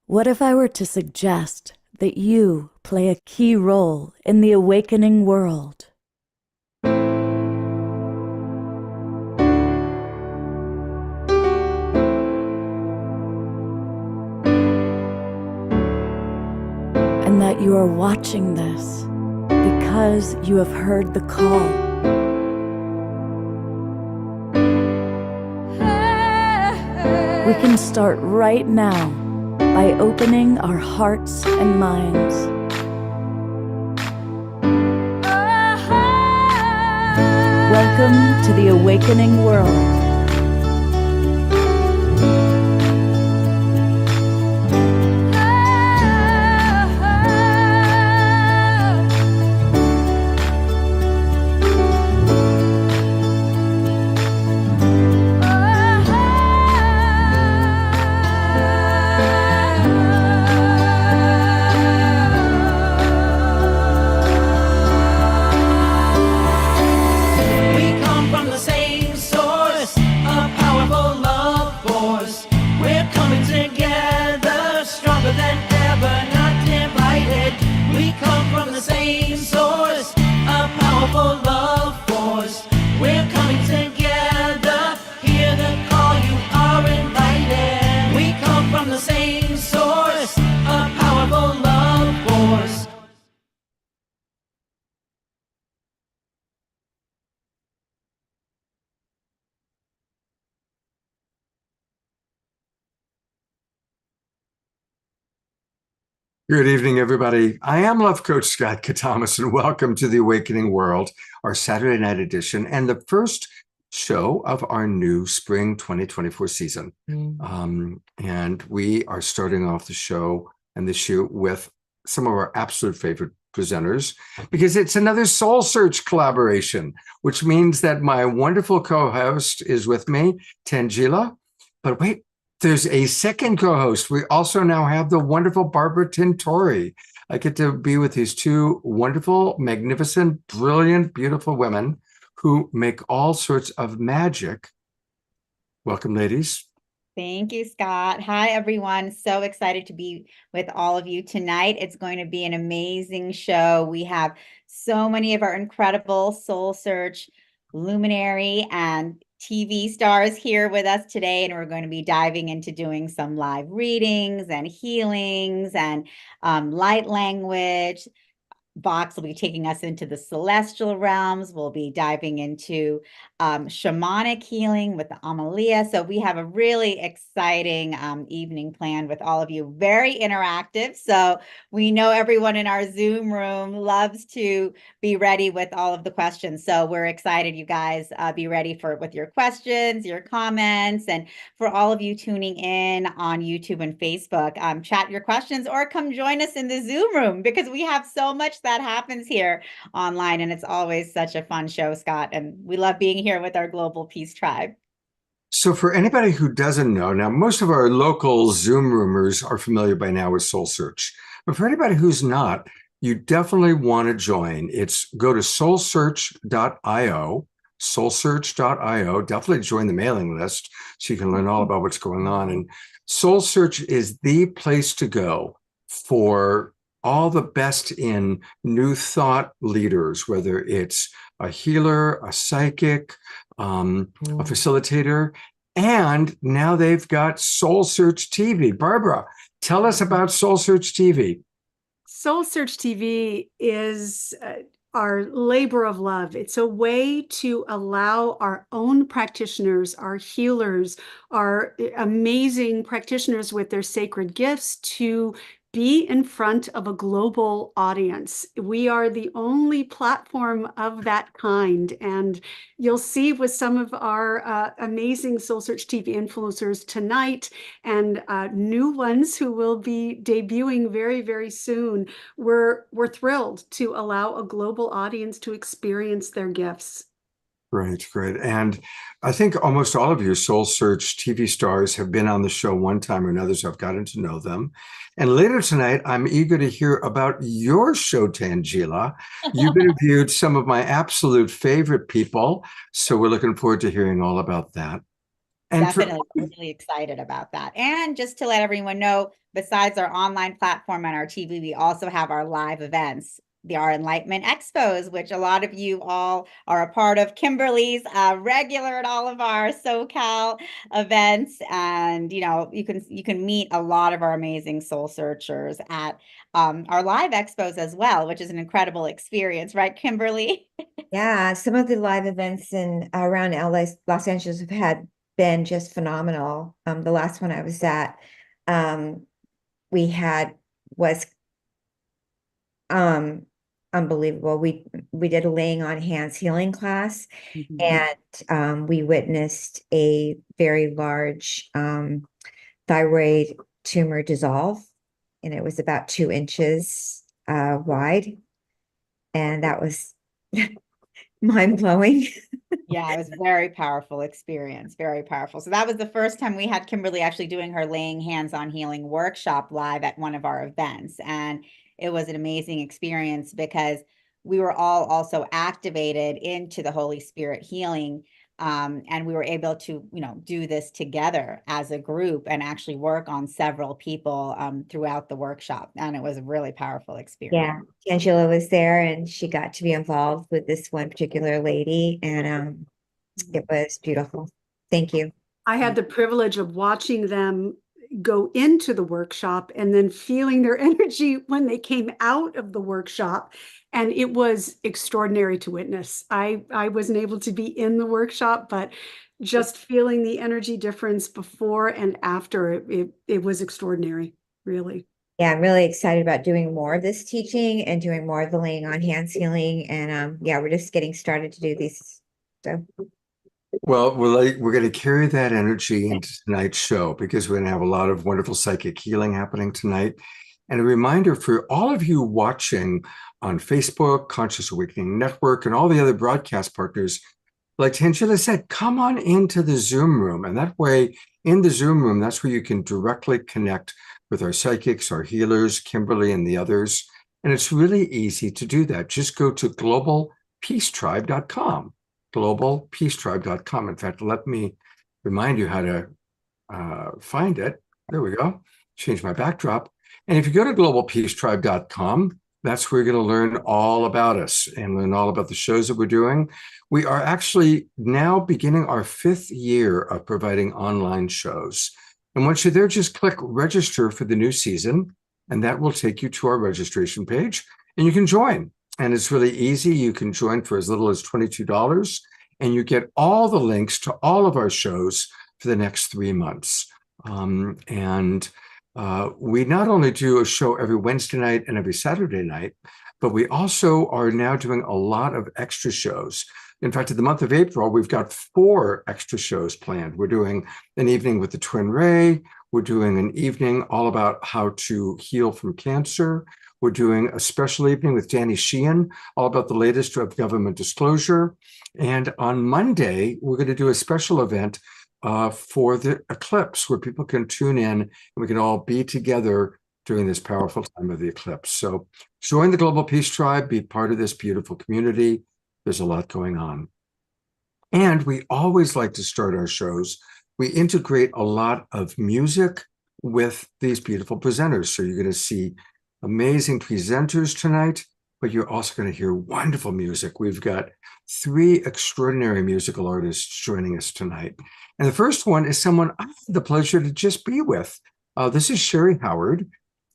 What if I were to suggest that you play a key role in the awakening world? And that you are watching this because you have heard the call. We can start right now by opening our hearts and minds. Welcome to the awakening world. Good evening, everybody. I am Love Coach Scott Katamas, and welcome to the Awakening World, our Saturday night edition, and the first show of our new spring 2024 season. And we are starting off the show and the shoot with some of our absolute favorite presenters, because it's another Soul Search collaboration, which means that my wonderful co-host is with me, Tangela. But wait, there's a second co-host. We also now have the wonderful Barbara Tintori. I get to be with these two wonderful, magnificent, brilliant, beautiful women who make all sorts of magic. Welcome, ladies. Thank you, Scott. Hi, everyone. So excited to be with all of you tonight. It's going to be an amazing show. We have so many of our incredible Soul Search luminary and TV stars here with us today, and we're going to be diving into doing some live readings and healings and light language. Vox will be taking us into the celestial realms. We'll be diving into shamanic healing with the Amalia. So we have a really exciting evening planned with all of you. Very interactive. So we know everyone in our Zoom room loves to be ready with all of the questions. So we're excited, you guys. Be ready with your questions, your comments, and for all of you tuning in on YouTube and Facebook, chat your questions or come join us in the Zoom room, because we have so much that happens here online, and it's always such a fun show, Scott, and we love being here with our global peace tribe. So for anybody who doesn't know, now most of our local Zoom roomers are familiar by now with Soul Search, but for anybody who's not, you definitely want to join. Go to soulsearch.io, soulsearch.io. Definitely join the mailing list so you can learn all about what's going on. And Soul Search is the place to go for all the best in new thought leaders, whether it's a healer, a psychic, a facilitator, and now they've got Soul Search TV. Barbara, tell us about Soul Search TV. Soul Search TV is our labor of love. It's a way to allow our own practitioners, our healers, our amazing practitioners with their sacred gifts to be in front of a global audience. We are the only platform of that kind. And you'll see with some of our amazing Soul Search TV influencers tonight and new ones who will be debuting very, very soon. We're thrilled to allow a global audience to experience their gifts. Great, great. And I think almost all of your Soul Search TV stars have been on the show one time or another, so I've gotten to know them. And later tonight, I'm eager to hear about your show, Tangela. You've interviewed some of my absolute favorite people, so we're looking forward to hearing all about that. And for Definitely really excited about that. And just to let everyone know, besides our online platform and our TV, we also have our live events, our Enlightenment Expos, which a lot of you all are a part of. Kimberly's regular at all of our SoCal events, and you know you can meet a lot of our amazing soul searchers at our live expos as well, which is an incredible experience, right, Kimberly? Yeah, some of the live events in around LA, Los Angeles have had been just phenomenal. The last one I was at, we had was um unbelievable. We did a laying on hands healing class, and we witnessed a very large thyroid tumor dissolve, and it was about 2 inches wide, and that was mind blowing. Yeah, it was very powerful experience, very powerful. So that was the first time we had Kimberly actually doing her laying hands on healing workshop live at one of our events. And it was an amazing experience because we were all also activated into the Holy Spirit healing. And we were able to, you know, do this together as a group and actually work on several people throughout the workshop. And it was a really powerful experience. Yeah, Angela was there and she got to be involved with this one particular lady, and it was beautiful. Thank you. I had the privilege of watching them go into the workshop and then feeling their energy when they came out of the workshop. And it was extraordinary to witness. I wasn't able to be in the workshop, but just feeling the energy difference before and after, it was extraordinary, really. Yeah, I'm really excited about doing more of this teaching and doing more of the laying on hands healing. And yeah, we're just getting started to do these. So well, we're going to carry that energy into tonight's show because we're going to have a lot of wonderful psychic healing happening tonight. And a reminder for all of you watching on Facebook, Conscious Awakening Network, and all the other broadcast partners, like Tangela said, come on into the Zoom room. And that way, in the Zoom room, that's where you can directly connect with our psychics, our healers, Kimberly, and the others. And it's really easy to do that. Just go to globalpeacetribe.com. globalpeacetribe.com. In fact, let me remind you how to find it. There we go. Change my backdrop. And if you go to globalpeacetribe.com, that's where you're going to learn all about us and learn all about the shows that we're doing. We are actually now beginning our 5th year of providing online shows. And once you're there, just click register for the new season, and that will take you to our registration page, and you can join. And it's really easy. You can join for as little as $22, and you get all the links to all of our shows for the next 3 months. We not only do a show every Wednesday night and every Saturday night, but we also are now doing a lot of extra shows. In fact, in the month of April, we've got 4 extra shows planned. We're doing an evening with the Twin Ray. We're doing an evening all about how to heal from cancer. We're doing a special evening with Danny Sheehan, all about the latest of government disclosure. And on Monday, we're going to do a special event for the eclipse where people can tune in and we can all be together during this powerful time of the eclipse. So join the Global Peace Tribe, be part of this beautiful community. There's a lot going on. And we always like to start our shows. We integrate a lot of music with these beautiful presenters. So you're going to see amazing presenters tonight, but you're also going to hear wonderful music. We've got 3 extraordinary musical artists joining us tonight. And the first one is someone I had the pleasure to just be with. This is Sherry Howard,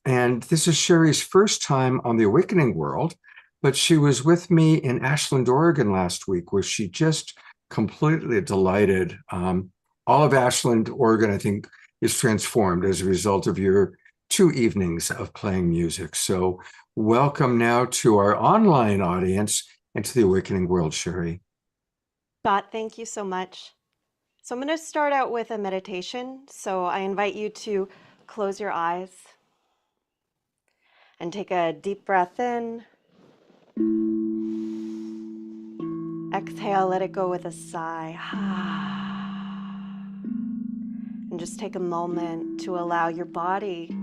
and this is Sherry's first time on the Awakening World, but she was with me in Ashland, Oregon last week, where she just completely delighted. All of Ashland, Oregon, I think, is transformed as a result of your 2 evenings of playing music. So welcome now to our online audience and to the Awakening World, Sherry. Scott, thank you so much. So I'm going to start out with a meditation. So I invite you to close your eyes and take a deep breath in. Exhale, let it go with a sigh. And just take a moment to allow your body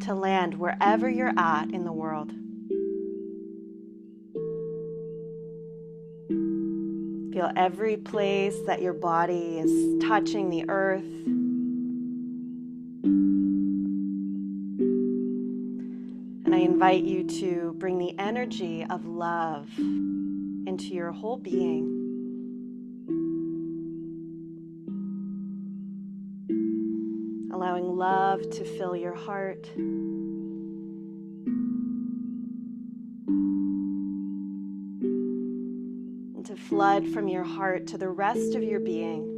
to land wherever you're at in the world. Feel every place that your body is touching the earth. And I invite you to bring the energy of love into your whole being. Allowing love to fill your heart. And to flood from your heart to the rest of your being.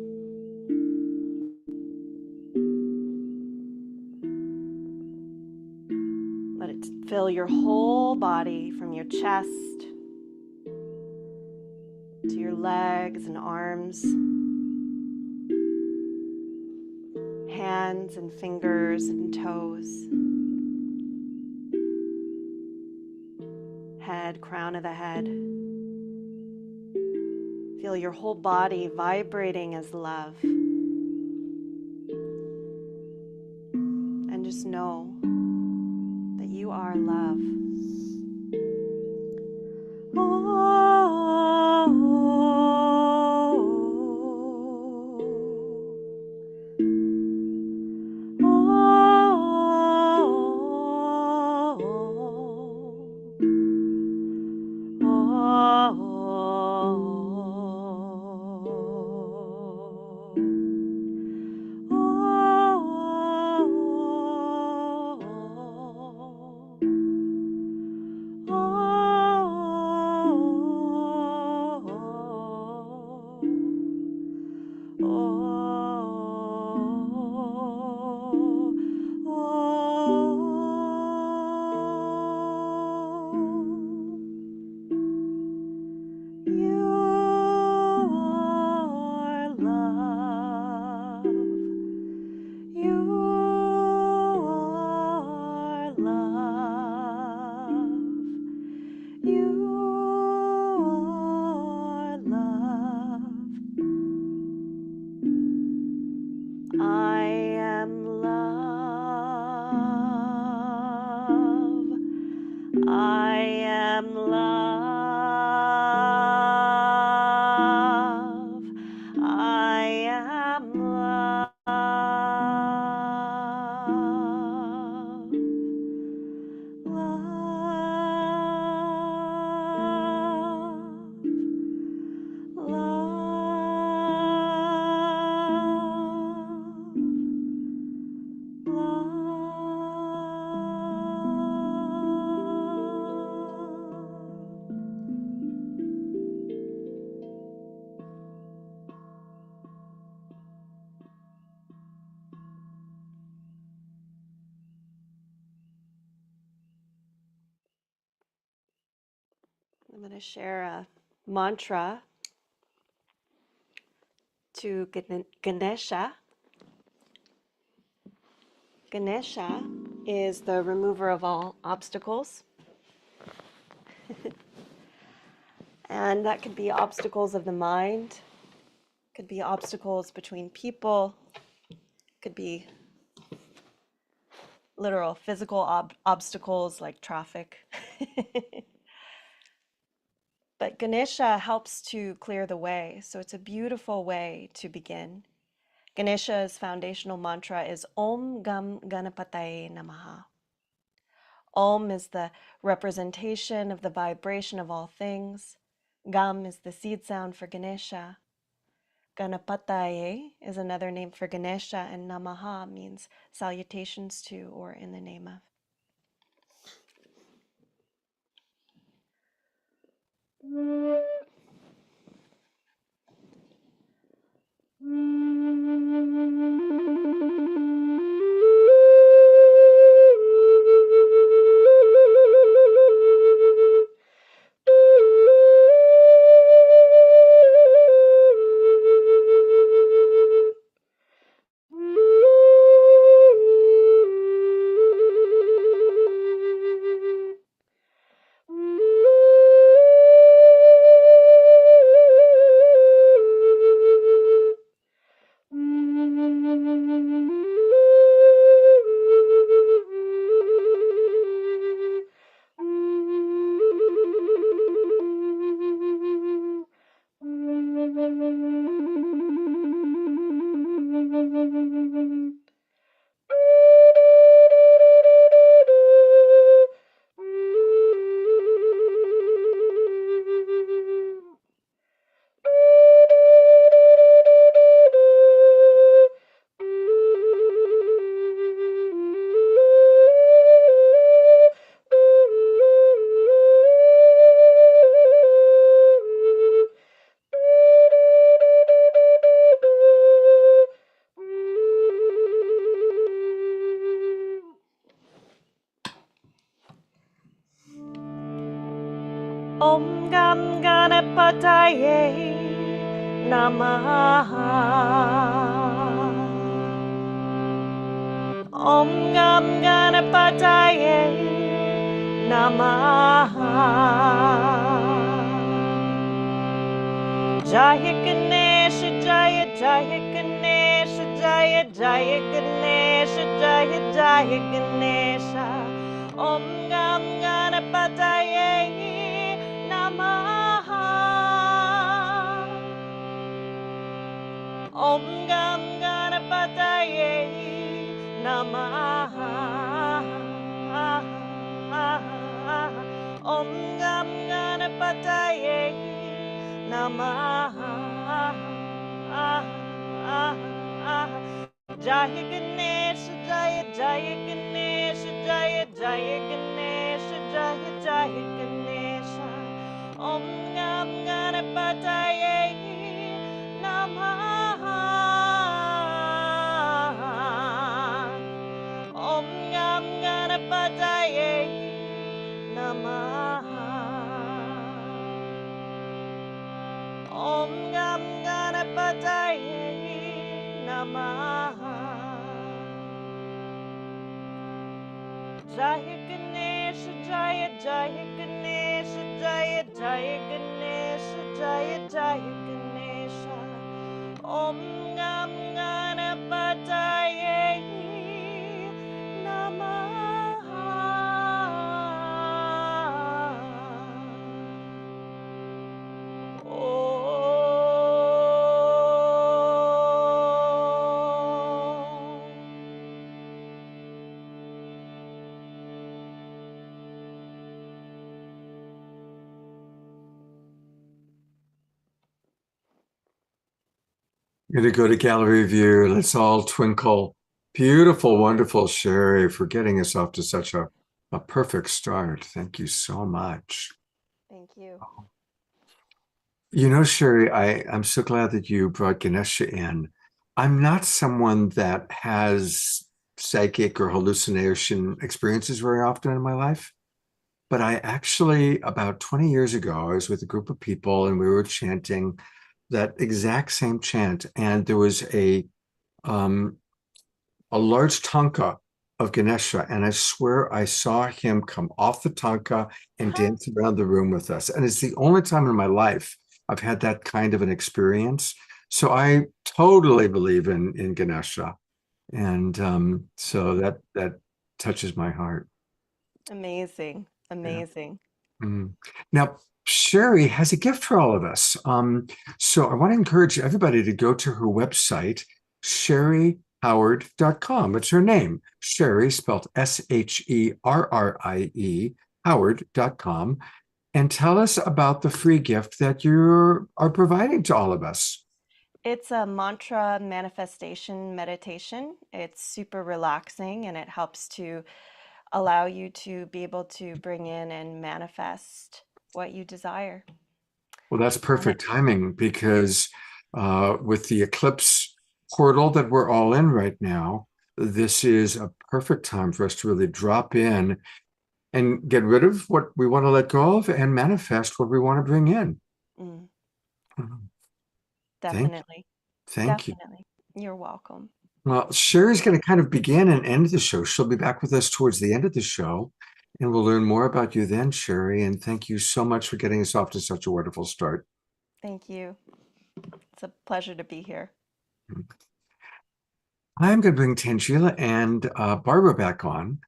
Let it fill your whole body from your chest to your legs and arms, hands and fingers and toes, head, crown of the head. Feel your whole body vibrating as love. And just know that you are love. I am love. I am love. I am love. I'm going to share a mantra to Ganesha. Ganesha is the remover of all obstacles. And that could be obstacles of the mind, could be obstacles between people, could be literal physical obstacles like traffic. But Ganesha helps to clear the way, so it's a beautiful way to begin. Ganesha's foundational mantra is Om Gam Ganapataye Namaha. Om is the representation of the vibration of all things. Gam is the seed sound for Ganesha. Ganapataye is another name for Ganesha, and Namaha means salutations to or in the name of. Om Gam Ganapataye Namaha. Om Gam Ganapataye Namaha. Jaya Ganesha, Jaya Jaya Ganesha, Jaya Jaya Ganesha, Jaya Jaya Ganesha. Om Gam Ganapataye Namaha. Om Gam Ganapataye Namaha. Om Gam Ganapataye Namaha. Jaya Ganesha, Jaya Jaya Ganesha, Jaya Jaya Ganesha, Jaya Jaya Ganesha. Om Gam Ganapataye Namaha. Om Gam Ganapataye Namaha. Om Gam Ganapataye Namaha. Jaya Ganesha, Jaya Jaya Ganesha, Jaya Jaya Ganesha, Jaya Jaya Ganesha. Om Gam Ganapataye Namaha. Going to go to gallery view. Let's all twinkle. Beautiful, wonderful Sherry for getting us off to such a perfect start. Thank you so much. Thank you. You know, Sherry, I'm so glad that you brought Ganesha in. I'm not someone that has psychic or hallucination experiences very often in my life, but I actually, about 20 years ago, I was with a group of people and we were chanting that exact same chant, and there was a large tanka of Ganesha, and I swear I saw him come off the tanka and dance around the room with us. And it's the only time in my life I've had that kind of an experience. So I totally believe in Ganesha, and so that touches my heart. Amazing. Amazing. Mm. Now, Sherry has a gift for all of us. So I want to encourage everybody to go to her website, sherryhoward.com. It's her name, Sherry, spelled Sherrie, Howard.com. And tell us about the free gift that you are providing to all of us. It's a mantra manifestation meditation. It's super relaxing and it helps to allow you to be able to bring in and manifest what you desire. Well, that's perfect timing because with the eclipse portal that we're all in right now, this is a perfect time for us to really drop in and get rid of what we want to let go of and manifest what we want to bring in. Mm, Mhm. definitely. Thank you. Definitely. You're welcome. Well, Sherry's going to kind of begin and end the show. She'll be back with us towards the end of the show, and we'll learn more about you then, Sherry. And thank you so much for getting us off to such a wonderful start. Thank you. It's a pleasure to be here. I'm going to bring Tangela and Barbara back on.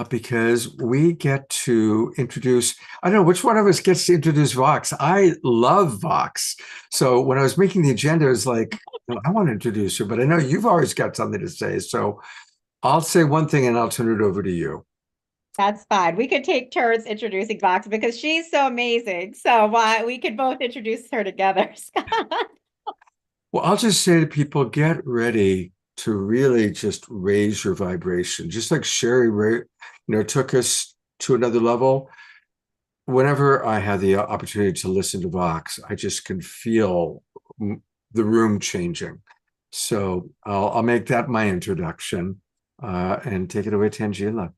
because we get to introduce, I don't know which one of us gets to introduce Vox. I love Vox. So when I was making the agenda, I was like, "Well, I want to introduce her, but I know you've always got something to say. So I'll say one thing and I'll turn it over to you. That's fine. We could take turns introducing Vox because she's so amazing. So why we could both introduce her together, Scott. Well, I'll just say to people, get ready to really just raise your vibration. Just like Sherry, took us to another level. Whenever I have the opportunity to listen to Vox, I just can feel the room changing. So I'll make that my introduction and take it away, Tangela.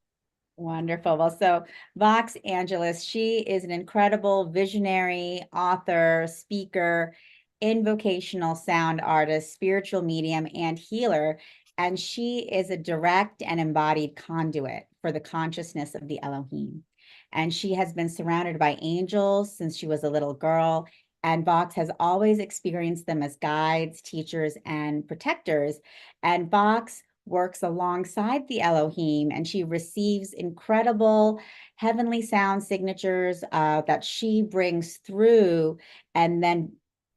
Wonderful. Well, so Vox Angeles, she is an incredible visionary, author, speaker, invocational sound artist, spiritual medium, and healer. And she is a direct and embodied conduit for the consciousness of the Elohim. And she has been surrounded by angels since she was a little girl. And Vox has always experienced them as guides, teachers, and protectors. And Vox works alongside the Elohim, and she receives incredible heavenly sound signatures that she brings through and then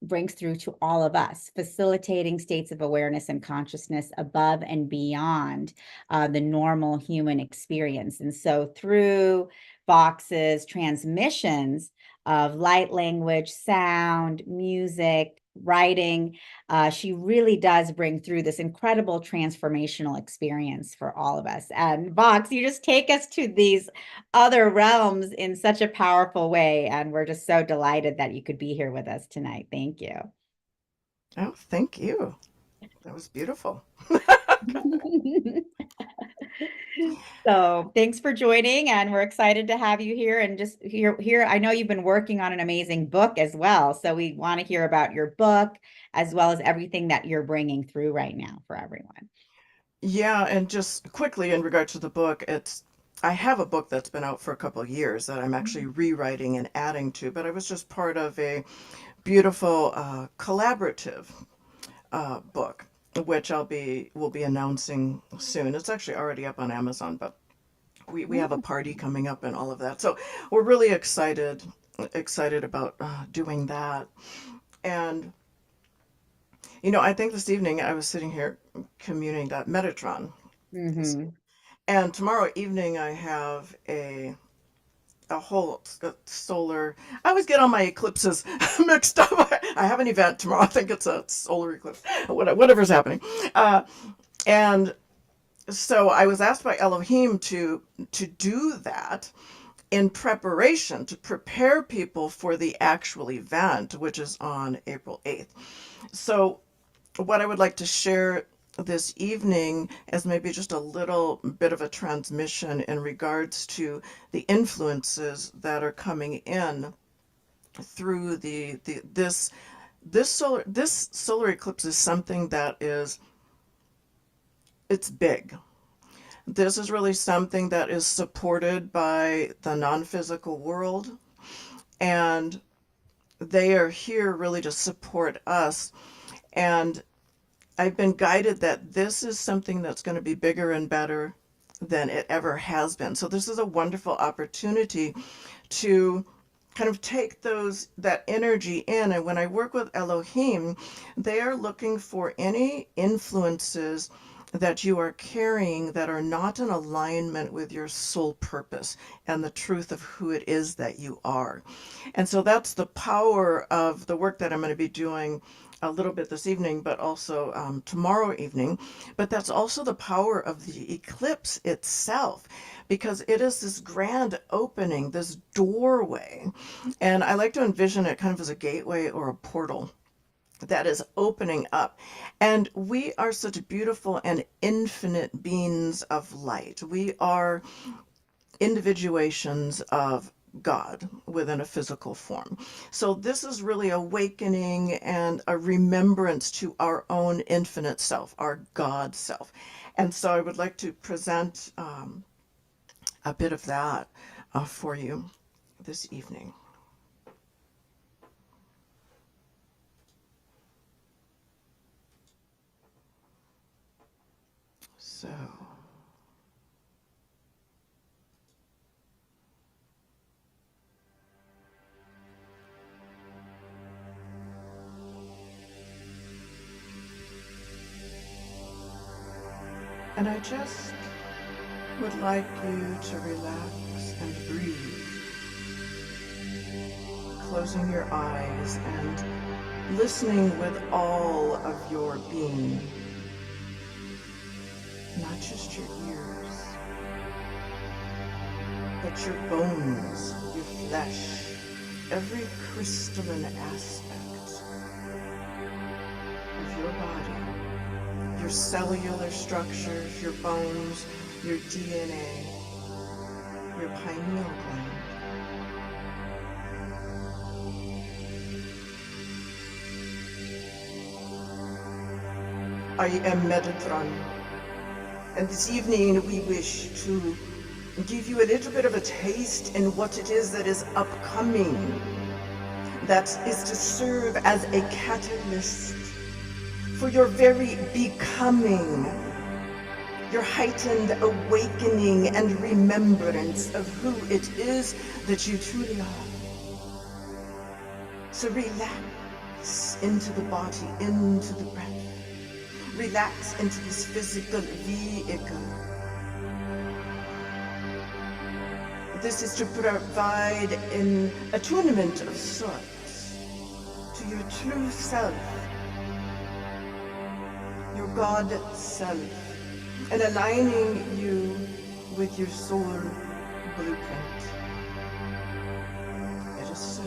brings through to all of us, facilitating states of awareness and consciousness above and beyond the normal human experience. And so through Vox's transmissions of light language, sound, music, writing, she really does bring through this incredible transformational experience for all of us. And Vox, you just take us to these other realms in such a powerful way. And we're just so delighted that you could be here with us tonight. Thank you. Oh, thank you. That was beautiful. So thanks for joining, and we're excited to have you here. And just here, I know you've been working on an amazing book as well. So we want to hear about your book as well as everything that you're bringing through right now for everyone. Yeah, and just quickly in regard to the book, I have a book that's been out for a couple of years that I'm actually rewriting and adding to, but I was just part of a beautiful collaborative book, which will be announcing soon. It's actually already up on Amazon, but we have a party coming up and all of that. So we're really excited about doing that. And I think this evening I was sitting here communing that Metatron. Mm-hmm. And tomorrow evening I have a whole solar. I always get all my eclipses mixed up. I have an event tomorrow. I think it's a solar eclipse, whatever's happening. And so I was asked by Elohim to do that in preparation to prepare people for the actual event, which is on April 8th. So what I would like to share this evening as maybe just a little bit of a transmission in regards to the influences that are coming in through this solar eclipse is something that it's big. This is really something that is supported by the non-physical world, and they are here really to support us. And I've been guided that this is something that's going to be bigger and better than it ever has been. So this is a wonderful opportunity to kind of take that energy in. And when I work with Elohim, they are looking for any influences that you are carrying that are not in alignment with your soul purpose and the truth of who it is that you are. And so that's the power of the work that I'm going to be doing a little bit this evening, but also tomorrow evening. But that's also the power of the eclipse itself, because it is this grand opening, this doorway. And I like to envision it kind of as a gateway or a portal that is opening up. And we are such beautiful and infinite beings of light. We are individuations of God within a physical form. So this is really awakening and a remembrance to our own infinite self, our God self. And so I would like to present a bit of that for you this evening. So And I just would like you to relax and breathe, closing your eyes and listening with all of your being, not just your ears, but your bones, your flesh, every crystalline aspect of your body, your cellular structures, your bones, your DNA, your pineal gland. I am Metatron, and this evening we wish to give you a little bit of a taste in what it is that is upcoming, that is to serve as a catalyst for your very becoming, your heightened awakening and remembrance of who it is that you truly are. So relax into the body, into the breath. Relax into this physical vehicle. This is to provide an attunement of sorts to your true self, your God self, and aligning you with your soul blueprint. It is so.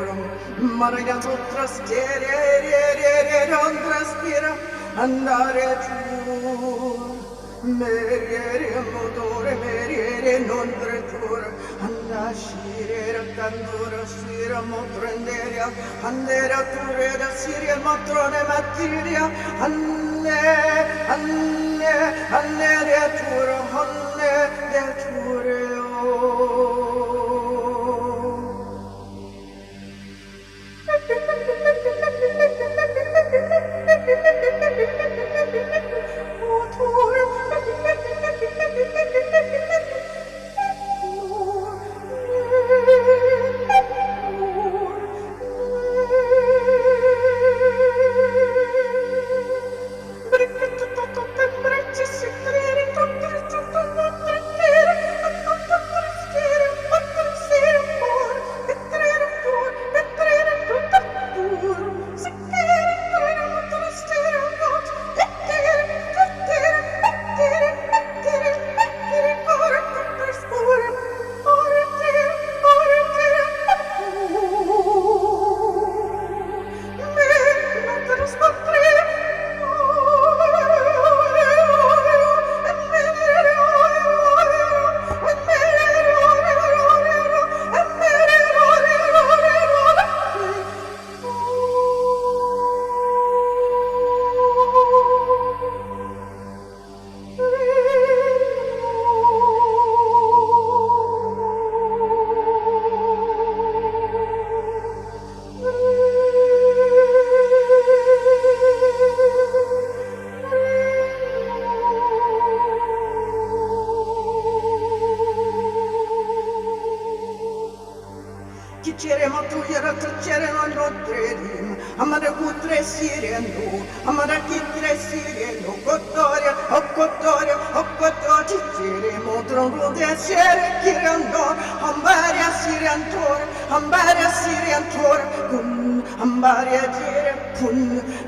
turum, Maria trastiere, traspira, andare giù. Meriere non pretura, andascire candura sira motrenderia, andera ture da siria matrone mattiria, anne de tura, anne de Amara kutre sireno, amara kitre sireno, kotoria, cicere motron rude sere kirandor, ambaria siriantor, kun, ambaria jere kun,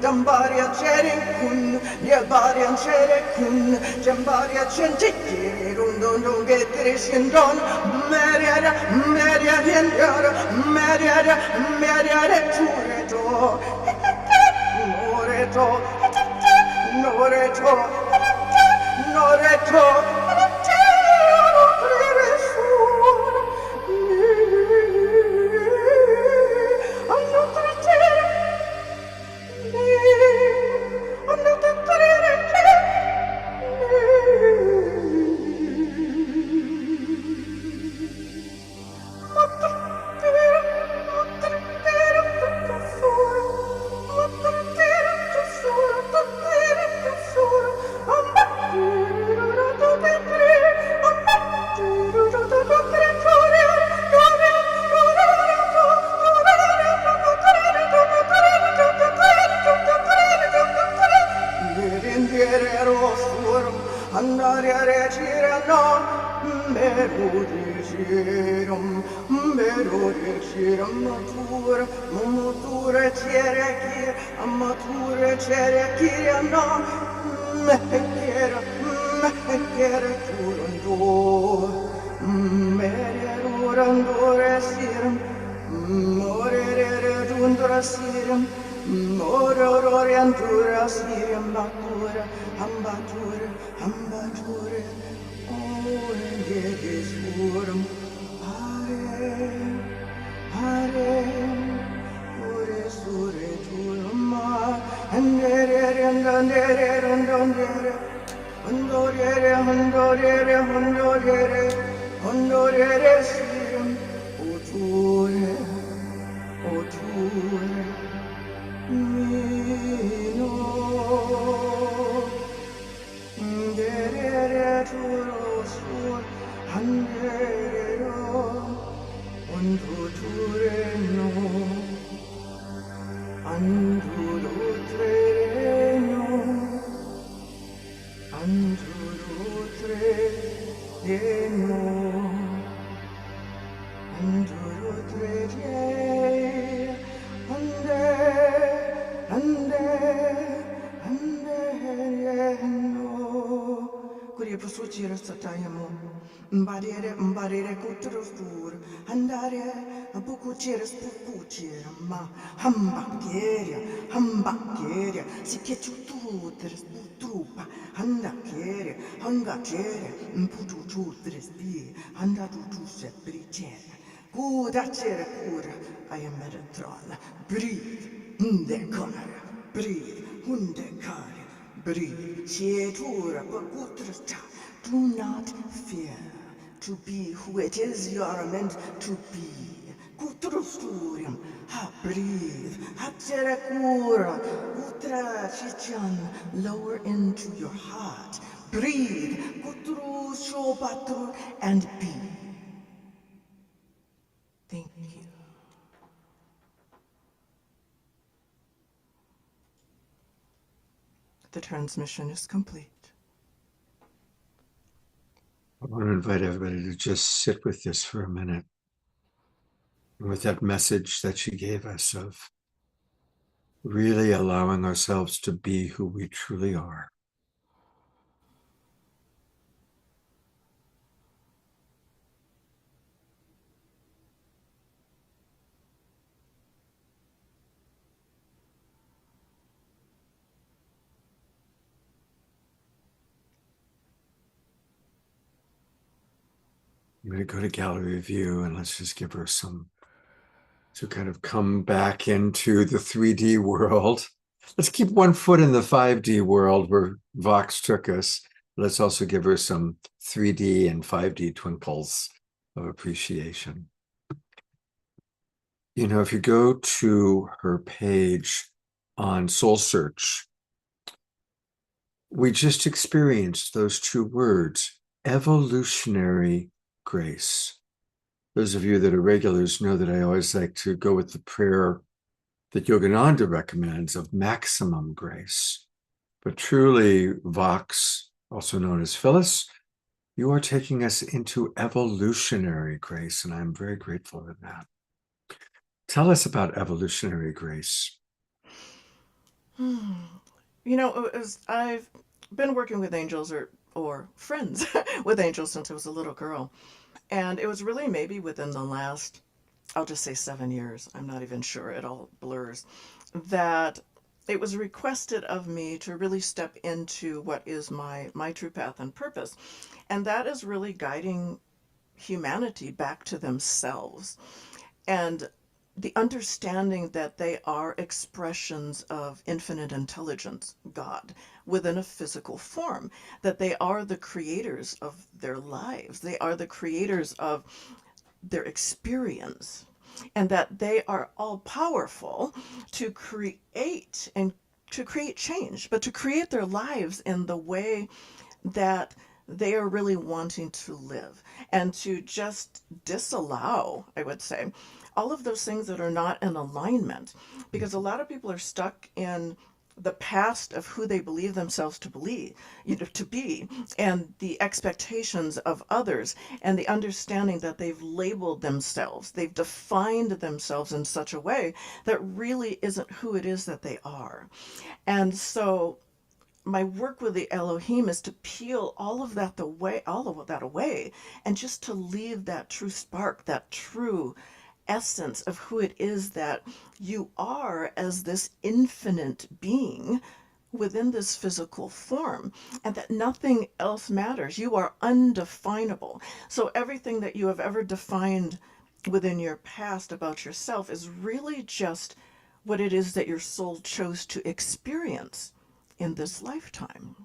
dambaria jere kun, liabaria jere kun, jambaria jere rundo getere sindon, meriara tureto, noreto, amature cere no, mekere turando, merurandore sirum, morere dundra sirum, mororiantura sirum, ambature, oh, surum, hare, sure turma, andere, sirum, oture, mino, andere turosur, andere, ontuture no. Kurie posłuchaj, roztaczają mu. Mbarire mbarire kutrustur andare bukucheres bukucher ma hambakeria sikechututres putrupa handakeria hangachere mputututres bi handatutus brichere kudachere kura I am Metatron breathe hundekara breathe hundekara breathe Sietura pakutrata do not fear to be who it is you are meant to be. Kutrusturium, ha breathe, hatserakura, utra chichan, lower into your heart. Breathe, kutru shobatu, and be. Thank you. The transmission is complete. I want to invite everybody to just sit with this for a minute. And with that message that she gave us of really allowing ourselves to be who we truly are. I'm going to go to gallery view and let's just give her some to kind of come back into the 3D world. Let's keep one foot in the 5D world where Vox took us. Let's also give her some 3D and 5D twinkles of appreciation. You know, if you go to her page on SOULSEARCH, we just experienced those two words, evolutionary grace. Those of you that are regulars know that I always like to go with the prayer that Yogananda recommends of maximum grace. But truly, Vox, also known as Phyllis, you are taking us into evolutionary grace, and I'm very grateful for that. Tell us about evolutionary grace. You know, I've been working with angels or friends with angels since I was a little girl. And it was really maybe within the last, I'll just say 7 years, I'm not even sure, it all blurs, that it was requested of me to really step into what is my true path and purpose. And that is really guiding humanity back to themselves. And the understanding that they are expressions of infinite intelligence, God, within a physical form, that they are the creators of their lives, they are the creators of their experience, and that they are all powerful to create and to create change, but to create their lives in the way that they are really wanting to live, and to just disallow, I would say, all of those things that are not in alignment, because a lot of people are stuck in the past of who they believe themselves to believe, to be, and the expectations of others, and the understanding that they've labeled themselves, they've defined themselves in such a way that really isn't who it is that they are. And so my work with the Elohim is to peel all of that away, and just to leave that true spark, that true essence of who it is that you are as this infinite being within this physical form, and that nothing else matters. You are undefinable. So everything that you have ever defined within your past about yourself is really just what it is that your soul chose to experience in this lifetime.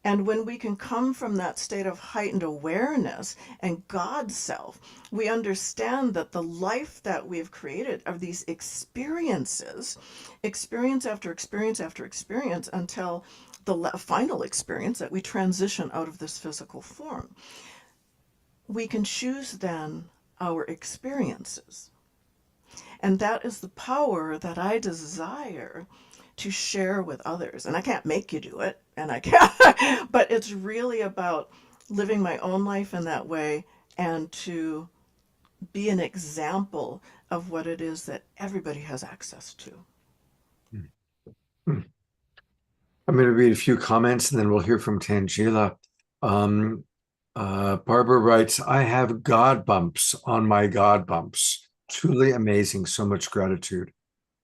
And when we can come from that state of heightened awareness and God's self, we understand that the life that we've created are these experiences, experience after experience after experience, until the final experience that we transition out of this physical form. We can choose then our experiences. And that is the power that I desire to share with others. And I can't make you do it, and I can't, but it's really about living my own life in that way, and to be an example of what it is that everybody has access to. I'm going to read a few comments and then we'll hear from Tangela. Barbara writes, I have God bumps on my God bumps. Truly amazing. So much gratitude.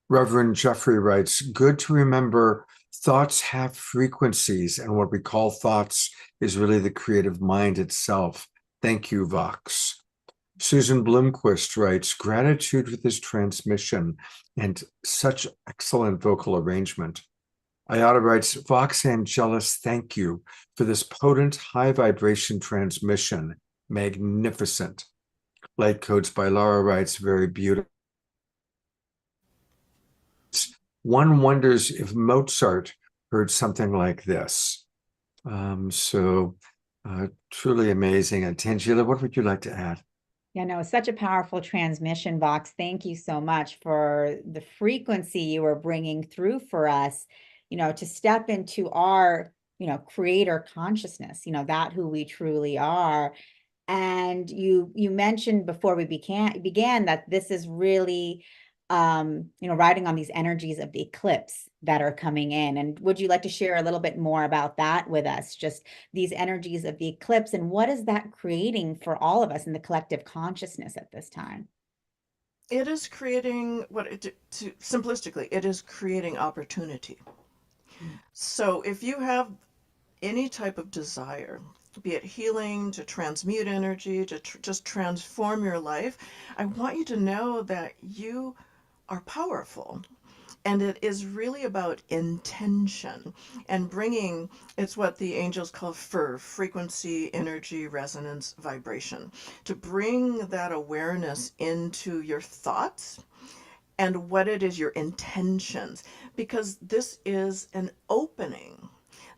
Reverend Jeffrey writes, good to remember thoughts have frequencies, and what we call thoughts is really the creative mind itself. Thank you, Vox. Susan Bloomquist writes, gratitude for this transmission and such excellent vocal arrangement. Ayada writes, Vox Angelus, thank you for this potent high vibration transmission. Magnificent. Light Codes by Laura writes, very beautiful. One wonders if Mozart heard something like this. Truly amazing. And Tangela, what would you like to add? Yeah, no, such a powerful transmission, Vox. Thank you so much for the frequency you are bringing through for us, to step into our, creator consciousness, that who we truly are. And you mentioned before we began that this is really, riding on these energies of the eclipse that are coming in. And would you like to share a little bit more about that with us? Just these energies of the eclipse, and what is that creating for all of us in the collective consciousness at this time? It is creating simplistically, it is creating opportunity. So if you have any type of desire, be it healing, to transmute energy, to just transform your life, I want you to know that you are powerful. And it is really about intention and bringing, it's what the angels call frequency, energy, resonance, vibration, to bring that awareness into your thoughts and what it is, your intentions, because this is an opening.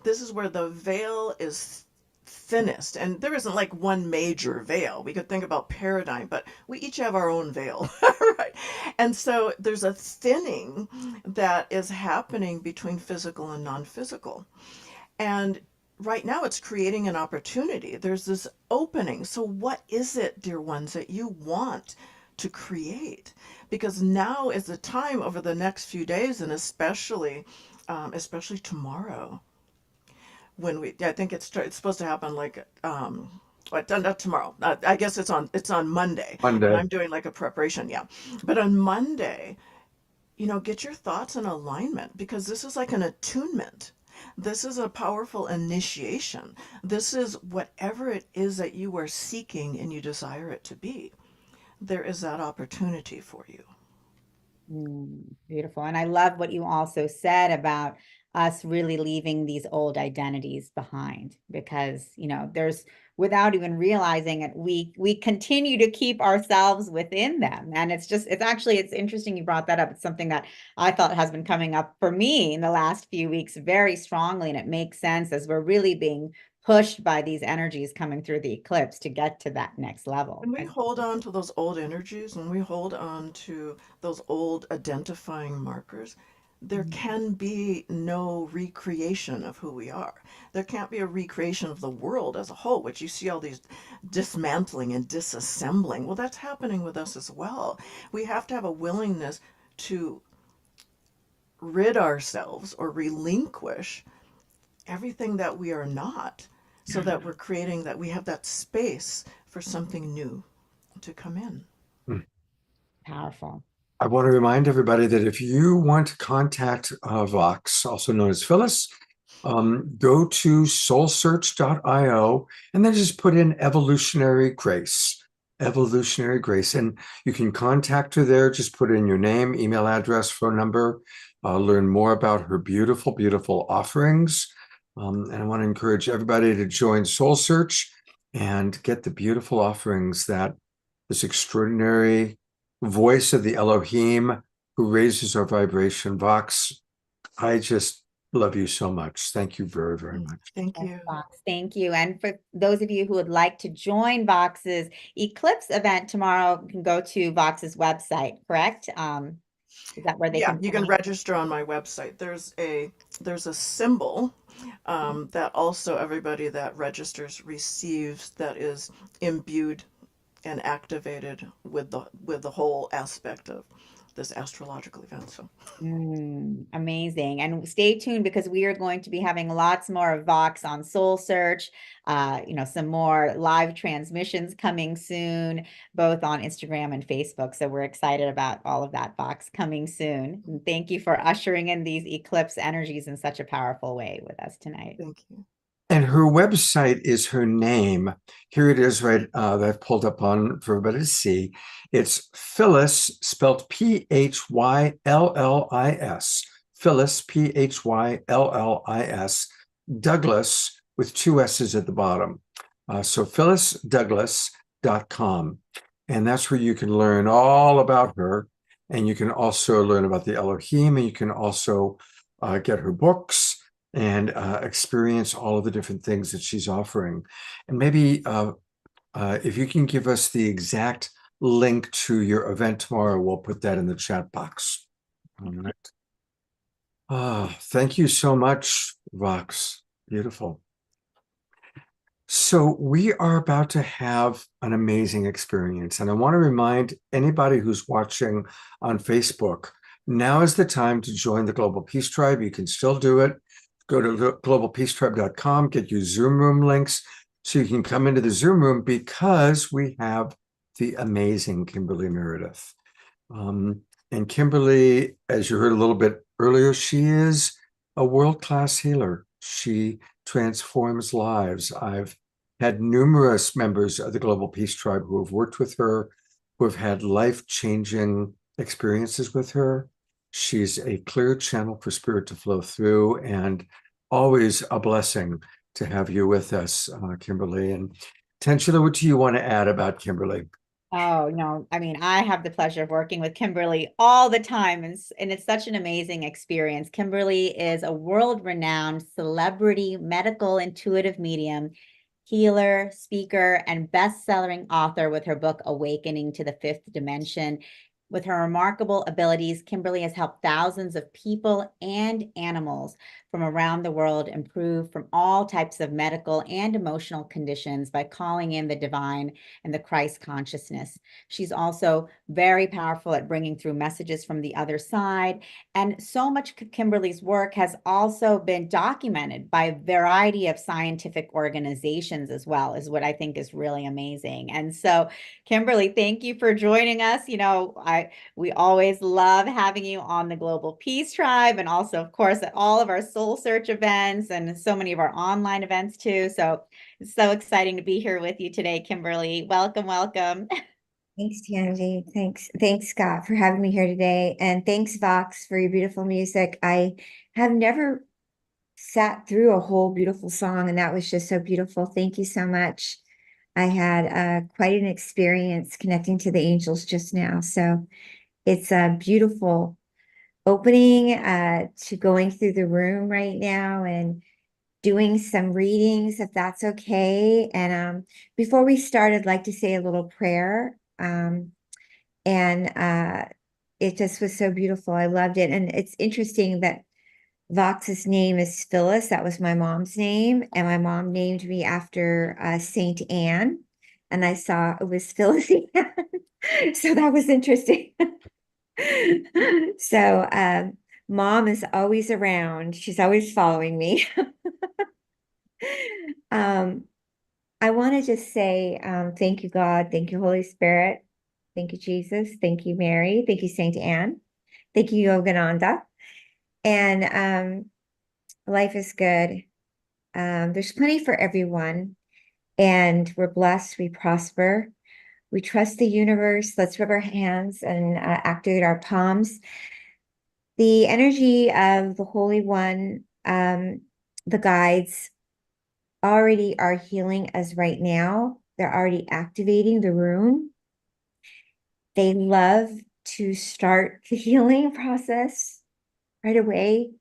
This is where the veil is thinnest, and there isn't like one major veil. We could think about paradigm, but we each have our own veil. Right? And so there's a thinning that is happening between physical and non-physical, and right now it's creating an opportunity. There's this opening. So what is it, dear ones, that you want to create? Because now is the time, over the next few days, and especially tomorrow, when I think it's supposed to happen like not tomorrow. I guess it's on Monday. Monday. And I'm doing like a preparation, yeah. But on Monday, get your thoughts in alignment, because this is like an attunement. This is a powerful initiation. This is whatever it is that you are seeking and you desire it to be. There is that opportunity for you. Beautiful. And I love what you also said about us really leaving these old identities behind, because, there's, without even realizing it, we continue to keep ourselves within them. And it's interesting you brought that up. It's something that I thought has been coming up for me in the last few weeks very strongly. And it makes sense as we're really being pushed by these energies coming through the eclipse to get to that next level. When we hold on to those old energies, when we hold on to those old identifying markers, there can be no recreation of who we are. There can't be a recreation of the world as a whole, which you see all these dismantling and disassembling. Well, that's happening with us as well. We have to have a willingness to rid ourselves or relinquish everything that we are not, so that we're creating, that we have that space for something new to come in. Powerful. I want to remind everybody that if you want to contact Vox, also known as Phyllis, go to soulsearch.io and then just put in evolutionary grace, and you can contact her there. Just put in your name, email address, phone number, learn more about her beautiful, beautiful offerings. And I want to encourage everybody to join Soul Search and get the beautiful offerings that this extraordinary voice of the Elohim who raises our vibration. Vox, I just love you so much. Thank you very, very much. Thank you. Vox, thank you. And for those of you who would like to join Vox's Eclipse event tomorrow, you can go to Vox's website, correct? Is that where they Yeah, can you can find- register on my website. There's a symbol that also everybody that registers receives, that is imbued and activated with the whole aspect of this astrological event. So Amazing. And stay tuned because we are going to be having lots more of Vox on Soul Search, some more live transmissions coming soon, both on Instagram and Facebook. So we're excited about all of that, Vox, coming soon. And thank you for ushering in these eclipse energies in such a powerful way with us tonight. thank you. And her website is her name. Here it is, right? That I've pulled up on for everybody to see. It's Phyllis, spelled Phyllis. Phyllis, Phyllis. Douglas with 2 S's at the bottom. So phyllisdouglas.com. And that's where you can learn all about her. And you can also learn about the Elohim. And you can also get her books and experience all of the different things that she's offering. And maybe if you can give us the exact link to your event tomorrow, we'll put that in the chat box. All right. Thank you so much, Vox. Beautiful. So we are about to have an amazing experience. And I want to remind anybody who's watching on Facebook, now is the time to join the Global Peace Tribe. You can still do it. Go to globalpeacetribe.com, get your Zoom room links so you can come into the Zoom room because we have the amazing Kimberly Meredith. And Kimberly, as you heard a little bit earlier, she is a world-class healer. She transforms lives. I've had numerous members of the Global Peace Tribe who have worked with her, who have had life-changing experiences with her. She's a clear channel for spirit to flow through, and always a blessing to have you with us, Kimberly. And Tensula, what do you want to add about Kimberly? Oh, no. I mean, I have the pleasure of working with Kimberly all the time, and it's such an amazing experience. Kimberly is a world-renowned celebrity medical intuitive medium, healer, speaker, and best-selling author with her book, Awakening to the Fifth Dimension. With her remarkable abilities, Kimberly has helped thousands of people and animals from around the world improve from all types of medical and emotional conditions by calling in the divine and the Christ consciousness. She's also very powerful at bringing through messages from the other side. And so much Kimberly's work has also been documented by a variety of scientific organizations as well, is what I think is really amazing. And so, Kimberly, thank you for joining us. We always love having you on the Global Peace Tribe, and also, of course, at all of our Soul Search events and so many of our online events too. So it's so exciting to be here with you today, Kimberly. Welcome, welcome. Thanks, Tanji. Thanks, Scott, for having me here today. And thanks, Vox, for your beautiful music. I have never sat through a whole beautiful song, and that was just so beautiful. Thank you so much. I had quite an experience connecting to the angels just now. So it's a beautiful opening to going through the room right now and doing some readings, if that's okay. And before we start, I'd like to say a little prayer. It just was so beautiful. I loved it. And it's interesting that Vox's name is Phyllis. That was my mom's name. And my mom named me after Saint Anne. And I saw it was Phyllis Anne. So that was interesting. So mom is always around. She's always following me. I want to just say thank you, God. Thank you, Holy Spirit. Thank you, Jesus. Thank you, Mary. Thank you, Saint Anne. Thank you, Yogananda. And life is good. There's plenty for everyone. And we're blessed. We prosper. We trust the universe. Let's rub our hands and activate our palms. The energy of the Holy One, the guides, already are healing us right now. They're already activating the room. They love to start the healing process right away.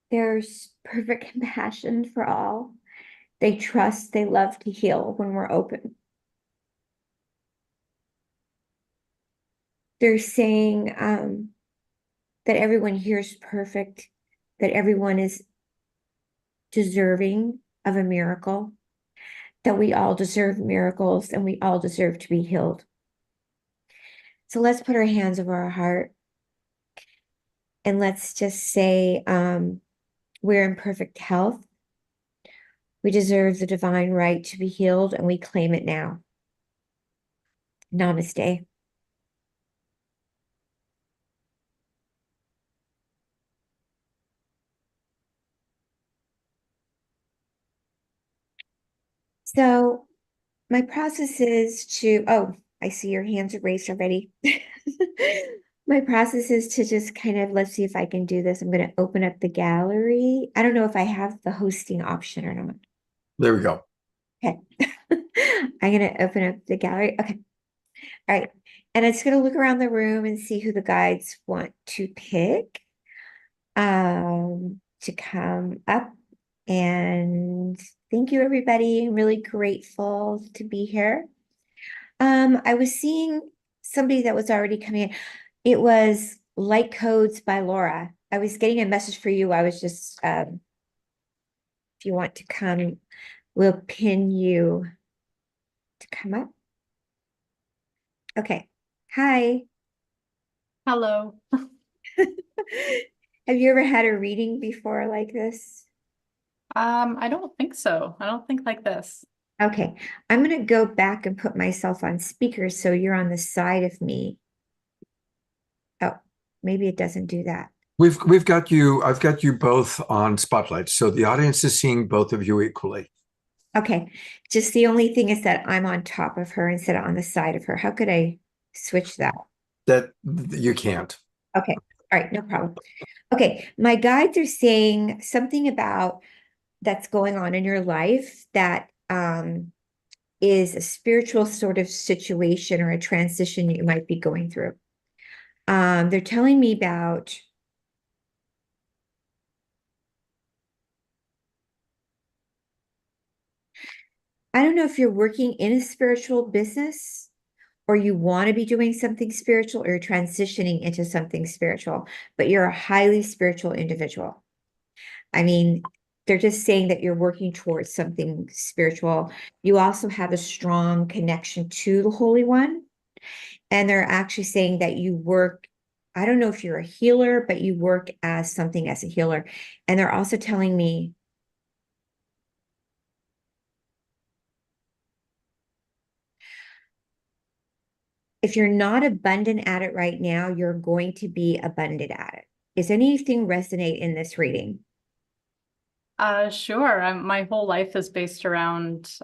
There's perfect compassion for all. They trust, they love to heal when we're open. They're saying that everyone here is perfect, that everyone is deserving of a miracle, that we all deserve miracles and we all deserve to be healed. So let's put our hands over our heart and let's just say we're in perfect health. We deserve the divine right to be healed, and we claim it now. Namaste. So my process is to, oh, I see your hands are raised already. My process is to just kind of, let's see if I can do this. I'm going to open up the gallery. I don't know if I have the hosting option or not. There we go. Okay. I'm going to open up the gallery. Okay. All right. And I'm just going to look around the room and see who the guides want to pick to come up. And thank you, everybody. I'm really grateful to be here. I was seeing somebody that was already coming in. It was Light Codes by Laura. I was getting a message for you. I was just, if you want to come, we'll pin you to come up. Okay. Hi. Hello. Have you ever had a reading before like this? I don't think so. I don't think like this. Okay. I'm going to go back and put myself on speaker so you're on the side of me. Oh, maybe it doesn't do that. We've got you. I've got you both on Spotlight, so the audience is seeing both of you equally. Okay. Just the only thing is that I'm on top of her instead of on the side of her. How could I switch that? That you can't. Okay. All right. No problem. Okay. My guides are saying something about that's going on in your life that is a spiritual sort of situation or a transition you might be going through. They're telling me about I don't know if you're working in a spiritual business or you want to be doing something spiritual or you're transitioning into something spiritual, but you're a highly spiritual individual. I mean, they're just saying that you're working towards something spiritual. You also have a strong connection to the Holy One. And they're actually saying that you work, I don't know if you're a healer, but you work as something as a healer. And they're also telling me if you're not abundant at it right now, you're going to be abundant at it. Is anything resonate in this reading? Sure. My whole life is based around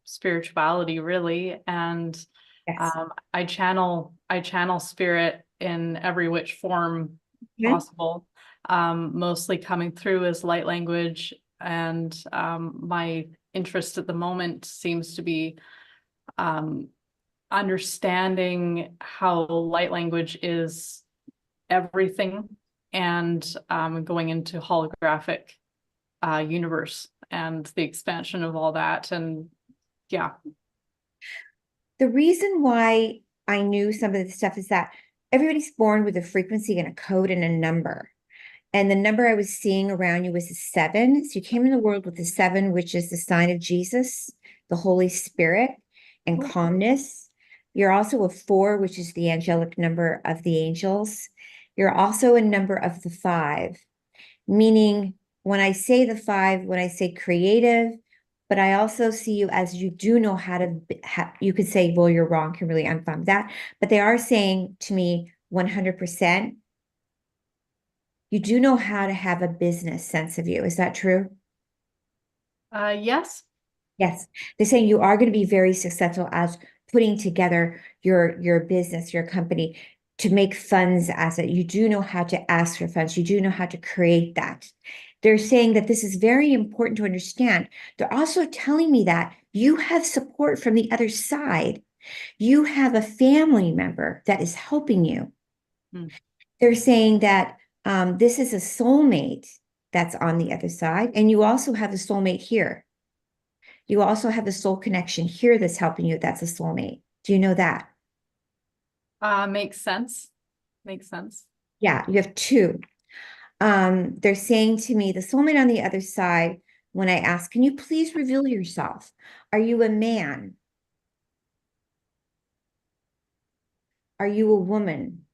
spirituality, really, and Yes. I channel spirit in every which form Okay. possible. Mostly coming through as light language, and my interest at the moment seems to be understanding how light language is everything, and going into holographic universe and the expansion of all that. And yeah. The reason why I knew some of this stuff is that everybody's born with a frequency and a code and a number. And the number I was seeing around you was a 7. So you came in the world with a 7, which is the sign of Jesus, the Holy Spirit, and calmness. You're also a 4, which is the angelic number of the angels. You're also a number of the 5, meaning when I say the 5, when I say creative, but I also see you as you do know how to, you could say, well, you're wrong, Kimberly, I'm fine with that. But they are saying to me 100%, you do know how to have a business sense of you. Is that true? Yes. Yes. They're saying you are going to be very successful as putting together your business, your company to make funds as it. You do know how to ask for funds. You do know how to create that. They're saying that this is very important to understand. They're also telling me that you have support from the other side. You have a family member that is helping you. Hmm. They're saying that this is a soulmate that's on the other side. And you also have a soulmate here. You also have a soul connection here that's helping you. That's a soulmate. Do you know that? Makes sense. Makes sense. Yeah, you have 2. They're saying to me, the soulmate on the other side when I ask, can you please reveal yourself? Are you a man? Are you a woman?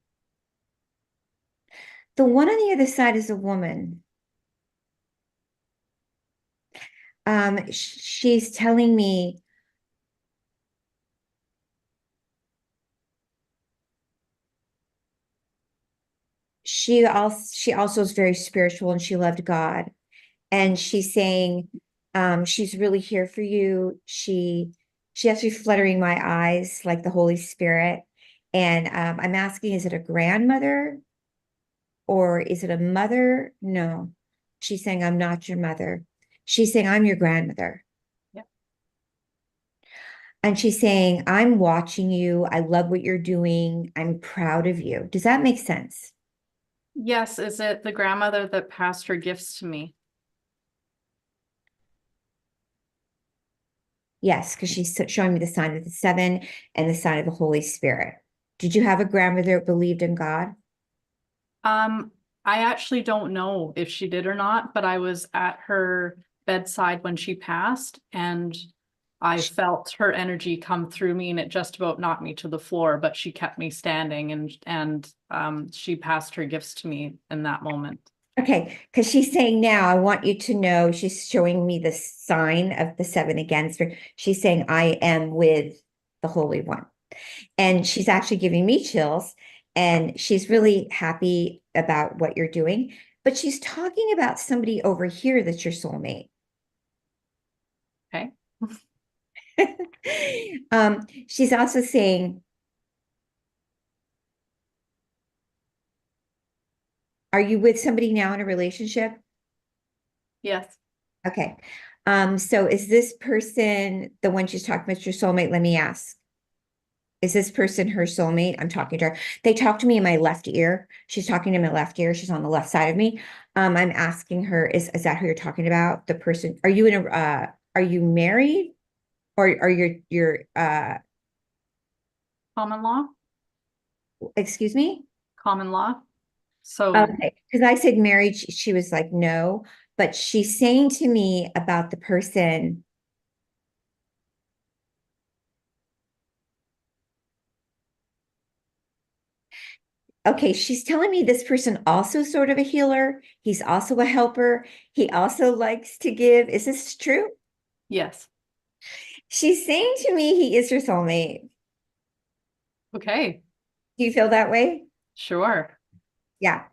The one on the other side is a woman. She's telling me she also is very spiritual and she loved God. And she's saying, she's really here for you. She has me fluttering my eyes like the Holy Spirit. And I'm asking, is it a grandmother or is it a mother? No. She's saying, I'm not your mother. She's saying, I'm your grandmother. Yep. And she's saying, I'm watching you. I love what you're doing. I'm proud of you. Does that make sense? Yes, is it the grandmother that passed her gifts to me? Yes, because she's showing me the sign of the 7 and the sign of the Holy Spirit. Did you have a grandmother that believed in God? I actually don't know if she did or not, but I was at her bedside when she passed, and I felt her energy come through me, and it just about knocked me to the floor, but she kept me standing, and she passed her gifts to me in that moment. Okay, because she's saying now, I want you to know, she's showing me the sign of the 7 against her. She's saying, I am with the Holy One. And she's actually giving me chills. And she's really happy about what you're doing. But she's talking about somebody over here that's your soulmate. Okay. She's also saying, are you with somebody now in a relationship? Yes. Okay. So is this person the one she's talking about, your soulmate? Let me ask. Is this person her soulmate? I'm talking to her. They talk to me in my left ear. She's talking to my left ear. She's on the left side of me. I'm asking her, is that who you're talking about? The person, are you are you married? Or are you're Common law? excuse me? Common law. So Okay, because I said married, she was like, no, but she's saying to me about the person. Okay, she's telling me this person also sort of a healer. He's also a helper. He also likes to give. Is this true? yes. She's saying to me he is her soulmate. Okay. Do you feel that way? Sure. Yeah.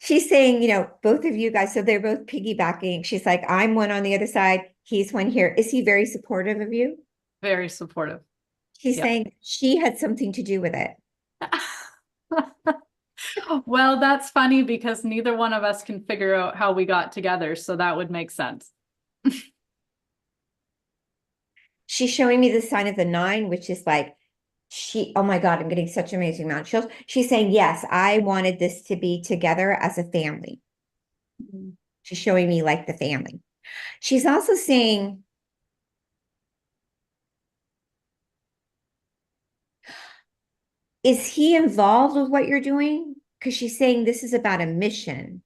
She's saying, both of you guys, so they're both piggybacking. She's like, I'm one on the other side. He's one here. Is he very supportive of you? Very supportive. She's Yep. saying she had something to do with it. Well, that's funny because neither one of us can figure out how we got together, so that would make sense. She's showing me the sign of the 9, which is like, oh my God, I'm getting such amazing amount of chills. She's saying, yes, I wanted this to be together as a family. She's showing me like the family. She's also saying, is he involved with what you're doing? Because she's saying this is about a mission,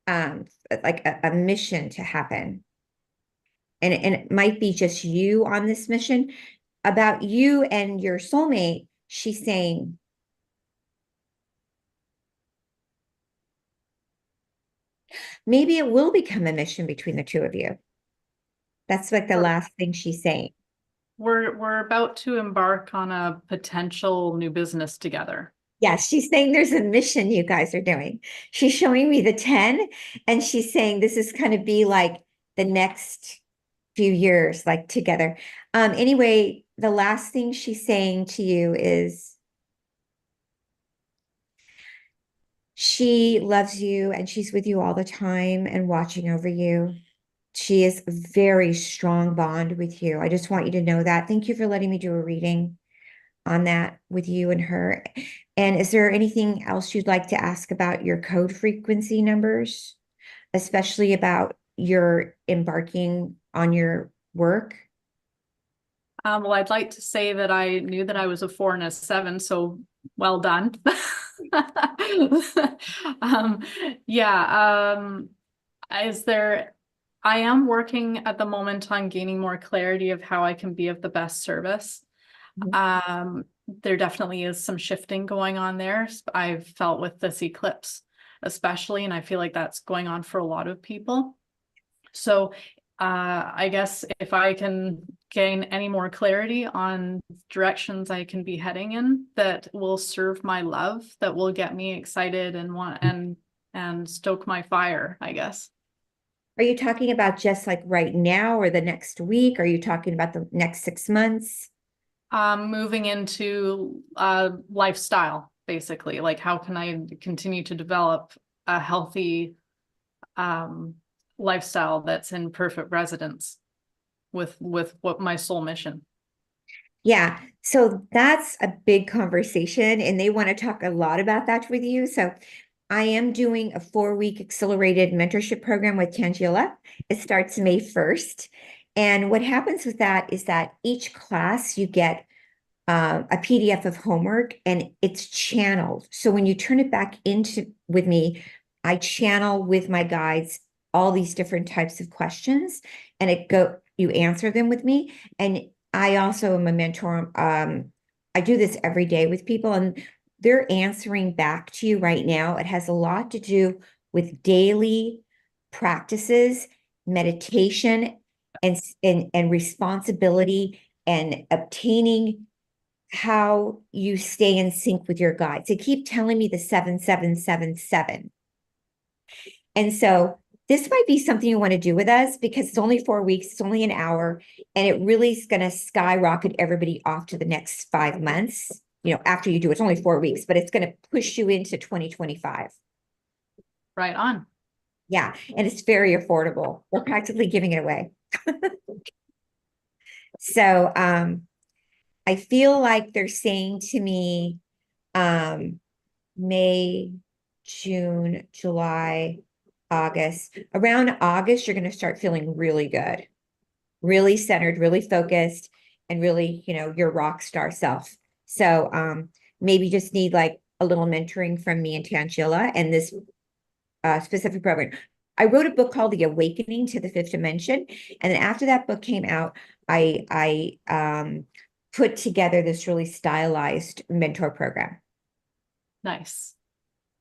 like a mission to happen. And it might be just you on this mission. About you and your soulmate, she's saying, maybe it will become a mission between the two of you. That's like the last thing she's saying. We're about to embark on a potential new business together. Yes, she's saying there's a mission you guys are doing. She's showing me the 10, and she's saying this is going to be like the next few years, like together. Anyway, the last thing she's saying to you is she loves you and she's with you all the time and watching over you. She is a very strong bond with you. I just want you to know that. Thank you for letting me do a reading on that with you and her. And is there anything else you'd like to ask about your code frequency numbers, especially about your embarking on your work? Well, I'd like to say that I knew that I was a 4 and a 7, so well done. Yeah. Is there I am working at the moment on gaining more clarity of how I can be of the best service. There definitely is some shifting going on there. I've felt with this eclipse, especially, and I feel like that's going on for a lot of people. So I guess if I can gain any more clarity on directions I can be heading in that will serve my love, that will get me excited and want and stoke my fire, I guess. Are you talking about just like right now or the next week? Are you talking about the next 6 months? Moving into lifestyle, basically. Like, how can I continue to develop a healthy lifestyle that's in perfect resonance with what my soul mission? Yeah, so that's a big conversation, and they want to talk a lot about that with you. So I am doing a 4-week accelerated mentorship program with Tangela. It starts May 1st. And what happens with that is that each class you get a PDF of homework and it's channeled. So when you turn it back into with me, I channel with my guides all these different types of questions, and you answer them with me. And I also am a mentor. I do this every day with people, and they're answering back to you right now. It has a lot to do with daily practices, meditation, and responsibility, and obtaining how you stay in sync with your guides. They keep telling me the 7777. And so this might be something you want to do with us, because it's only 4 weeks, it's only an hour, and it really is going to skyrocket everybody off to the next 5 months. After you do it, it's only 4 weeks, but it's going to push you into 2025. Right on. Yeah, and it's very affordable. We're practically giving it away. So I feel like they're saying to me, May, June, July, August. Around August, you're going to start feeling really good, really centered, really focused, and really, your rock star self. So maybe just need like a little mentoring from me and Tangela and this specific program. I wrote a book called The Awakening to the Fifth Dimension. And then after that book came out, I put together this really stylized mentor program. Nice.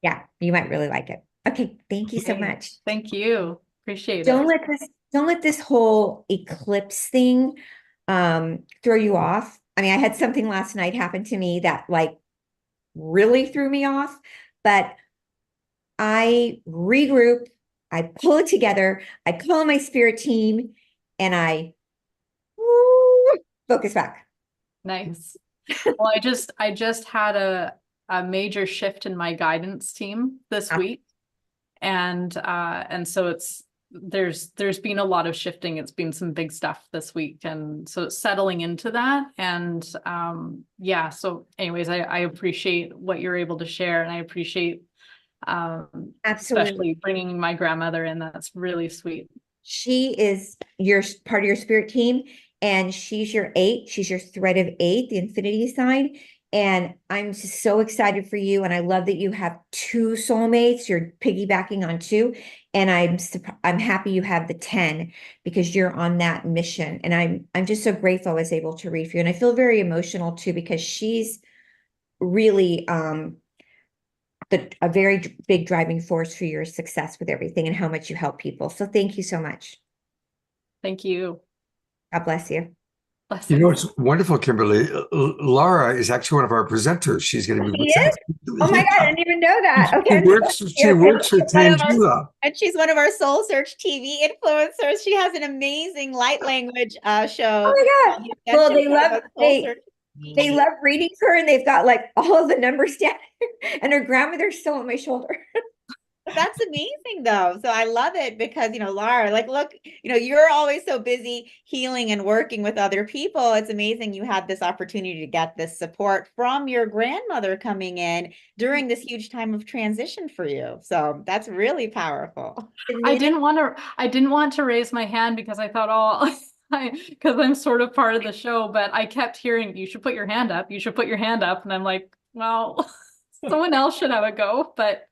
Yeah, you might really like it. Okay, thank you so much. Thank you. Appreciate Don't it. let this whole eclipse thing throw you off. I mean, I had something last night happen to me that like really threw me off, but I regroup, I pull it together, I call my spirit team, and I focus back. Nice. Well, I just had a major shift in my guidance team this week. And so there's been a lot of shifting. It's been some big stuff this week. And so it's settling into that. And yeah, so anyways, I appreciate what you're able to share, and I appreciate Absolutely. especially bringing my grandmother in. That's really sweet. She is your part of your spirit team, and she's your 8. She's your thread of 8, the infinity sign. And I'm just so excited for you. And I love that you have 2 soulmates. You're piggybacking on 2. And I'm happy you have the 10, because you're on that mission. And I'm just so grateful I was able to read for you. And I feel very emotional too, because she's really a very big driving force for your success with everything and how much you help people. So thank you so much. Thank you. God bless you. You know, it's wonderful, Kimberly. Laura is actually one of our presenters. She's going to be. She is? Oh my God, I didn't even know that. Okay. She works with Tangela. And she's one of our Soul Search TV influencers. She has an amazing light language show. Oh my God. Well, they love reading her, and they've got like all of the numbers down, and her grandmother's still on my shoulder. That's amazing though. So I love it because, Laura, like, look, you're always so busy healing and working with other people. It's amazing you had this opportunity to get this support from your grandmother coming in during this huge time of transition for you. So that's really powerful. I didn't want to raise my hand because I thought, because I'm sort of part of the show, but I kept hearing, you should put your hand up. You should put your hand up. And I'm like, well, someone else should have a go, but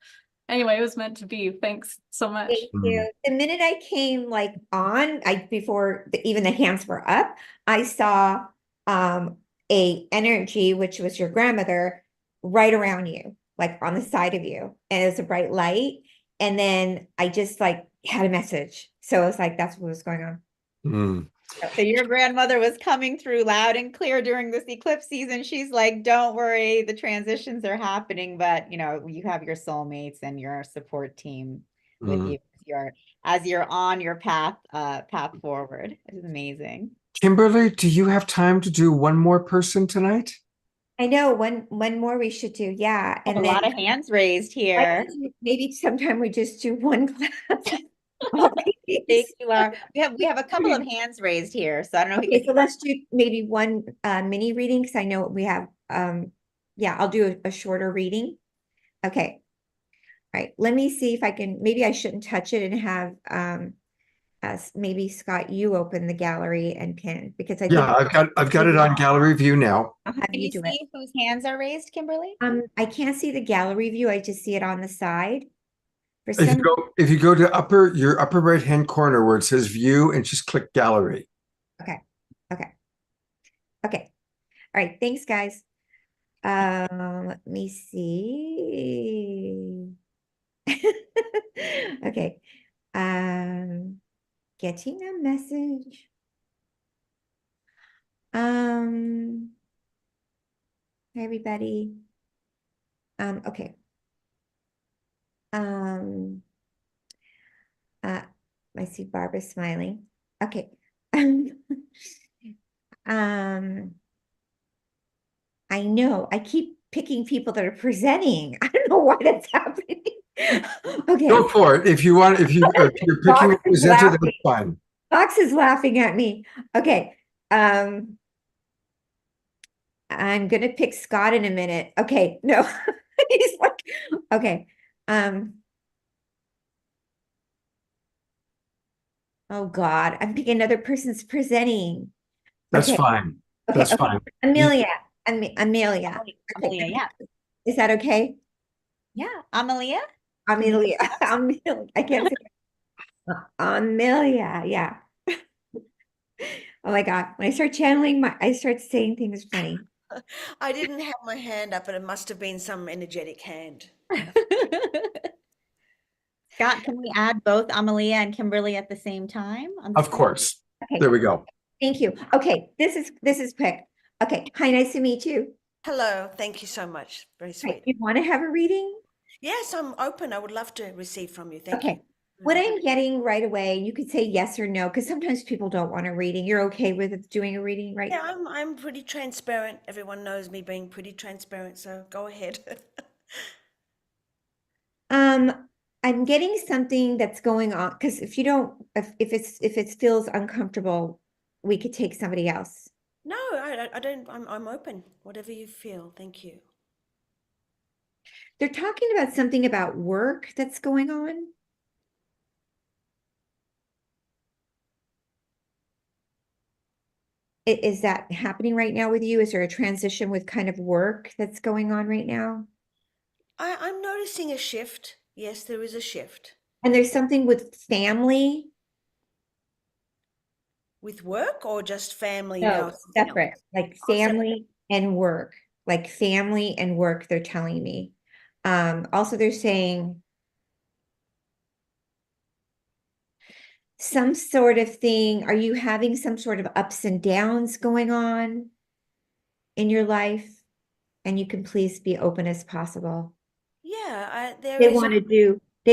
Anyway, it was meant to be. Thanks so much. Thank you. The minute I came like on, before even the hands were up, I saw a energy, which was your grandmother, right around you, like on the side of you. And it was a bright light. And then I just like had a message. So it was like, that's what was going on. Mm. So your grandmother was coming through loud and clear during this eclipse season. She's like, don't worry, the transitions are happening, but you know, you have your soulmates and your support team with Mm. you as you're on your path forward. It's amazing. Kimberly, do you have time to do one more person tonight? I know one more we should do. Yeah. A And lot then of hands raised I here. think maybe sometime we just do one class. Thank you, Laura. We have a couple of hands raised here, so I don't know. Okay, so let's do maybe one mini reading because I know we have yeah, I'll do a shorter reading. Okay. All right. Let me see if I can, maybe I shouldn't touch it and have maybe Scott, you open the gallery and pin because I think I've got it on gallery view now. I'll have Can you you do see it. whose hands are raised, Kimberly? I can't see the gallery view. I just see it on the side. For If you some, if you go to your upper right hand corner where it says view and just click gallery. okay. All right. Thanks, guys. Let me see. Okay. Getting a message. Hi, everybody. Okay. I see Barbara smiling. Okay. I know I keep picking people that are presenting. I don't know why that's happening. Okay. Go for it. If you're picking a Fox is presenter, that's laughing. fine. Fox is laughing at me. Okay. I'm gonna pick Scott in a minute. Okay, no. He's like, okay. Oh God, I'm picking another person's presenting. That's Okay. fine. Okay, That's okay. fine. Amelia. Amelia. Amelia, yeah. Is that okay? Yeah, Amelia? Amelia. Amelia. I can't say Amelia. Yeah. Oh my God. When I start channeling I start saying things funny. I didn't have my hand up, but it must have been some energetic hand. Scott, can we add both Amelia and Kimberly at the same time on the Of screen? course. Okay. There we go. Thank you. Okay. This is quick. Okay. Hi, nice to meet you. Hello, thank you so much. Very Right. sweet. You want to have a reading? Yes, I'm open. I would love to receive from you. Thank you. Okay. What I'm getting right away, you could say yes or no, because sometimes people don't want a reading. You're okay with doing a reading, right? Yeah, I'm pretty transparent. Everyone knows me being pretty transparent, so go ahead. I'm getting something that's going on because if it feels uncomfortable, we could take somebody else. No, I don't. I'm open. Whatever you feel. Thank you. They're talking about something about work that's going on. Is that happening right now with you? Is there a transition with kind of work that's going on right now? I'm noticing a shift. Yes, there is a shift. And there's something with family. With work or just family No, now? separate, like family and work, like family and work, they're telling me. Also they're saying some sort of thing. Are you having some sort of ups and downs going on in your life? And you can please be open as possible. Yeah, there They is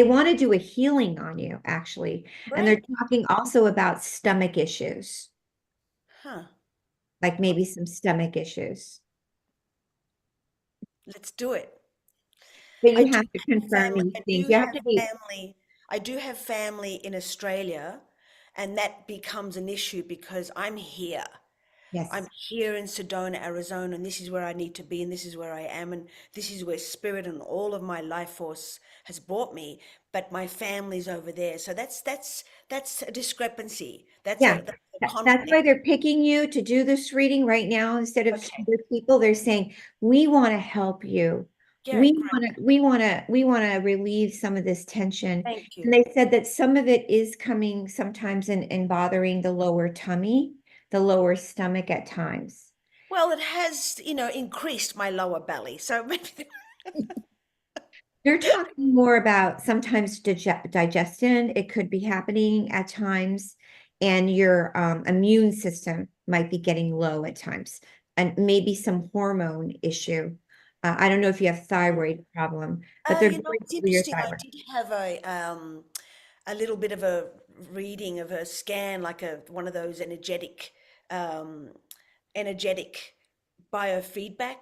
want to do a healing on you, actually. And they're Great. talking also about stomach issues, Huh. like maybe some stomach issues. Let's do it. But I you do have to have confirm family. these things. You have to be, I do have family in Australia, and that becomes an issue because I'm here. yes. I'm here in Sedona, Arizona, and this is where I need to be, and this is where I am, and this is where spirit and all of my life force has brought me. But my family's over there, so that's a discrepancy. That's Yeah, that's a that's conflict. why they're picking you to do this reading right now instead of Okay. other people. They're saying, we want to help you. Yeah, we great. want to relieve some of this tension. Thank And you. they said that some of it is coming sometimes and bothering the lower tummy, the lower stomach at times. Well, it has, increased my lower belly. So maybe They're talking more about sometimes digestion. It could be happening at times, and your immune system might be getting low at times, and maybe some hormone issue. I don't know if you have thyroid problem, but they're going it's over your interesting. I thyroid. did have a little bit of a reading of a scan, like one of those um, energetic biofeedback,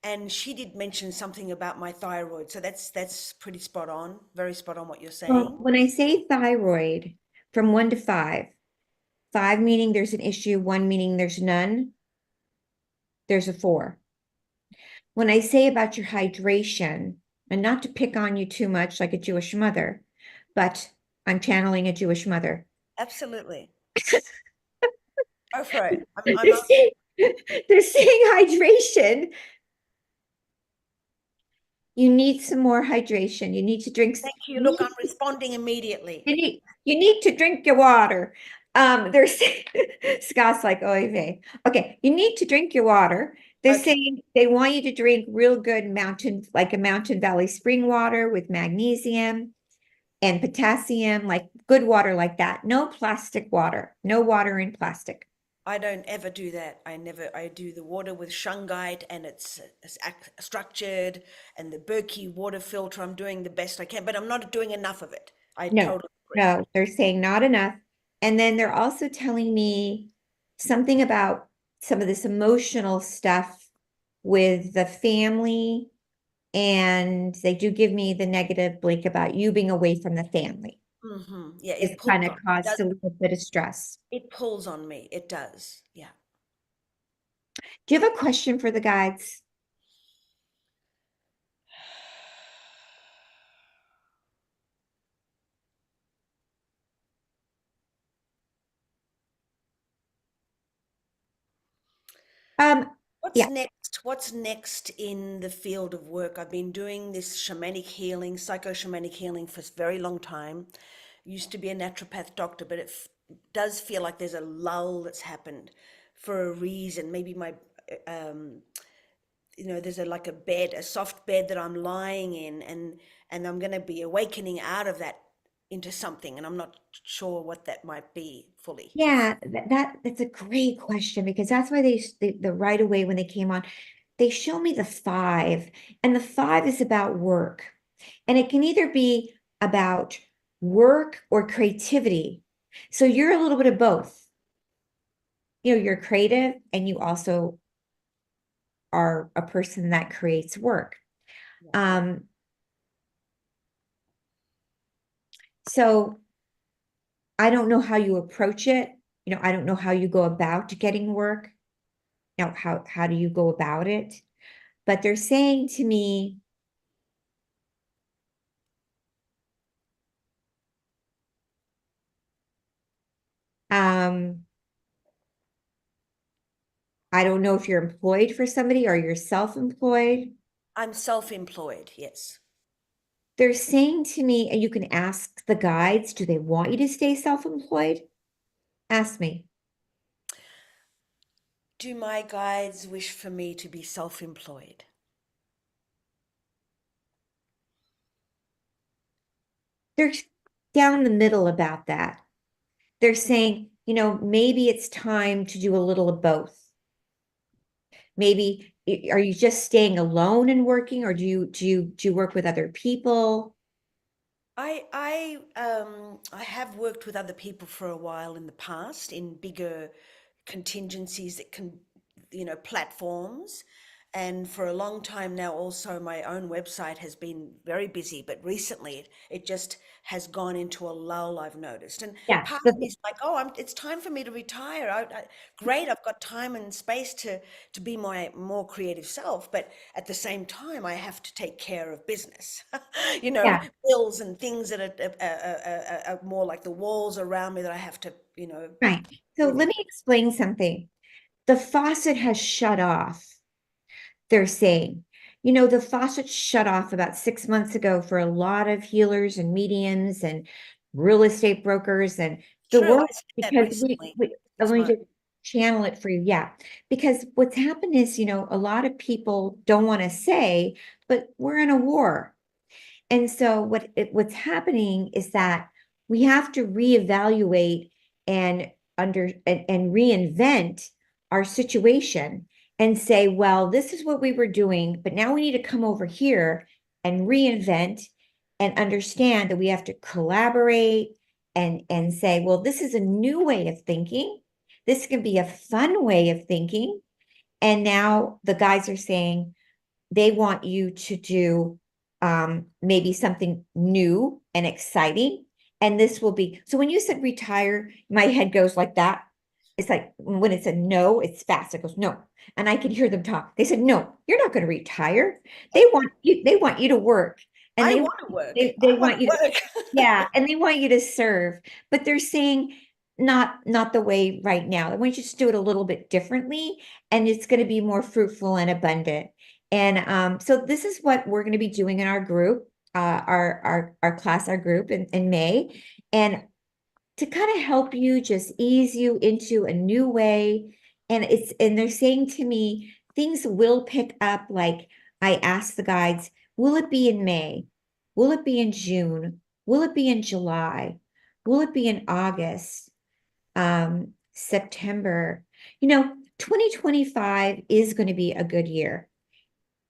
and she did mention something about my thyroid. So that's pretty spot on, very spot on what you're Well, saying. when I say thyroid, from 1 to 5, 5 meaning there's an issue, 1 meaning there's none, there's a 4. When I say about your hydration, and not to pick on you too much like a Jewish mother, but I'm channeling a Jewish mother. Absolutely. Go for it. They're saying, they're saying hydration. You need some more hydration. You need to drink. Thank you. Look, I'm responding immediately. You need to drink your water. They're saying, Scott's like, oh, vey. Okay, you need to drink your water. They're Okay. saying they want you to drink real good like a Mountain Valley spring water with magnesium and potassium, like good water like that. No plastic water, no water in plastic. I don't ever do that. I do the water with shungite, and it's structured, and the Berkey water filter. I'm doing the best I can, but I'm not doing enough of it. I No, totally agree. no, they're saying not enough. And then they're also telling me something about some of this emotional stuff with the family. And they do give me the negative blink about you being away from the family. Yeah, It's it pulls kind of on me. caused a little bit of stress. It pulls on me. It does. Yeah. Do you have a question for the guides? What's Yeah. next? What's next in the field of work? I've been doing this shamanic healing, psycho-shamanic healing for a very long time. Used to be a naturopath doctor, but it does feel like there's a lull that's happened for a reason. Maybe um, there's like a bed, a soft bed that I'm lying in, and I'm going to be awakening out of that into something, and I'm not sure what that might be fully. Yeah, that's a great question, because that's why the right away when they came on, they show me the 5, and the 5 is about work. And it can either be about work or creativity. So you're a little bit of both. You're creative, and you also are a person that creates work. So I don't know how you approach it. I don't know how you go about getting work. How do you go about it? But they're saying to me, I don't know if you're employed for somebody or you're self-employed. I'm self-employed, yes. They're saying to me, and you can ask the guides, do they want you to stay self-employed? Ask me. Do my guides wish for me to be self-employed? They're down the middle about that. They're saying, maybe it's time to do a little of both. Maybe, are you just staying alone and working, or do you work with other people? I have worked with other people for a while in the past in bigger contingencies that can, platforms. And for a long time now, also my own website has been very busy, but recently it just has gone into a lull, I've noticed. And Yeah. part of me is like, oh, it's time for me to retire. Great, I've got time and space to be my more creative self, but at the same time, I have to take care of business, Yeah. bills and things that are more like the walls around me that I have to, Right. So let me explain something. The faucet has shut off, they're saying. you know, the faucet shut off about 6 months ago for a lot of healers and mediums and real estate brokers and the True, I world, said that because recently. I'm 6 going months. to channel it for you. Yeah. Because what's happened is, you know, a lot of people don't want to say, but we're in a war. And so what's happening is that we have to reevaluate and and reinvent our situation and say, well, this is what we were doing, but now we need to come over here and reinvent and understand that we have to collaborate and say, well, this is a new way of thinking. This can be a fun way of thinking. And now the guys are saying they want you to do maybe something new and exciting. And this will be, so when you said retire, my head goes like that. It's like when it's a no, it's fast. It goes, no. And I can hear them talk. They said, no, you're not going to retire. They want you to work. And I they want to work. they I want want you to to, work. yeah, and they want you to serve, but they're saying not the way right now. They want you to do it a little bit differently, and it's going to be more fruitful and abundant. And so this is what we're going to be doing in our group, our class, our group in May, and to kind of help you just ease you into a new way. And they're saying to me, things will pick up. Like I asked the guides, will it be in May? Will it be in June? Will it be in July? Will it be in August? September? You know, 2025 is going to be a good year.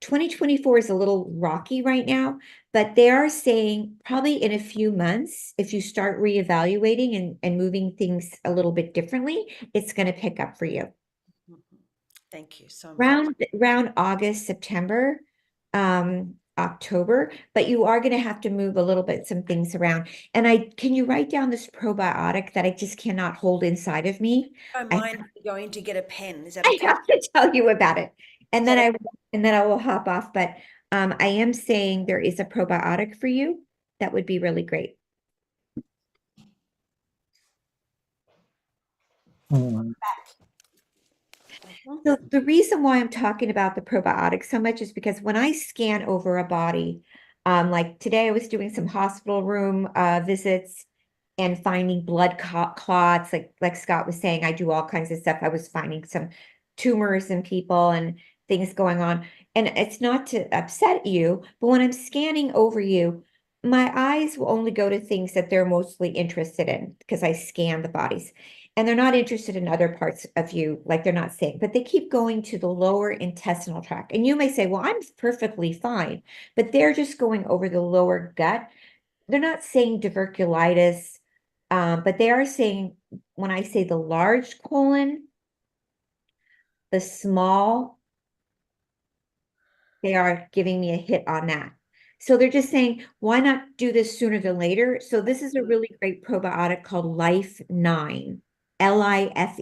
2024 is a little rocky right now, but they are saying probably in a few months, if you start reevaluating and moving things a little bit differently, it's going to pick up for you. Thank you so much. Around August, September, October, but you are going to have to move a little bit, some things around. And can you write down this probiotic that I just cannot hold inside of me? Don't mind going to get a pen. Is that I okay? have to tell you about it. And Is then that I will hop off. But I am saying there is a probiotic for you that would be really great. So the reason why I'm talking about the probiotic so much is because when I scan over a body, like today I was doing some hospital room visits and finding blood clots, like Scott was saying, I do all kinds of stuff. I was finding some tumors in people and things going on. And it's not to upset you, but when I'm scanning over you, my eyes will only go to things that they're mostly interested in because I scan the bodies. And they're not interested in other parts of you, like they're not saying, but they keep going to the lower intestinal tract. And you may say, well, I'm perfectly fine, but they're just going over the lower gut. They're not saying diverculitis, but they are saying, when I say the large colon, the small, they are giving me a hit on that. So they're just saying, why not do this sooner than later? So this is a really great probiotic called Life 9, LIFE,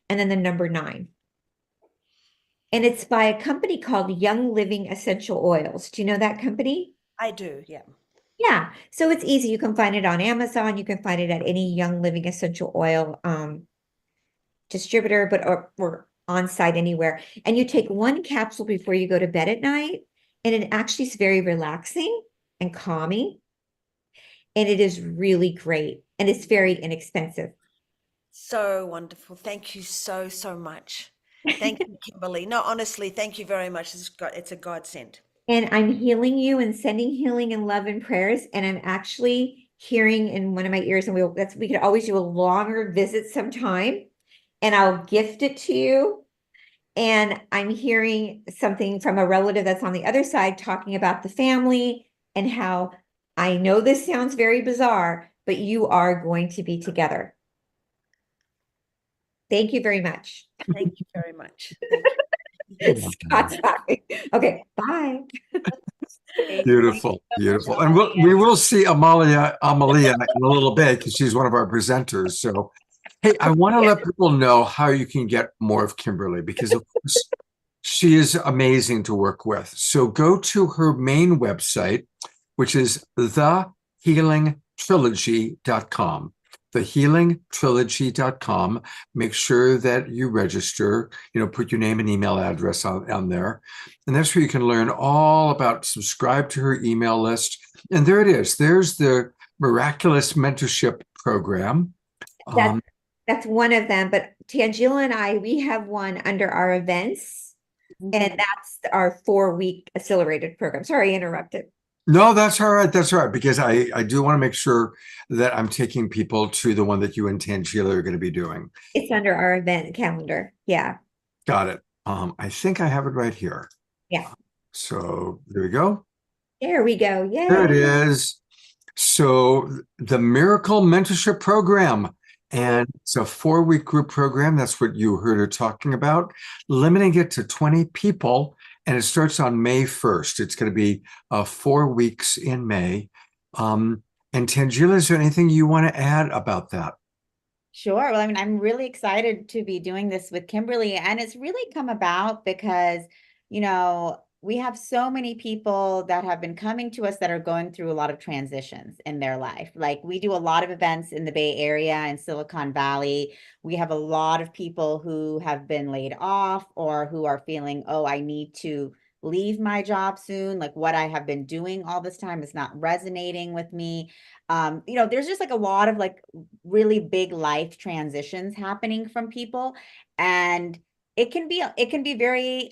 and then the number 9. And it's by a company called Young Living Essential Oils. Do you know that company? I do, yeah. Yeah. So it's easy. You can find it on Amazon. You can find it at any Young Living Essential Oil distributor, but or on site anywhere. And you take one capsule before you go to bed at night, and it actually is very relaxing and calming. And it is really great. And it's very inexpensive. So wonderful. Thank you so, so much. Thank you, Kimberly. No, honestly, thank you very much. It's a godsend. And I'm healing you and sending healing and love and prayers. And I'm actually hearing in one of my ears, and we could always do a longer visit sometime, and I'll gift it to you. And I'm hearing something from a relative that's on the other side talking about the family and how, I know this sounds very bizarre, but you are going to be together. Thank you very much. Thank you very much. Thank you. Scott's laughing. Okay, bye. Beautiful, beautiful. And we will see Amalia in a little bit because she's one of our presenters. So, hey, I want to let people know how you can get more of Kimberly, because of course she is amazing to work with. So go to her main website, which is thehealingtrilogy.com. thehealingtrilogy.com. Make sure that you register, put your name and email address on there. And that's where you can learn all about, subscribe to her email list. And there it is. There's the Miraculous Mentorship Program. That's one of them. But Tangela and I, we have one under our events, and that's our 4-week accelerated program. Sorry, I interrupted. No, that's all right. That's all right. Because I do want to make sure that I'm taking people to the one that you and Tangela are going to be doing. It's under our event calendar. Yeah. Got it. I think I have it right here. Yeah. So there we go. There we go. Yeah. There it is. So the Miracle Mentorship Program. And it's a 4-week group program. That's what you heard her talking about, limiting it to 20 people. And it starts on May 1st. It's going to be 4 weeks in May. And Tangela, is there anything you want to add about that? Sure. Well, I mean, I'm really excited to be doing this with Kimberly, and it's really come about because, we have so many people that have been coming to us that are going through a lot of transitions in their life. Like, we do a lot of events in the Bay Area and Silicon Valley. We have a lot of people who have been laid off or who are feeling, oh, I need to leave my job soon. Like, what I have been doing all this time is not resonating with me. There's just like a lot of like really big life transitions happening from people. And it can be very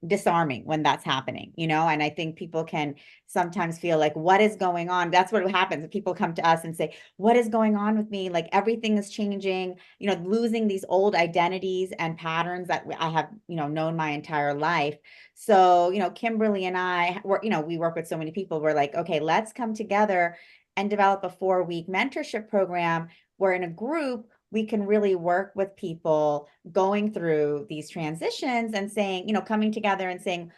disarming when that's happening, and I think people can sometimes feel like, what is going on? That's what happens. People come to us and say, what is going on with me? Like, everything is changing, losing these old identities and patterns that I have, known my entire life. So, Kimberly and I, we work with so many people. We're like, okay, let's come together and develop a 4-week mentorship program where in a group, we can really work with people going through these transitions and saying, coming together and saying,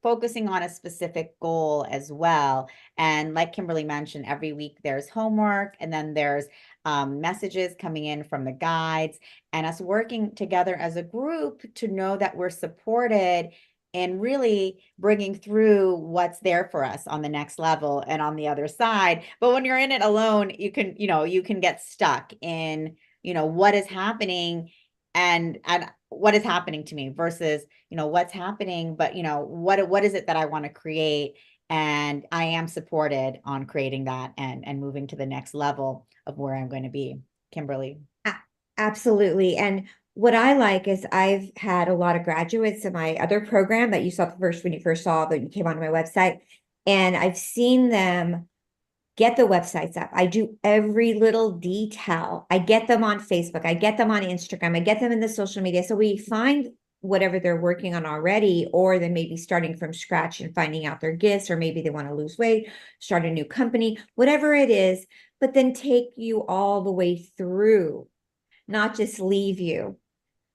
focusing on a specific goal as well. And like Kimberly mentioned, every week there's homework, and then there's messages coming in from the guides, and us working together as a group to know that we're supported and really bringing through what's there for us on the next level and on the other side. But when you're in it alone, you can get stuck in, what is happening and what is happening to me versus, what's happening, but, what is it that I want to create? And I am supported on creating that and moving to the next level of where I'm going to be. Kimberly. Absolutely. And what I like is I've had a lot of graduates in my other program that you saw when you first saw that you came onto my website, and I've seen them get the websites up. I do every little detail. I get them on Facebook. I get them on Instagram. I get them in the social media. So we find whatever they're working on already, or they may be starting from scratch and finding out their gifts, or maybe they want to lose weight, start a new company, whatever it is, but then take you all the way through, not just leave you.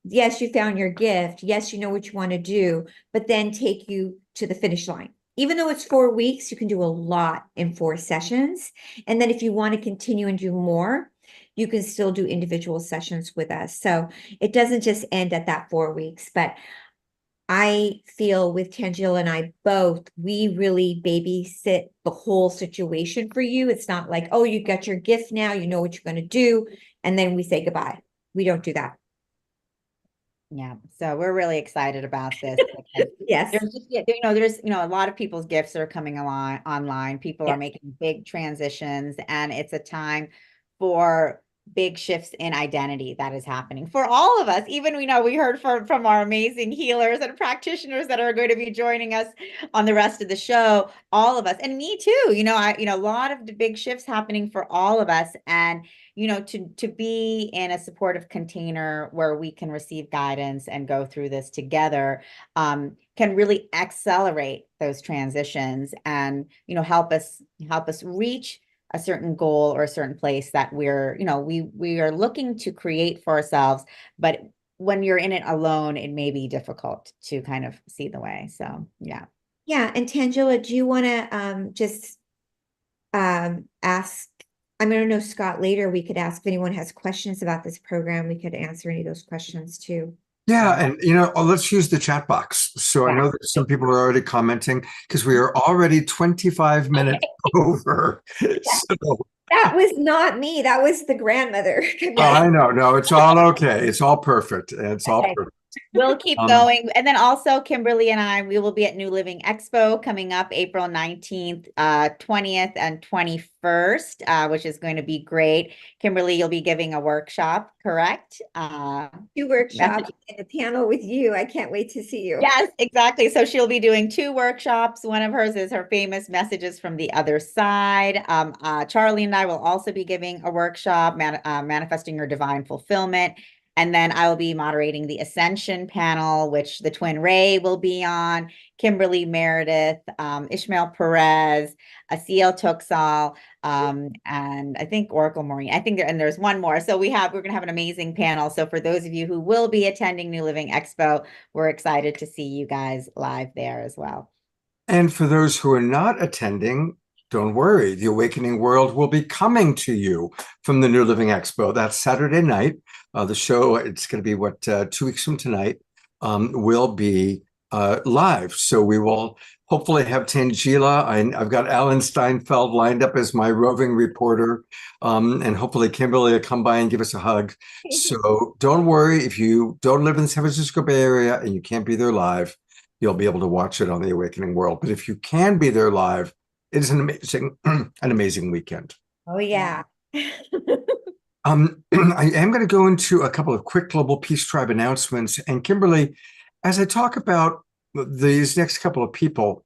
Yes, you found your gift. Yes, you know what you want to do, but then take you to the finish line. Even though it's 4 weeks, you can do a lot in 4 sessions. And then if you want to continue and do more, you can still do individual sessions with us. So it doesn't just end at that 4 weeks. But I feel with Tangela and I both, we really babysit the whole situation for you. It's not like, oh, you got your gift now, you know what you're going to do, and then we say goodbye. We don't do that. Yeah, so we're really excited about this. Yes. There's a lot of people's gifts are coming along online. People are making big transitions, and it's a time for big shifts in identity that is happening for all of us. Even we heard from our amazing healers and practitioners that are going to be joining us on the rest of the show. All of us, and me too. A lot of the big shifts happening for all of us, and to be in a supportive container where we can receive guidance and go through this together can really accelerate those transitions and help us reach a certain goal or a certain place that we are looking to create for ourselves. But when you're in it alone, it may be difficult to kind of see the way. So yeah. And Tangela, do you want to just ask? I'm going to know Scott later. We could ask if anyone has questions about this program. We could answer any of those questions too. Yeah, and let's use the chat box. So I know that some people are already commenting because we are already 25 minutes over. So That was not me. That was the grandmother. Oh, I know. No, it's all okay. It's all perfect. It's all Okay. perfect. We'll keep going. And then also Kimberly and I, we will be at New Living Expo coming up April 19th, 20th and 21st, which is going to be great. Kimberly, you'll be giving a workshop, correct? Two workshops and a panel with you. I can't wait to see you. Yes, exactly. So she'll be doing 2 workshops. One of hers is her famous messages from the other side. Charlie and I will also be giving a workshop, manifesting your divine fulfillment. And then I will be moderating the Ascension panel, which the twin Ray will be on, Kimberly Meredith, Ishmael Perez, Asiel Tuxal, and I think Oracle Maureen. I think there's one more. So we're going to have an amazing panel. So for those of you who will be attending New Living Expo, we're excited to see you guys live there as well. And for those who are not attending, don't worry. The Awakening World will be coming to you from the New Living Expo. That's Saturday night. The show, it's going to be 2 weeks from tonight, will be live. So we will hopefully have Tangela. I've got Alan Steinfeld lined up as my roving reporter. And hopefully Kimberly will come by and give us a hug. So don't worry. If you don't live in the San Francisco Bay Area and you can't be there live, you'll be able to watch it on the Awakening World. But if you can be there live, it is an amazing weekend. Oh, yeah. I am going to go into a couple of quick Global Peace Tribe announcements. And Kimberly, as I talk about these next couple of people,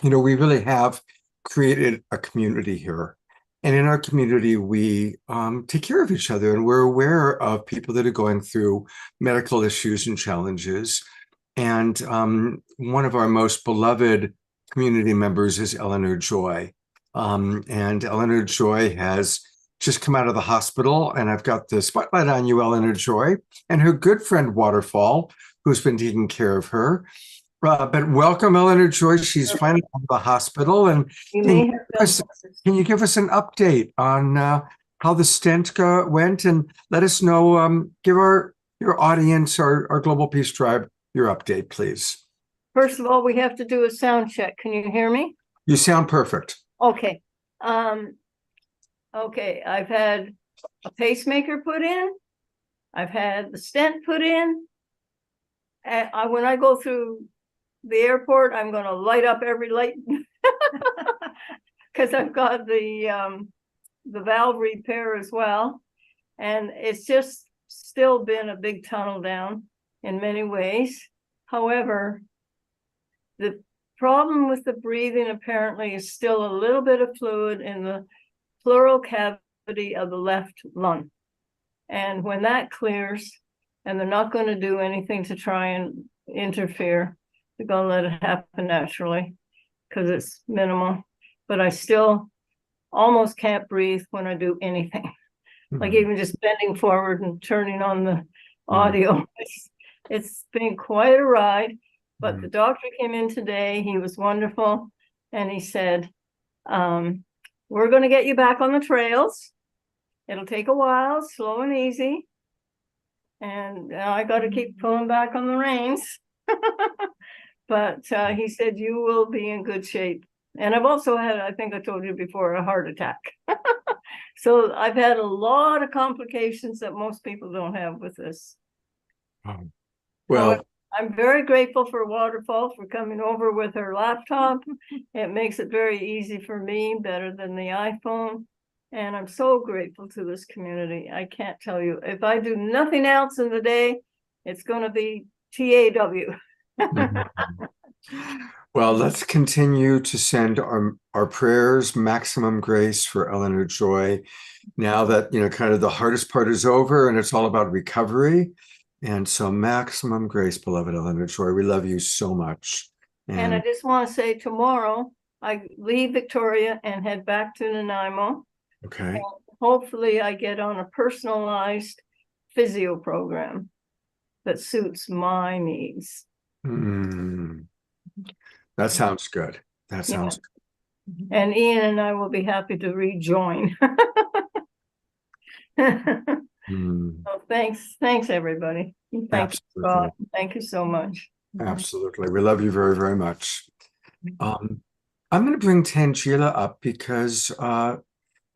we really have created a community here. And in our community, we take care of each other, and we're aware of people that are going through medical issues and challenges. And one of our most beloved community members is Eleanor Joy. And Eleanor Joy has just come out of the hospital, and I've got the spotlight on you, Eleanor Joy, and her good friend Waterfall, who's been taking care of her. But welcome, Eleanor Joy. She's finally out of the hospital. And can you give us an update on how the stent went, and let us know, give your audience, our Global Peace Tribe, your update, please. First of all, we have to do a sound check. Can you hear me? You sound perfect. Okay. Okay, I've had a pacemaker put in. I've had the stent put in. And when I go through the airport, I'm going to light up every light because I've got the valve repair as well. And it's just still been a big tunnel down in many ways. However, the problem with the breathing apparently is still a little bit of fluid in the pleural cavity of the left lung. And when that clears, and they're not going to do anything to try and interfere, they're going to let it happen naturally because it's minimal. But I still almost can't breathe when I do anything. Like even just bending forward and turning on the audio. It's been quite a ride. But the doctor came in today. He was wonderful. And he said, we're going to get you back on the trails. It'll take a while, slow and easy. And I got to keep pulling back on the reins. But he said, you will be in good shape. And I've also had, I think I told you before, a heart attack. So I've had a lot of complications that most people don't have with this. Well, I'm very grateful for Waterfall for coming over with her laptop. It makes it very easy for me, better than the iPhone. And I'm so grateful to this community. I can't tell you. If I do nothing else in the day, it's going to be TAW. well, let's continue to send our prayers, maximum grace for Eleanor Joy. Now that, kind of the hardest part is over and it's all about recovery. And so maximum grace, beloved Eleanor Joy. We love you so much. And I just want to say tomorrow, I leave Victoria and head back to Nanaimo. Okay. And hopefully I get on a personalized physio program that suits my needs. That sounds good. That sounds good. And Ian and I will be happy to rejoin. So thanks everybody. Thank you, God. Thank you so much. Absolutely. We love you very, very much. I'm going to bring Tangela up because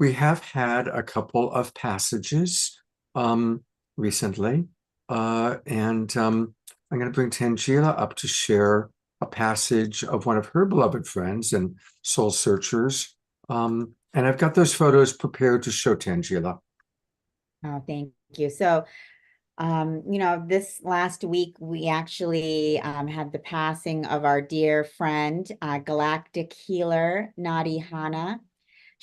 we have had a couple of passages recently, and I'm going to bring Tangela up to share a passage of one of her beloved friends and soul searchers. And I've got those photos prepared to show Tangela. Oh, thank you. So, this last week we actually had the passing of our dear friend, galactic healer, Nadi Hana.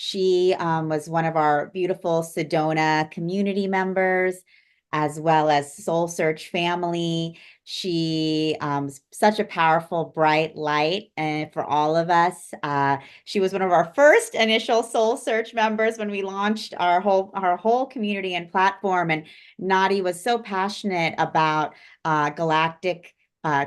She was one of our beautiful Sedona community members, as well as Soul Search family. She was such a powerful, bright light for all of us. She was one of our first initial Soul Search members when we launched our whole community and platform. And Nadi was so passionate about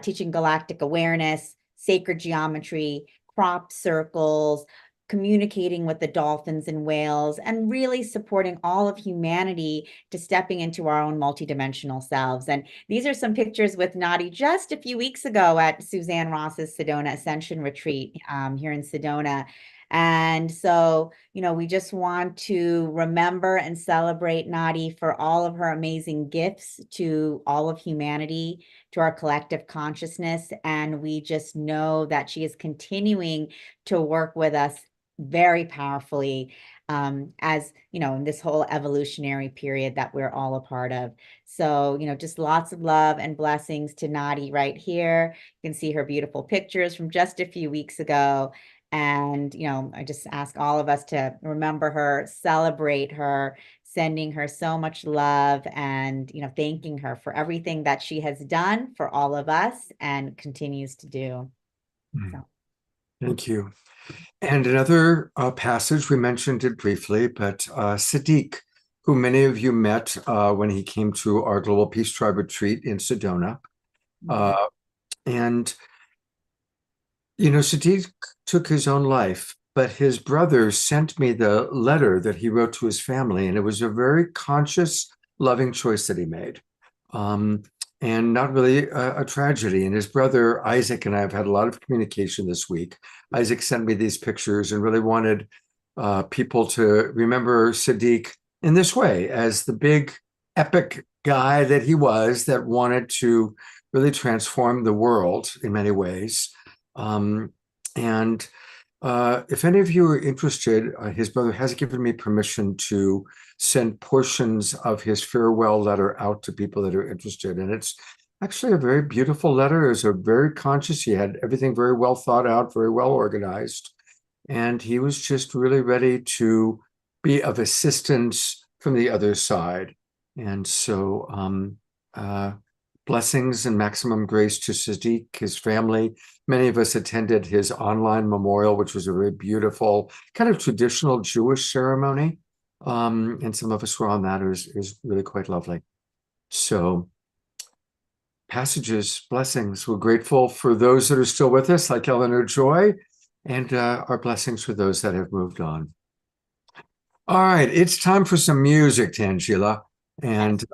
teaching galactic awareness, sacred geometry, crop circles, communicating with the dolphins and whales, and really supporting all of humanity to stepping into our own multidimensional selves. And these are some pictures with Nadi just a few weeks ago at Suzanne Ross's Sedona Ascension Retreat here in Sedona. And so, we just want to remember and celebrate Nadi for all of her amazing gifts to all of humanity, to our collective consciousness. And we just know that she is continuing to work with us very powerfully as in this whole evolutionary period that we're all a part of. So just lots of love and blessings to Nadi right here. You can see her beautiful pictures from just a few weeks ago. And I just ask all of us to remember her, celebrate her, sending her so much love, and thanking her for everything that she has done for all of us and continues to do. So. Thank you. And another passage, we mentioned it briefly, but Sadiq, who many of you met when he came to our Global Peace Tribe retreat in Sedona. And, Sadiq took his own life, but his brother sent me the letter that he wrote to his family, and it was a very conscious, loving choice that he made. And not really a tragedy. And his brother, Isaac, and I have had a lot of communication this week. Isaac sent me these pictures and really wanted people to remember Sadiq in this way, as the big, epic guy that he was, that wanted to really transform the world in many ways. And if any of you are interested, his brother has given me permission to send portions of his farewell letter out to people that are interested. And it's actually a very beautiful letter. It's a very conscious. He had everything very well thought out, very well organized. And he was just really ready to be of assistance from the other side. And so blessings and maximum grace to Sadiq, his family. Many of us attended his online memorial, which was a very beautiful, kind of traditional Jewish ceremony. And some of us were on that. It was really quite lovely. So passages, blessings. We're grateful for those that are still with us, like Eleanor Joy, and our blessings for those that have moved on. All right, it's time for some music, Tangela. And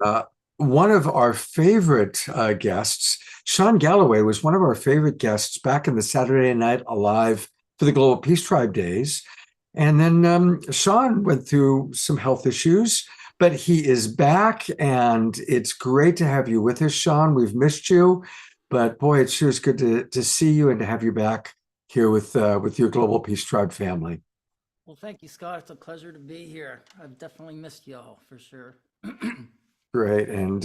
one of our favorite guests, Sean Galloway, was one of our favorite guests back in the Saturday Night Alive for the Global Peace Tribe days. And then Sean went through some health issues, but he is back, and it's great to have you with us, Sean. We've missed you, but boy, it sure is good to see you and to have you back here with your Global Peace Tribe family. Well, thank you, Scott. It's a pleasure to be here. I've definitely missed y'all for sure. Great, and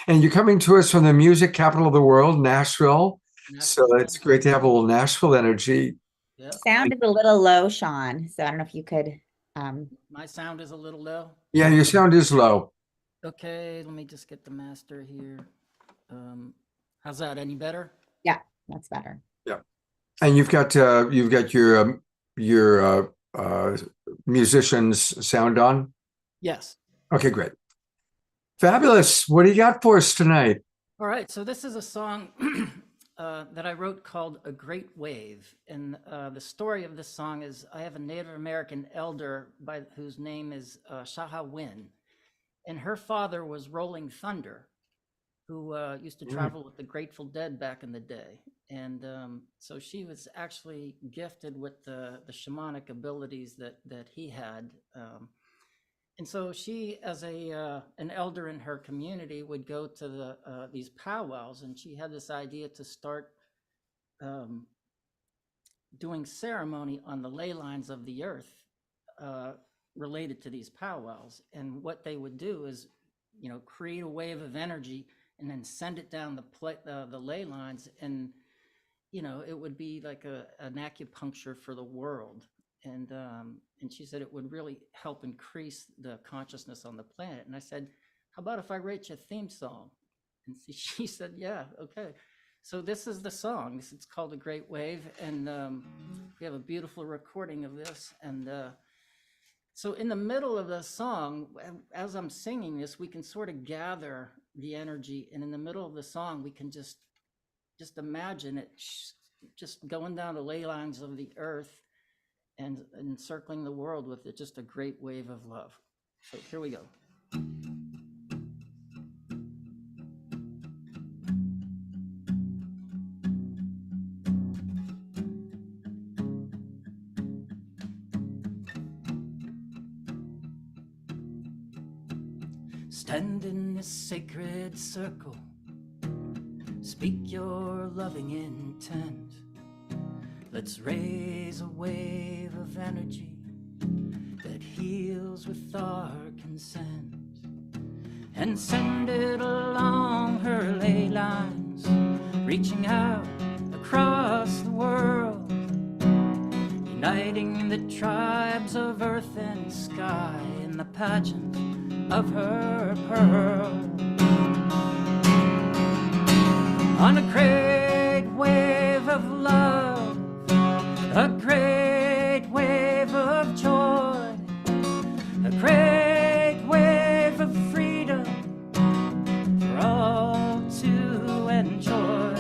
you're coming to us from the music capital of the world, Nashville. So it's great to have a little Nashville energy. Yep. Sounded a little low, Sean. So I don't know if you could. My sound is a little low. Yeah, your sound is low. Okay, let me just get the master here. How's that? Any better? Yeah, that's better. Yeah, and you've got your musician's sound on. Yes. Okay, great. Fabulous. What do you got for us tonight? All right, so this is a song that I wrote called A Great Wave. And the story of this song is I have a Native American elder whose name is Shaha Win. And her father was Rolling Thunder. who used to travel with the Grateful Dead back in the day. And so she was actually gifted with the shamanic abilities that he had. And so she, as an elder in her community, would go to these powwows, and she had this idea to start doing ceremony on the ley lines of the earth related to these powwows. And what they would do is, create a wave of energy and then send it down the ley lines, and it would be like an acupuncture for the world. And she said it would really help increase the consciousness on the planet. And I said, how about if I write you a theme song? And she said, yeah, okay. So this is the song. It's called A Great Wave, and we have a beautiful recording of this. And so in the middle of the song, as I'm singing this, we can sort of gather the energy, and in the middle of the song, we can just imagine it just going down the ley lines of the earth and encircling the world with it, just a great wave of love. So here we go. Stand in this sacred circle, speak your loving intent. Let's raise a wave of energy that heals with our consent, and send it along her ley lines, reaching out across the world, uniting the tribes of earth and sky in the pageant of her pearl. On a great wave of love, a great wave of joy, a great wave of freedom for all to enjoy.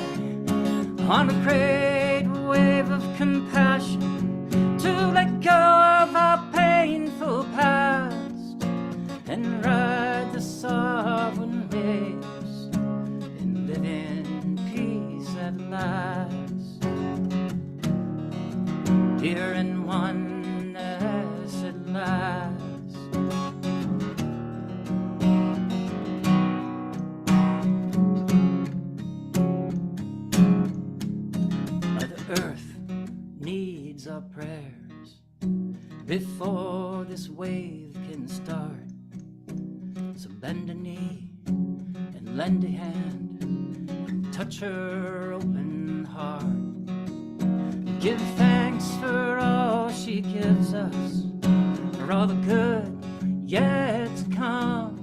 On a great wave of compassion, to let go of our painful past and ride the sovereign waves and live in peace at last. Here in oneness at last. Mother Earth needs our prayers before this wave can start. So bend a knee and lend a hand and touch her open heart. Give thanks for all she gives us, for all the good yet to come.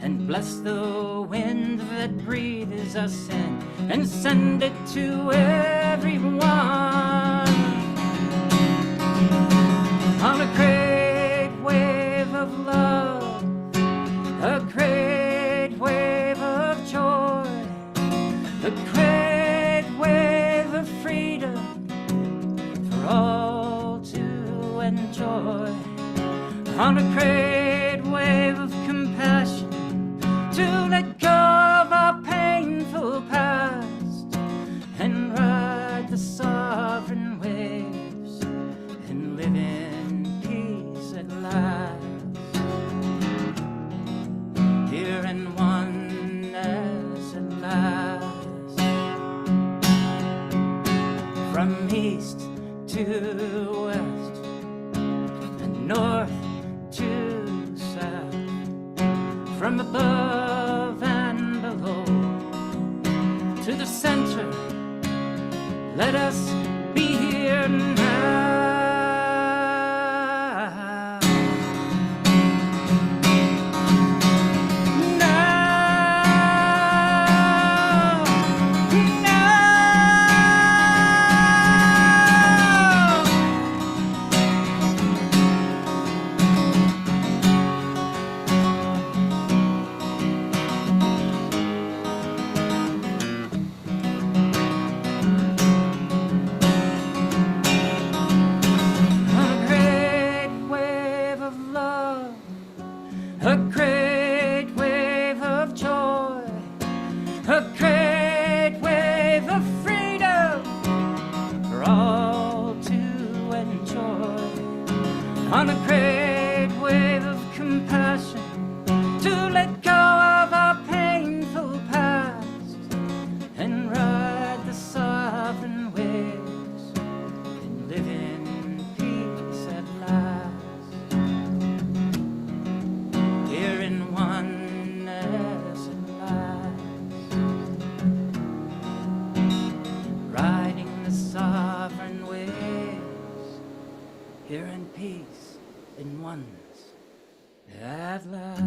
And bless the wind that breathes us in, and send it to everyone. On a great wave of love, a great wave of joy, a great wave of freedom for all to enjoy. On a great wave of compassion, to let go of our painful past and ride the sovereign waves and live in peace at last. Here in oneness at last. From east to west and north to south, from above and below to the center, let us be here now. on a great wave of compassion, to let go of our painful past and ride the sovereign waves and live in peace at last. Here in oneness at last, riding the sovereign waves, here in peace in oneness at last.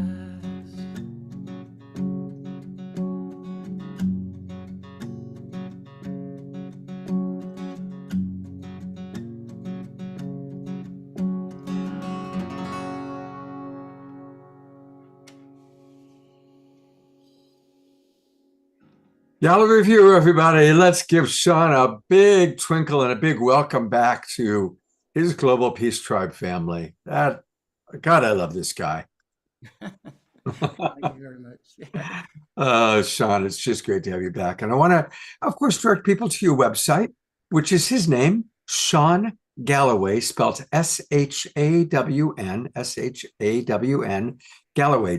Gala review, everybody. Let's give Sean a big twinkle and a big welcome back to his Global Peace Tribe family. God, I love this guy. Thank you very much. Sean, it's just great to have you back. And I want to, of course, direct people to your website, which is his name, Sean Galloway, spelled S-H-A-W-N, S-H-A-W-N, Galloway,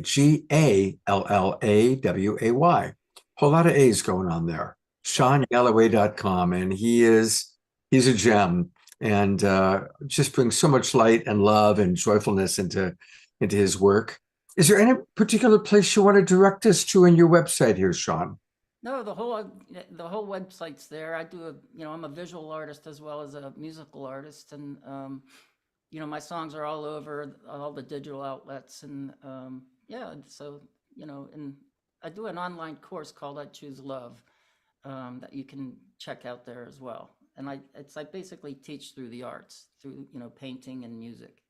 Gallaway. Whole lot of A's going on there. SeanGalloway.com. And he's a gem, and just brings so much light and love and joyfulness into his work. Is there any particular place you want to direct us to in your website here, Sean? No, the whole website's there. I do I'm a visual artist as well as a musical artist, and my songs are all over all the digital outlets, and and I do an online course called I Choose Love that you can check out there as well. And I basically teach through the arts, through painting and music.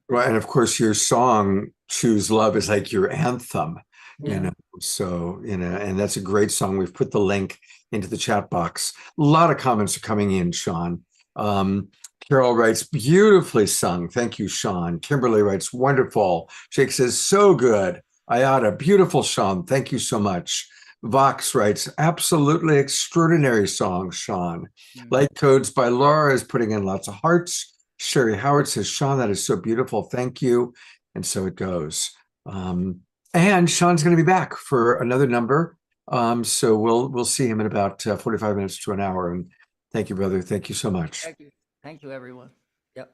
Right, and of course your song Choose Love is like your anthem. Yeah. So and that's a great song. We've put the link into the chat box. A lot of comments are coming in, Sean. Carol writes, beautifully sung. Thank you, Sean. Kimberly writes, wonderful. Jake says, so good. Ayada, beautiful, Sean. Thank you so much. Vox writes, absolutely extraordinary song, Sean. Light Codes by Laura is putting in lots of hearts. Sherry Howard says, Sean, that is so beautiful. Thank you. And so it goes. And Sean's going to be back for another number. So we'll see him in about 45 minutes to an hour. And thank you, brother. Thank you so much. Thank you. Thank you, everyone. Yep.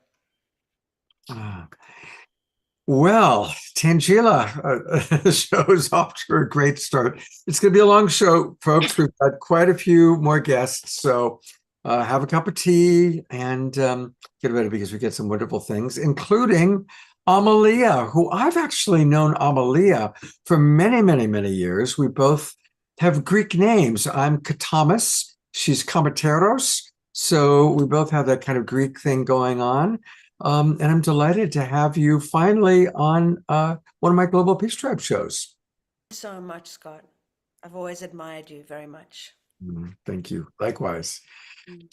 Well, Tangela, the show is off to a great start. It's going to be a long show, folks. We've got quite a few more guests. So have a cup of tea and get ready, because we get some wonderful things, including Amalia, who I've actually known Amalia for many, many, many years. We both have Greek names. I'm Katamas. She's Kamateros. So we both have that kind of Greek thing going on. And I'm delighted to have you finally on one of my Global Peace Tribe shows. So much, Scott. I've always admired you very much. Thank you. Likewise.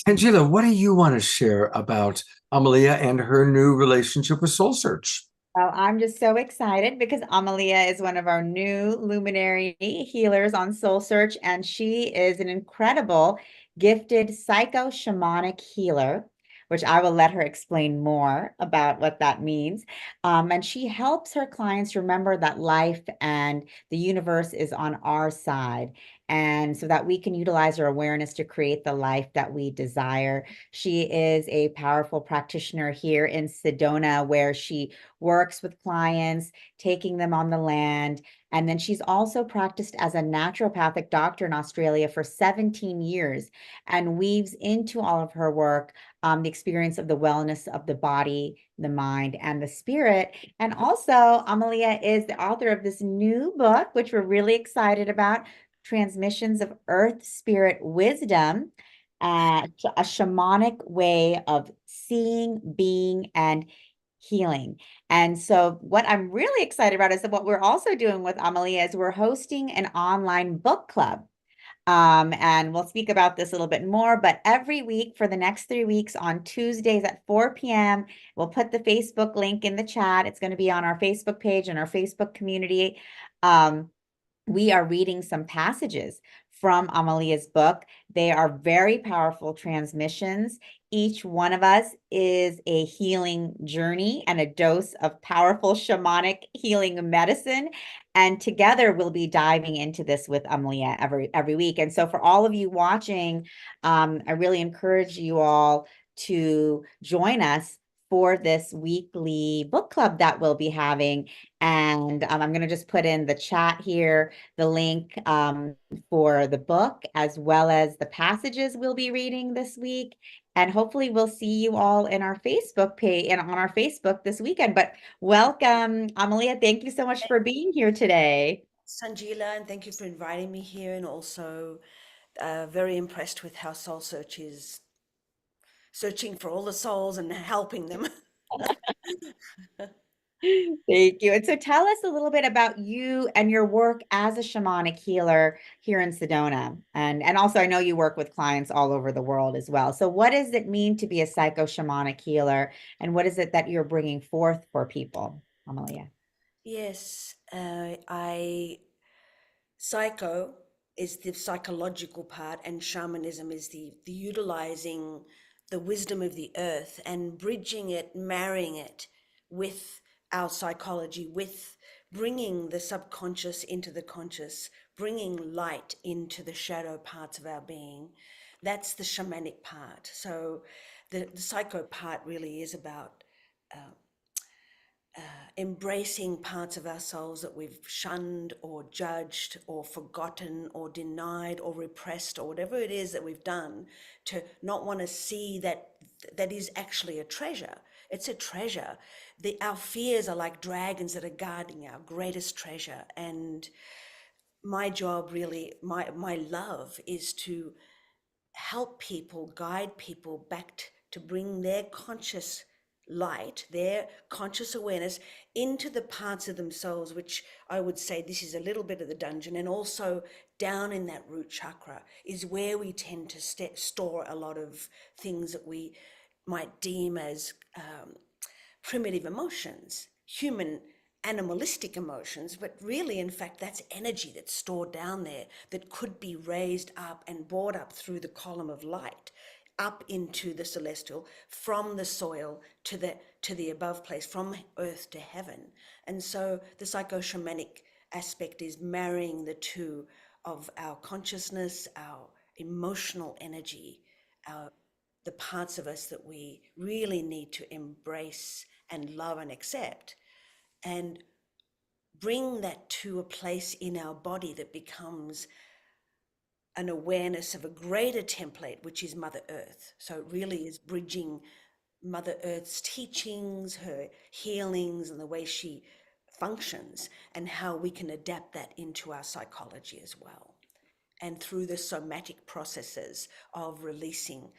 Tangela, what do you want to share about Amalia and her new relationship with SOULSEARCH? Well, I'm just so excited because Amalia is one of our new luminary healers on SOULSEARCH, and she is an incredible, gifted psycho-shamanic healer, which I will let her explain more about what that means. And she helps her clients remember that life and the universe is on our side, and so that we can utilize our awareness to create the life that we desire. She is a powerful practitioner here in Sedona, where she works with clients, taking them on the land. And then she's also practiced as a naturopathic doctor in Australia for 17 years and weaves into all of her work the experience of the wellness of the body, the mind, and the spirit. And also, Amalia is the author of this new book, which we're really excited about, Transmissions of Earth Spirit Wisdom, a shamanic way of seeing, being, and healing. And so what I'm really excited about is that what we're also doing with Amalia is we're hosting an online book club. And we'll speak about this a little bit more, but every week for the next 3 weeks on Tuesdays at 4 p.m., we'll put the Facebook link in the chat. It's going to be on our Facebook page and our Facebook community. We are reading some passages from Amalia's book. They are very powerful transmissions Each one of us is a healing journey and a dose of powerful shamanic healing medicine. And together we'll be diving into this with Amalia every week. And so for all of you watching, I really encourage you all to join us for this weekly book club that we'll be having. And I'm going to just put in the chat here the link for the book, as well as the passages we'll be reading this week. And hopefully we'll see you all in our Facebook page and on our Facebook this weekend. But welcome, Amalia. Thank you so much for being here today. Sanjila, and thank you for inviting me here, and also very impressed with how Soul Search is searching for all the souls and helping them. Thank you. And so tell us a little bit about you and your work as a shamanic healer here in Sedona. And also I know you work with clients all over the world as well. So what does it mean to be a psycho-shamanic healer? And what is it that you're bringing forth for people, Amalia? Yes, psycho is the psychological part, and shamanism is the utilizing the wisdom of the earth and bridging it, marrying it with our psychology, with bringing the subconscious into the conscious, bringing light into the shadow parts of our being. That's the shamanic part. So the psycho part really is about embracing parts of ourselves that we've shunned or judged or forgotten or denied or repressed, or whatever it is that we've done, to not want to see that is actually a treasure. It's a treasure. Our fears are like dragons that are guarding our greatest treasure. And my job really, my love is to help people, guide people back to bring their conscious light, their conscious awareness into the parts of themselves, which I would say this is a little bit of the dungeon, and also down in that root chakra is where we tend to store a lot of things that we might deem as primitive emotions, human animalistic emotions, but really, in fact, that's energy that's stored down there that could be raised up and brought up through the column of light, up into the celestial, from the soil to the above place, from earth to heaven. And so the psycho-shamanic aspect is marrying the two of our consciousness, our emotional energy, the parts of us that we really need to embrace and love and accept, and bring that to a place in our body that becomes an awareness of a greater template, which is Mother Earth. So it really is bridging Mother Earth's teachings, her healings, and the way she functions, and how we can adapt that into our psychology as well. And through the somatic processes of releasing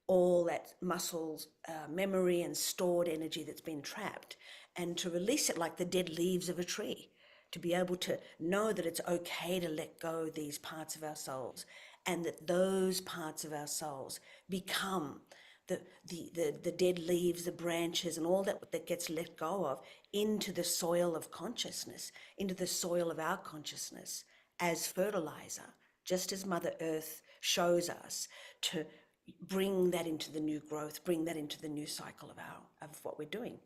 all that muscles, memory, and stored energy that's been trapped, and to release it like the dead leaves of a tree, to be able to know that it's okay to let go these parts of ourselves, and that those parts of ourselves become the dead leaves, the branches, and all that gets let go of into the soil of consciousness, into the soil of our consciousness as fertilizer, just as Mother Earth shows us to bring that into the new growth, bring that into the new cycle of what we're doing.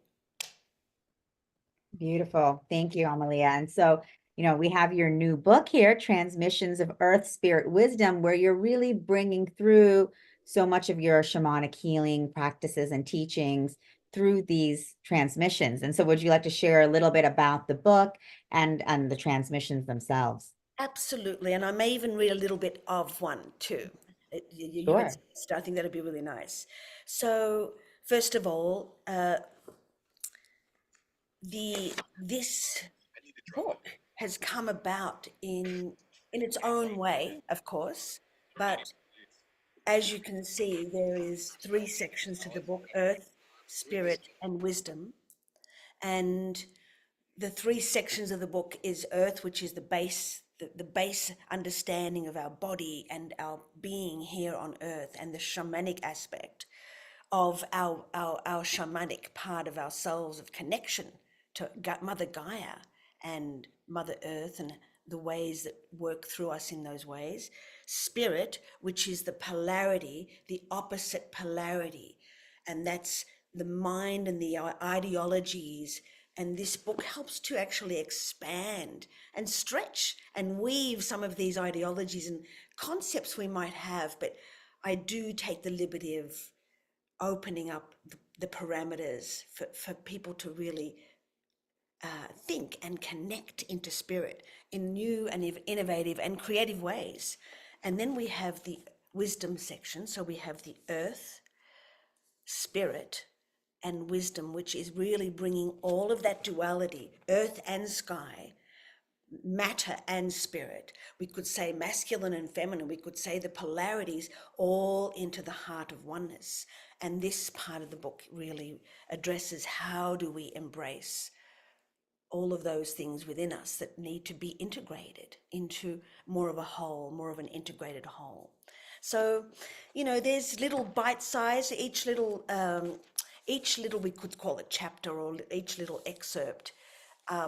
Beautiful. Thank you, Amalia. And so, we have your new book here, Transmissions of Earth Spirit Wisdom, where you're really bringing through so much of your shamanic healing practices and teachings through these transmissions. And so would you like to share a little bit about the book and the transmissions themselves? Absolutely. And I may even read a little bit of one too. You had suggested, I think that'd be really nice. So first of all, this book has come about in its own way, of course, but as you can see, there is 3 sections to the book: Earth, Spirit, and Wisdom. And the 3 sections of the book is Earth, which is the base understanding of our body and our being here on Earth, and the shamanic aspect of our shamanic part of ourselves, of connection to Mother Gaia and Mother Earth and the ways that work through us in those ways. Spirit, which is the polarity, the opposite polarity, and that's the mind and the ideologies. And this book helps to actually expand and stretch and weave some of these ideologies and concepts we might have. But I do take the liberty of opening up the parameters for people to really think and connect into spirit in new and innovative and creative ways. And then we have the wisdom section. So we have the earth, spirit, and wisdom, which is really bringing all of that duality, earth and sky, matter and spirit. We could say masculine and feminine. We could say the polarities all into the heart of oneness. And this part of the book really addresses how do we embrace all of those things within us that need to be integrated into more of a whole, more of an integrated whole. So, you know, there's little bite size, each little, we could call it chapter, or each little excerpt,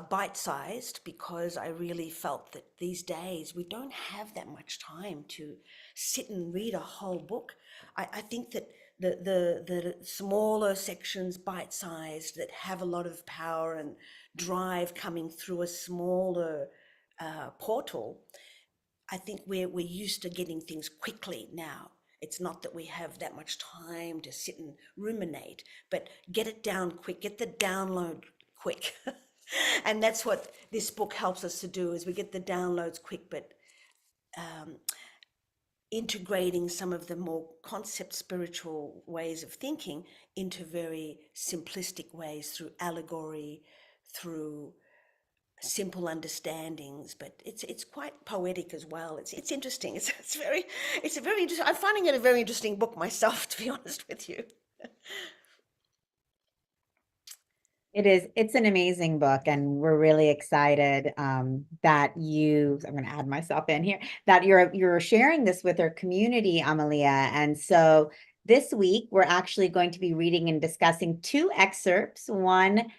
bite-sized, because I really felt that these days we don't have that much time to sit and read a whole book. I think that the smaller sections, bite-sized, that have a lot of power and drive coming through a smaller portal, I think we're used to getting things quickly now. It's not that we have that much time to sit and ruminate, but get it down quick, get the download quick. And that's what this book helps us to do, is we get the downloads quick, but integrating some of the more concept spiritual ways of thinking into very simplistic ways through allegory, through simple understandings. But it's quite poetic as well. It's interesting. It's a very interesting. I'm finding it a very interesting book myself, to be honest with you. It is. It's an amazing book, and we're really excited that I'm going to add myself in here, that you're sharing this with our community, Amalia. And so this week, we're actually going to be reading and discussing two excerpts. One,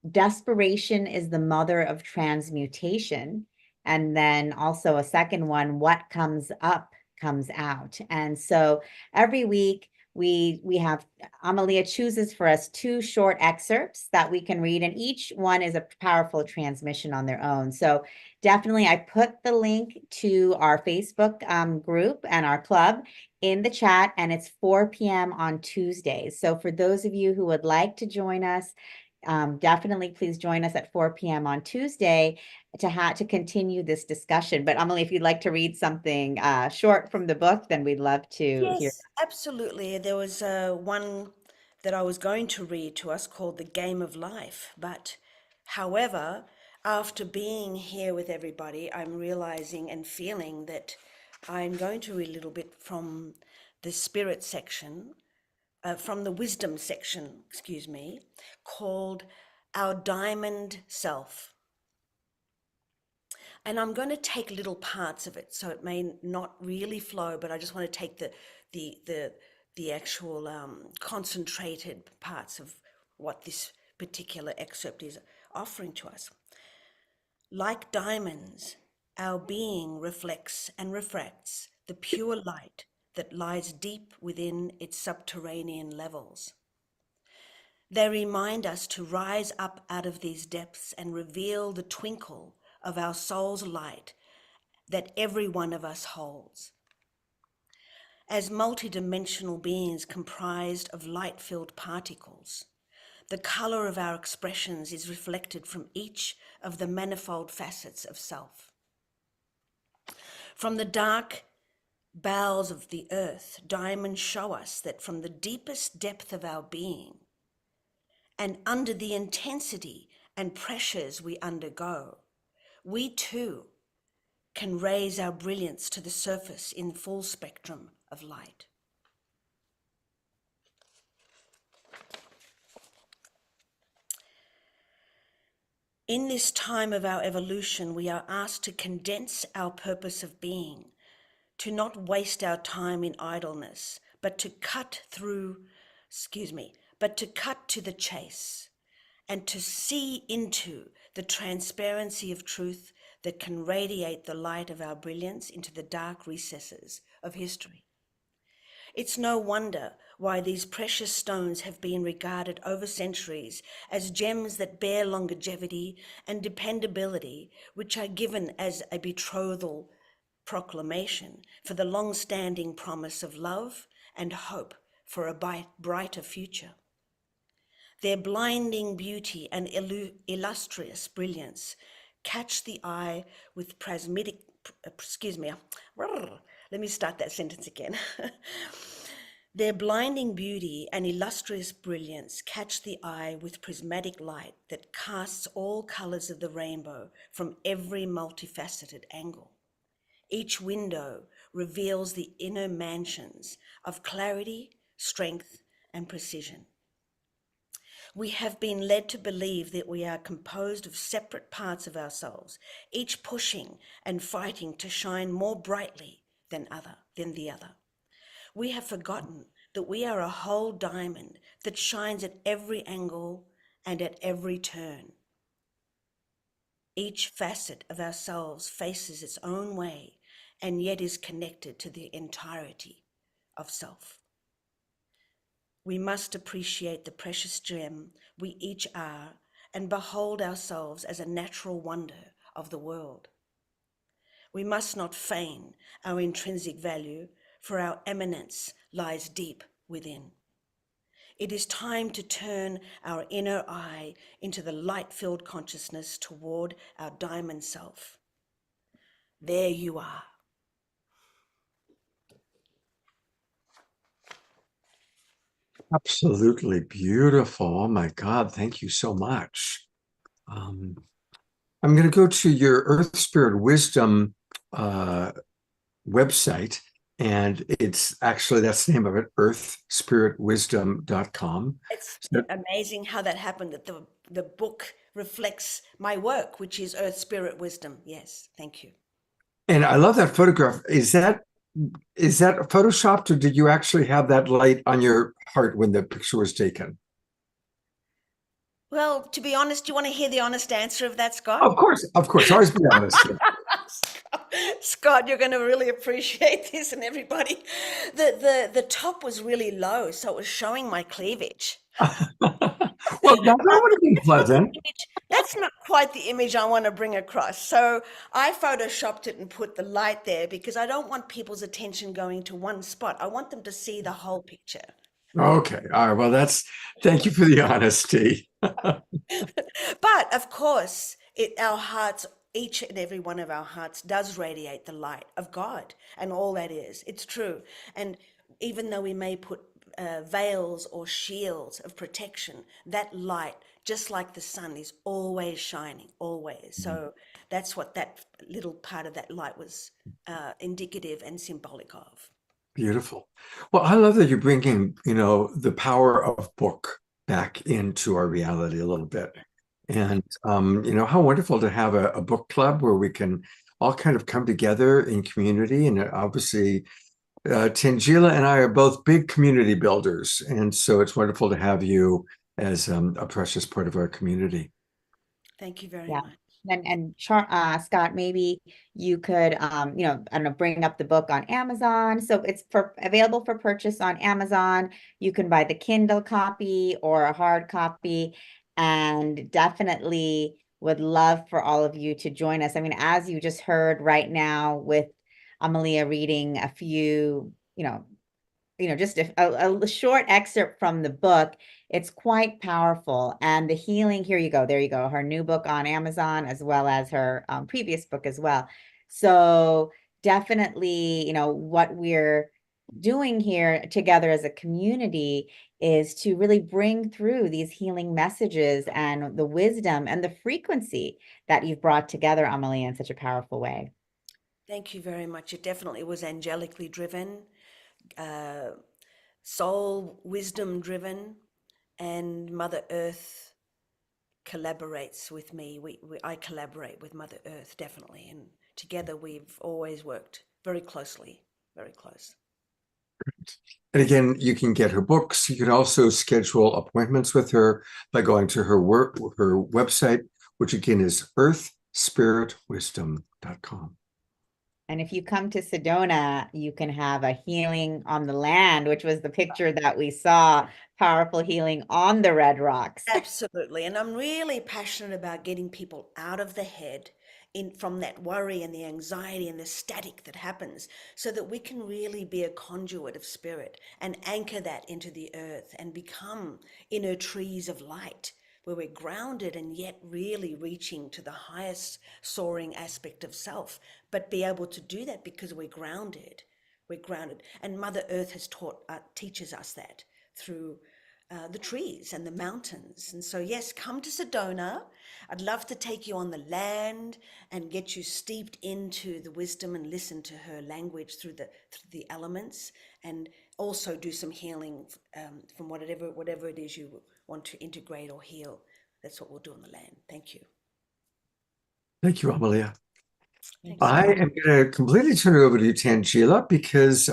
Desperation is the Mother of Transmutation. And then also a second one, What Comes Up Comes Out. And so every week, we have Amalia chooses for us two short excerpts that we can read, and each one is a powerful transmission on their own. So definitely, I put the link to our Facebook group and our club in the chat, and it's 4 p.m. on Tuesdays. So for those of you who would like to join us, definitely please join us at 4 p.m. on Tuesday to continue this discussion. But Emily, if you'd like to read something short from the book, then we'd love to hear. Yes, absolutely. There was one that I was going to read to us called The Game of Life. But however, after being here with everybody, I'm realizing and feeling that I'm going to read a little bit from the spirit section, from the wisdom section, excuse me, called Our Diamond Self. And I'm going to take little parts of it, so it may not really flow, but I just want to take the actual concentrated parts of what this particular excerpt is offering to us. Like diamonds, our being reflects and refracts the pure light that lies deep within its subterranean levels. They remind us to rise up out of these depths and reveal the twinkle of our soul's light that every one of us holds. As multidimensional beings comprised of light-filled particles, the color of our expressions is reflected from each of the manifold facets of self. From the dark bowels of the earth, diamonds show us that from the deepest depth of our being, and under the intensity and pressures we undergo, we too can raise our brilliance to the surface in full spectrum of light. In this time of our evolution, we are asked to condense our purpose of being, to not waste our time in idleness, but to cut to the chase and to see into the transparency of truth that can radiate the light of our brilliance into the dark recesses of history. It's no wonder why these precious stones have been regarded over centuries as gems that bear longevity and dependability, which are given as a betrothal proclamation for the long-standing promise of love and hope for a brighter future. Their blinding beauty and illustrious brilliance catch the eye with let me start that sentence again. Their blinding beauty and illustrious brilliance catch the eye with prismatic light that casts all colors of the rainbow from every multifaceted angle. Each window reveals the inner mansions of clarity, strength, and precision. We have been led to believe that we are composed of separate parts of ourselves, each pushing and fighting to shine more brightly than the other. We have forgotten that we are a whole diamond that shines at every angle and at every turn. Each facet of ourselves faces its own way and yet is connected to the entirety of self. We must appreciate the precious gem we each are and behold ourselves as a natural wonder of the world. We must not feign our intrinsic value, for our eminence lies deep within. It is time to turn our inner eye into the light-filled consciousness toward our diamond self. There you are. Absolutely beautiful. Oh my God, thank you so much. I'm going to go to your Earth Spirit Wisdom website, and it's actually, that's the name of it, earthspiritwisdom.com. It's amazing how that happened, that the book reflects my work, which is Earth Spirit Wisdom. Yes, thank you. And I love that photograph. Is that photoshopped, or did you actually have that light on your heart when the picture was taken? Well, to be honest, do you want to hear the honest answer of that, Scott? Of course, always be honest. Scott, you're going to really appreciate this, and everybody. The top was really low, so it was showing my cleavage. Well, that would have been pleasant. That's not quite the image I want to bring across. So I photoshopped it and put the light there because I don't want people's attention going to one spot. I want them to see the whole picture. Okay. All right. Well, thank you for the honesty. But of course, our hearts, each and every one of our hearts does radiate the light of God and all that is. It's true. And even though we may put veils or shields of protection, that light, just like the sun, is always shining, always. So that's what that little part of that light was indicative and symbolic of. Beautiful. Well, I love that you're bringing, the power of book back into our reality a little bit. And, how wonderful to have a book club where we can all kind of come together in community. And obviously, Tangela and I are both big community builders. And so it's wonderful to have you as a precious part of our community. Thank you very Yeah. much. And Scott, maybe you could, I don't know, bring up the book on Amazon. So it's available for purchase on Amazon. You can buy the Kindle copy or a hard copy, and definitely would love for all of you to join us. I mean, as you just heard right now with Amalia reading a few, just a short excerpt from the book. It's quite powerful. And the healing, here you go. There you go. Her new book on Amazon, as well as her previous book as well. So definitely, what we're doing here together as a community is to really bring through these healing messages and the wisdom and the frequency that you've brought together, Amalia, in such a powerful way. Thank you very much. It definitely was angelically driven, soul wisdom driven, and Mother Earth collaborates with me. I collaborate with Mother Earth, definitely, and together we've always worked very closely, very close. And again, you can get her books. You can also schedule appointments with her by going to her website, which again is earthspiritwisdom.com. And if you come to Sedona, you can have a healing on the land, which was the picture that we saw, powerful healing on the red rocks. Absolutely. And I'm really passionate about getting people out of the head from that worry and the anxiety and the static that happens so that we can really be a conduit of spirit and anchor that into the earth and become inner trees of light where we're grounded and yet really reaching to the highest soaring aspect of self, but be able to do that because we're grounded. We're grounded. And Mother Earth has teaches us that through the trees and the mountains. And so, yes, come to Sedona. I'd love to take you on the land and get you steeped into the wisdom and listen to her language through the elements, and also do some healing from whatever it is you want to integrate or heal. That's what we'll do on the land. Thank you. Thank you, Amalia. Thanks. I am going to completely turn it over to you, Tangela, because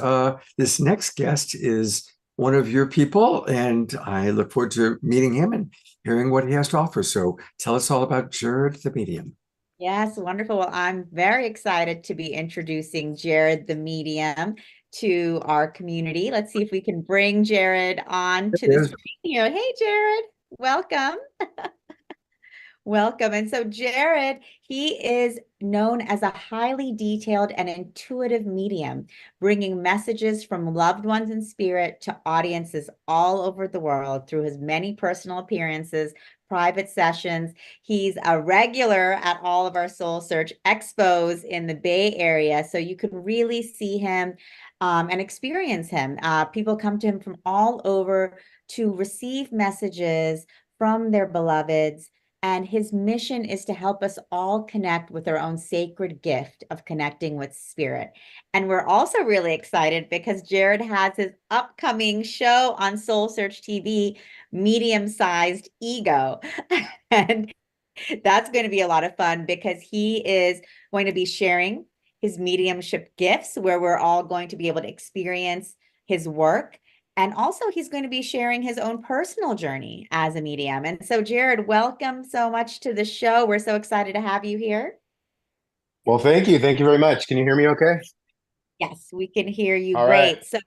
this next guest is one of your people, and I look forward to meeting him and hearing what he has to offer. So tell us all about Jared the Medium. Yes, wonderful. Well, I'm very excited to be introducing Jared the Medium to our community. Let's see if we can bring Jared on to the screen here. Hey, Jared, welcome. Welcome. And so Jared, he is known as a highly detailed and intuitive medium, bringing messages from loved ones in spirit to audiences all over the world through his many personal appearances, private sessions. He's a regular at all of our Soul Search expos in the Bay Area, so you can really see him and experience him. People come to him from all over to receive messages from their beloveds. And his mission is to help us all connect with our own sacred gift of connecting with spirit. And we're also really excited because Jared has his upcoming show on Soul Search TV, Medium-Sized Ego. And that's going to be a lot of fun because he is going to be sharing his mediumship gifts, where we're all going to be able to experience his work. And also, he's going to be sharing his own personal journey as a medium. And so, Jared, welcome so much to the show. We're so excited to have you here. Well, thank you. Thank you very much. Can you hear me okay? Yes, we can hear you All great. right. So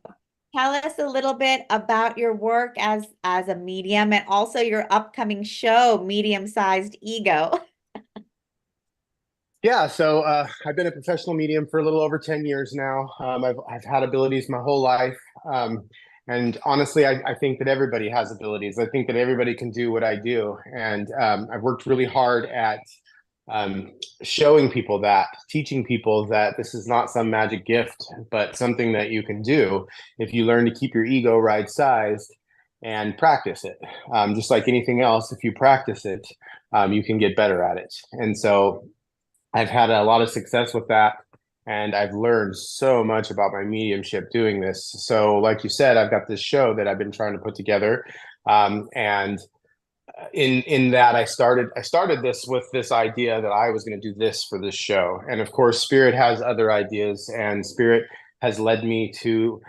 tell us a little bit about your work as a medium and also your upcoming show, Medium-Sized Ego. Yeah, so I've been a professional medium for a little over 10 years now. I've had abilities my whole life. And honestly, I think that everybody has abilities. I think that everybody can do what I do. And I've worked really hard at showing people that, teaching people that this is not some magic gift, but something that you can do if you learn to keep your ego right-sized and practice it. Just like anything else, if you practice it, you can get better at it. And so I've had a lot of success with that, and I've learned so much about my mediumship doing this. So like you said, I've got this show that I've been trying to put together, and in that I started this with this idea that I was going to do this for this show. And of course, Spirit has other ideas, and Spirit has led me to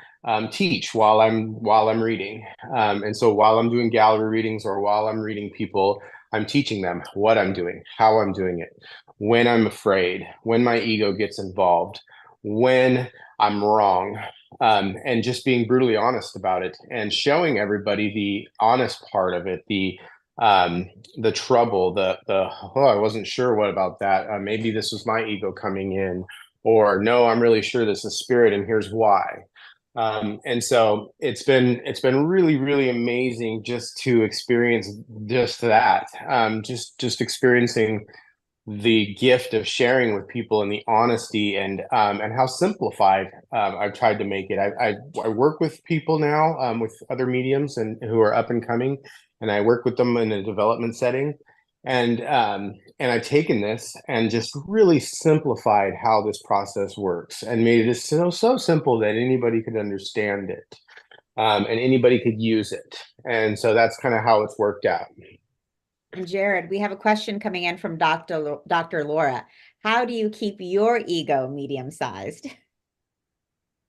teach while I'm reading. And so while I'm doing gallery readings or while I'm reading people, I'm teaching them what I'm doing, how I'm doing it, when I'm afraid, when my ego gets involved, when I'm wrong, and just being brutally honest about it and showing everybody the honest part of it, the trouble, oh, I wasn't sure what about that. Maybe this was my ego coming in, or no, I'm really sure this is spirit, and here's why. And so it's been really, really amazing just to experience just that, just experiencing the gift of sharing with people and the honesty and how simplified I've tried to make it. I work with people now with other mediums and who are up and coming, and I work with them in a development setting. And I've taken this and just really simplified how this process works and made it so simple that anybody could understand it, and anybody could use it. And so that's kind of how it's worked out. And Jared, we have a question coming in from Dr. Laura. How do you keep your ego medium-sized?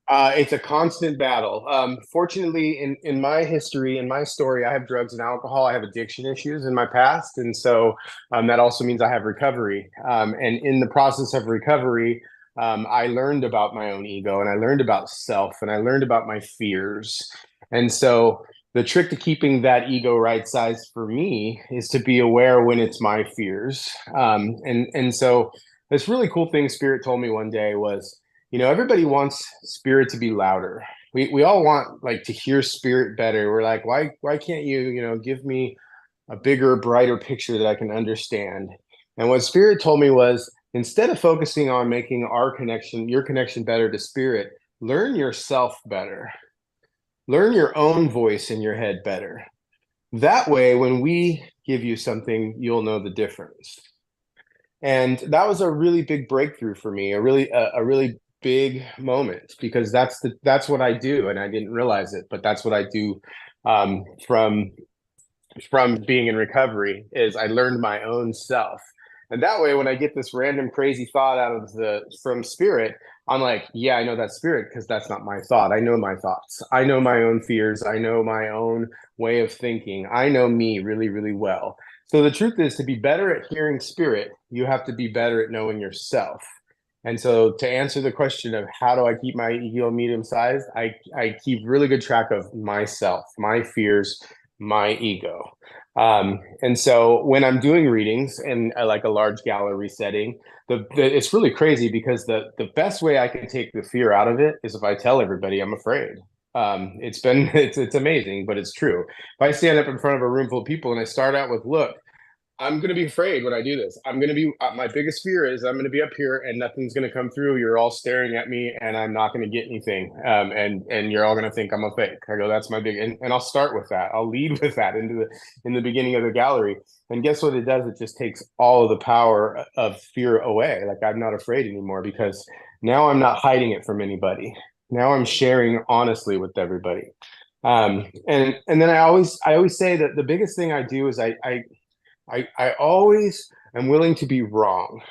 It's a constant battle. Fortunately, in my history, in my story, I have drugs and alcohol. I have addiction issues in my past, and so that also means I have recovery. And in the process of recovery, I learned about my own ego, and I learned about self, and I learned about my fears. And so the trick to keeping that ego right sized for me is to be aware when it's my fears. And so this really cool thing Spirit told me one day was, you know, everybody wants Spirit to be louder. We all want like to hear Spirit better. We're like, why can't you, you know, give me a bigger, brighter picture that I can understand? And what Spirit told me was, instead of focusing on making our connection, your connection better to Spirit, learn yourself better. Learn your own voice in your head better. That way, when we give you something, you'll know the difference. And that was a really big breakthrough for me, a really big moment, because that's what I do, and I didn't realize it, but that's what I do from being in recovery. Is I learned my own self, and that way when I get this random crazy thought out of from Spirit, I'm like, yeah, I know that's Spirit, because that's not my thought. I know my thoughts. I know my own fears. I know my own way of thinking. I know me really, really well. So the truth is, to be better at hearing Spirit, you have to be better at knowing yourself. And so to answer the question of how do I keep my ego medium sized, I keep really good track of myself, my fears, my ego. And so when I'm doing readings in like a large gallery setting, it's really crazy, because the best way I can take the fear out of it is if I tell everybody I'm afraid. It's amazing, but it's true. If I stand up in front of a room full of people and I start out with, look, I'm going to be afraid when I do this. I'm going to be, my biggest fear is I'm going to be up here and nothing's going to come through. You're all staring at me and I'm not going to get anything. And you're all going to think I'm a fake. I go, that's my big, and I'll start with that. I'll lead with that in the beginning of the gallery. And guess what it does? It just takes all of the power of fear away. Like, I'm not afraid anymore, because now I'm not hiding it from anybody. Now I'm sharing honestly with everybody. And then I always say that the biggest thing I do is I always am willing to be wrong.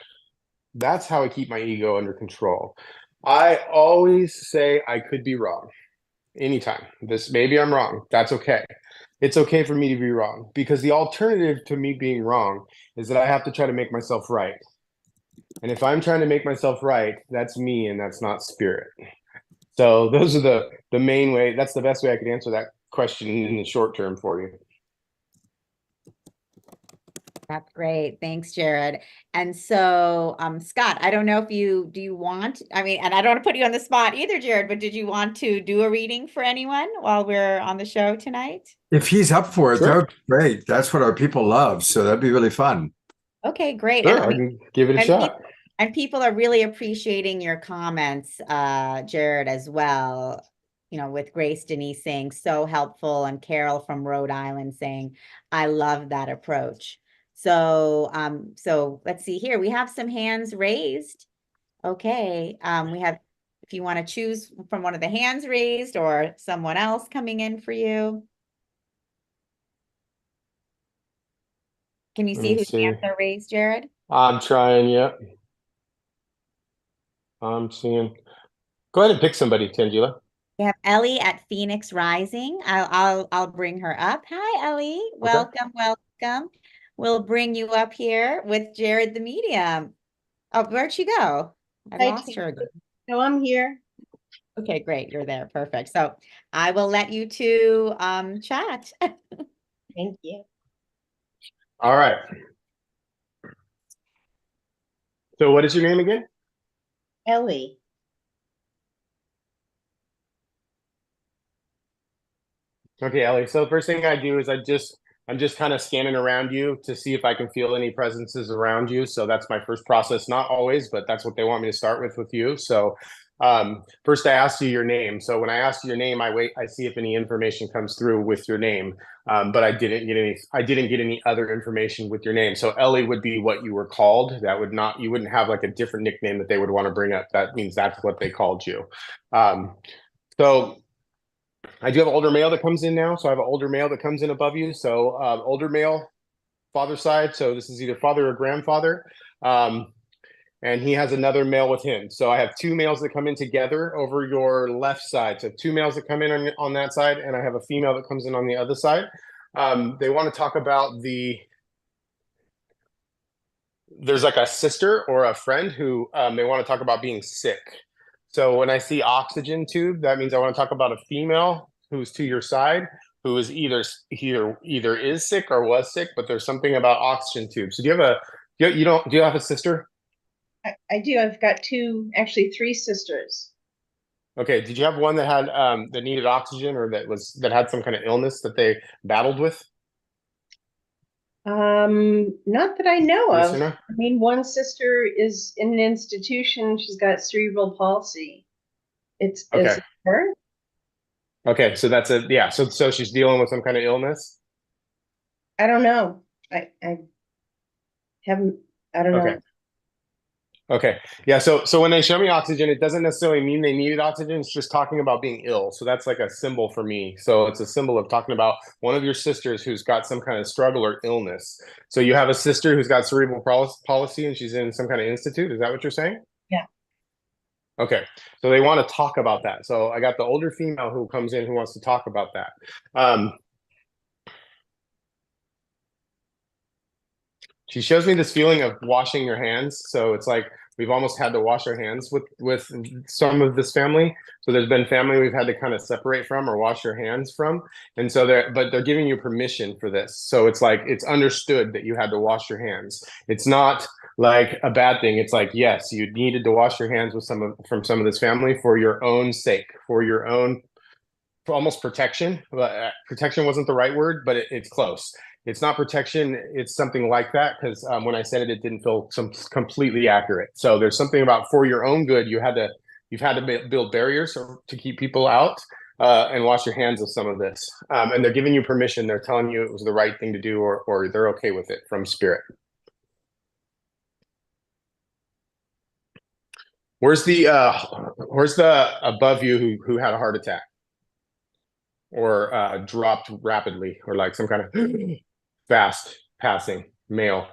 That's how I keep my ego under control. I always say I could be wrong anytime. Maybe I'm wrong. That's okay. It's okay for me to be wrong, because the alternative to me being wrong is that I have to try to make myself right. And if I'm trying to make myself right, that's me and that's not Spirit. So those are the main way. That's the best way I could answer that question in the short term for you. That's great. Thanks, Jared. And so, Scott, I don't know if do you want, I mean, and I don't want to put you on the spot either, Jared, but did you want to do a reading for anyone while we're on the show tonight? If he's up for it, Sure. that would be great. That's what our people love. So that'd be really fun. Okay, great. Sure, And I can give it a shot. And people are really appreciating your comments, Jared, as well. You know, with Grace Denise saying so helpful, and Carol from Rhode Island saying, I love that approach. So, so let's see here. We have some hands raised. Okay. We have, if you want to choose from one of the hands raised or someone else coming in for you. Can you see whose hands are raised, Jared? I'm trying, yep. I'm seeing. Go ahead and pick somebody, Tangela. We have Ellie at Phoenix Rising. I'll bring her up. Hi, Ellie. Welcome, welcome. We'll bring you up here with Jared the medium. Oh, where'd she go? I lost her again. No, I'm here. Okay, great. You're there. Perfect. So I will let you two chat. Thank you. All right. So what is your name again? Ellie. Okay, Ellie. So the first thing I do is I'm just kind of scanning around you to see if I can feel any presences around you. So that's my first process. Not always, but that's what they want me to start with you. So first I asked you your name. So when I asked you your name, I see if any information comes through with your name. But I didn't get any other information with your name. So Ellie would be what you were called. You wouldn't have like a different nickname that they would want to bring up. That means that's what they called you. So I do have an older male that comes in now. So I have an older male that comes in above you. So older male, father side. So this is either father or grandfather. And and he has another male with him. So I have two males that come in together over your left side. So two males that come in on that side, and I have a female that comes in on the other side. They want to talk about there's like a sister or a friend who they want to talk about being sick. So when I see oxygen tube, that means I want to talk about a female who's to your side, who is either is sick or was sick, but there's something about oxygen tubes. So do you have a sister? I do. I've got actually three sisters. Okay. Did you have one that had that needed oxygen, or that had some kind of illness that they battled with? Not that I know Yes of. or no? I mean, one sister is in an institution. She's got cerebral palsy. Is Okay. it her? Okay. So that's so she's dealing with some kind of illness. I don't know. I haven't. I don't Okay. know. Okay. Yeah. So when they show me oxygen, it doesn't necessarily mean they needed oxygen. It's just talking about being ill. So that's like a symbol for me. So it's a symbol of talking about one of your sisters who's got some kind of struggle or illness. So you have a sister who's got cerebral palsy and she's in some kind of institute. Is that what you're saying? Yeah. Okay. So they want to talk about that. So I got the older female who comes in who wants to talk about that. She shows me this feeling of washing your hands. So it's like we've almost had to wash our hands with some of this family. So there's been family we've had to kind of separate from or wash your hands from. And so they're giving you permission for this. So it's like it's understood that you had to wash your hands. It's not like a bad thing. It's like, yes, you needed to wash your hands from some of this family for your own sake, for your own almost protection. Protection wasn't the right word, but it's close. It's not protection. It's something like that because when I said it, it didn't feel completely accurate. So there's something about for your own good, you've had to build barriers to keep people out and wash your hands of some of this. And they're giving you permission. They're telling you it was the right thing to do, or they're okay with it from spirit. Where's the above you who had a heart attack or dropped rapidly or like some kind of fast passing male?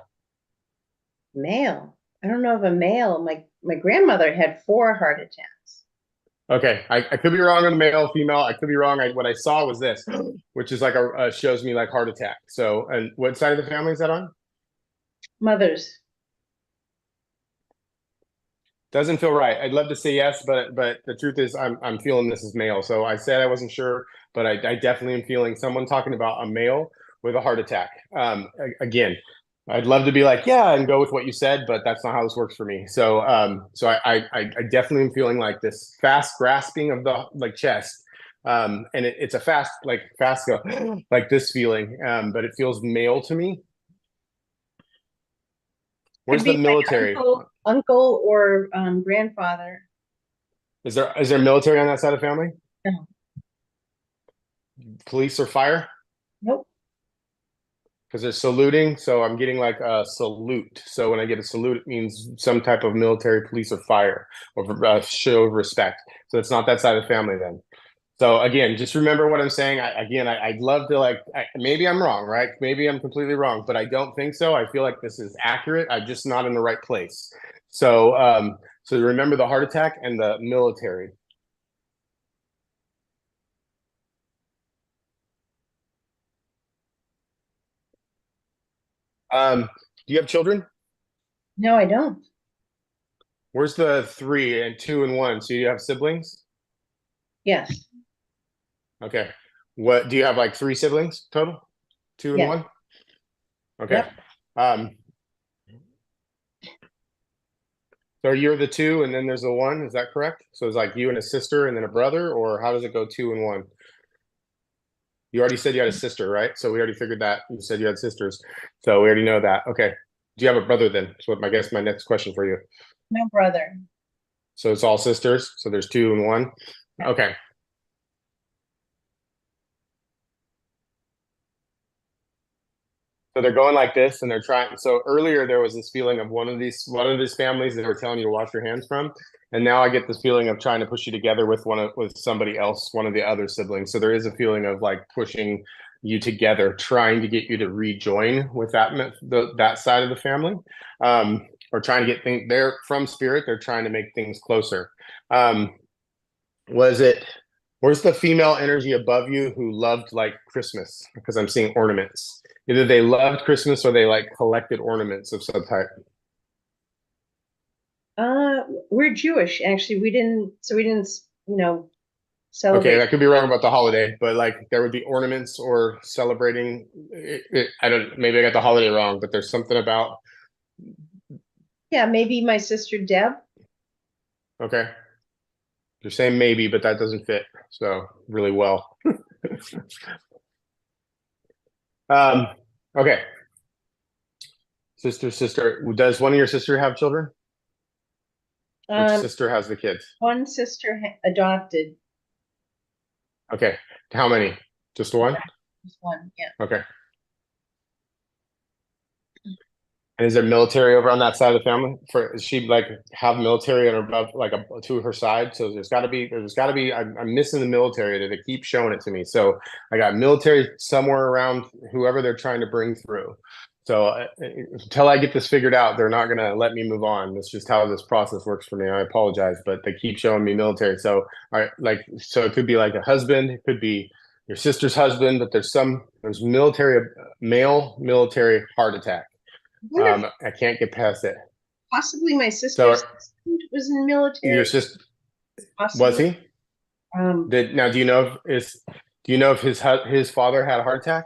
Male. I don't know of a male. My grandmother had 4 heart attacks. Okay, I could be wrong on the male, female. I could be wrong. What I saw was this, which is like shows me like heart attack. So, and what side of the family is that on? Mother's. Doesn't feel right. I'd love to say yes, but the truth is I'm feeling this is male. So I said I wasn't sure, but I definitely am feeling someone talking about a male with a heart attack. Again, I'd love to be like, yeah, and go with what you said, but that's not how this works for me. So I definitely am feeling like this fast grasping of the like chest. And it's a fast go, like this feeling, but it feels male to me. Where's the military? Uncle or grandfather. Is there military on that side of the family? No. Police or fire? Nope. Because they're saluting, so I'm getting like a salute. So when I get a salute, it means some type of military, police, or fire, or show of respect. So it's not that side of the family then. So again, just remember what I'm saying. I'd love to maybe I'm wrong, right? Maybe I'm completely wrong, but I don't think so. I feel like this is accurate. I'm just not in the right place. So so remember the heart attack and the military. Do you have children? No, I don't. Where's the 3 and 2 and 1? So you have siblings? Yes. Okay. What do you have, like 3 siblings total? 2 and Yeah. 1? Okay. Yep. So you're the 2 and then there's the 1, is that correct? So it's like you and a sister and then a brother, or how does it go 2 and 1? You already said you had a sister, right? So we already figured that. You said you had sisters. So we already know that. Okay. Do you have a brother then? So I guess my next question for you. No brother. So it's all sisters. So there's 2 and 1. Yeah. Okay. So they're going like this and they're trying. So earlier there was this feeling of one of these families that were telling you to wash your hands from. And now I get this feeling of trying to push you together with somebody else, one of the other siblings. So there is a feeling of like pushing you together, trying to get you to rejoin with that side of the family. or trying to get things, they're from spirit, they're trying to make things closer. Where's the female energy above you who loved like Christmas? Because I'm seeing ornaments. Either they loved Christmas or they like collected ornaments of some type. We're Jewish, actually. We didn't, Okay, celebrate. I could be wrong about the holiday, but like there would be ornaments or celebrating. I don't, maybe I got the holiday wrong, but there's something about. Yeah, maybe my sister Deb. Okay. You're saying maybe, but that doesn't fit so really well. Okay. Sister, does one of your sister have children? Which sister has the kids? One sister adopted. Okay. How many? Just one? Just one, yeah. Okay. And is there military over on that side of the family? Is she like have military and above like to her side? So there's got to be. I'm missing the military. They keep showing it to me. So I got military somewhere around whoever they're trying to bring through. So until I get this figured out, they're not gonna let me move on. That's just how this process works for me. I apologize, but they keep showing me military. So so it could be like a husband, it could be your sister's husband, but there's military, male military heart attack. I can't get past it. Possibly my sister's husband was in the military. Your sister Possibly. was he? Do you know if his father had a heart attack?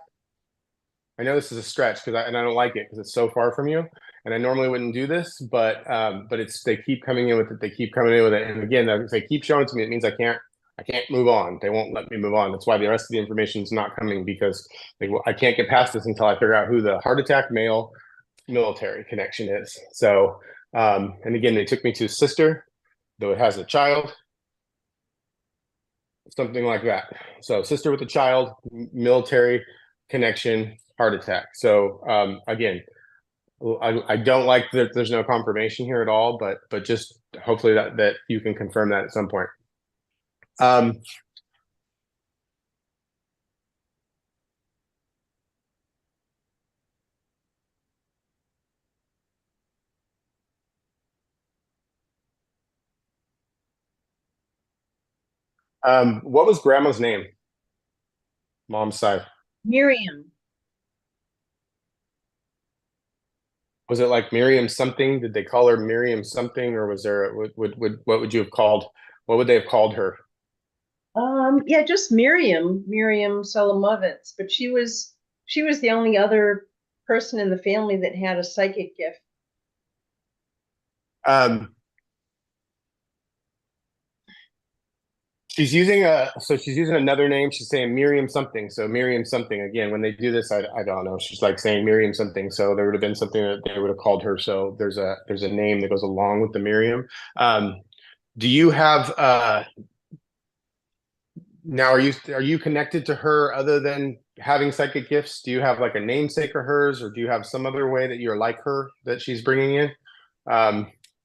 I know this is a stretch and I don't like it because it's so far from you, and I normally wouldn't do this, but they keep coming in with it. They keep coming in with it, and again, if they keep showing it to me, it means I can't move on. They won't let me move on. That's why the rest of the information is not coming, because I can't get past this until I figure out who the heart attack male military connection is. So, and again, they took me to a sister, though it has a child, something like that. So, sister with a child, military connection, heart attack. So, again, I don't like that there's no confirmation here at all, but just hopefully that you can confirm that at some point. What was grandma's name? Mom's side. Miriam. Was it like Miriam something? Did they call her Miriam something, or was there what would you have called? What would they have called her? Yeah, just Miriam Solomovitz, but she was the only other person in the family that had a psychic gift. She's using another name. She's saying Miriam something. So Miriam something. Again, when they do this, I don't know. She's like saying Miriam something. So there would have been something that they would have called her. So there's a name that goes along with the Miriam. Do you have now, are you connected to her other than having psychic gifts? Do you have like a namesake of hers, or do you have some other way that you're like her that she's bringing in?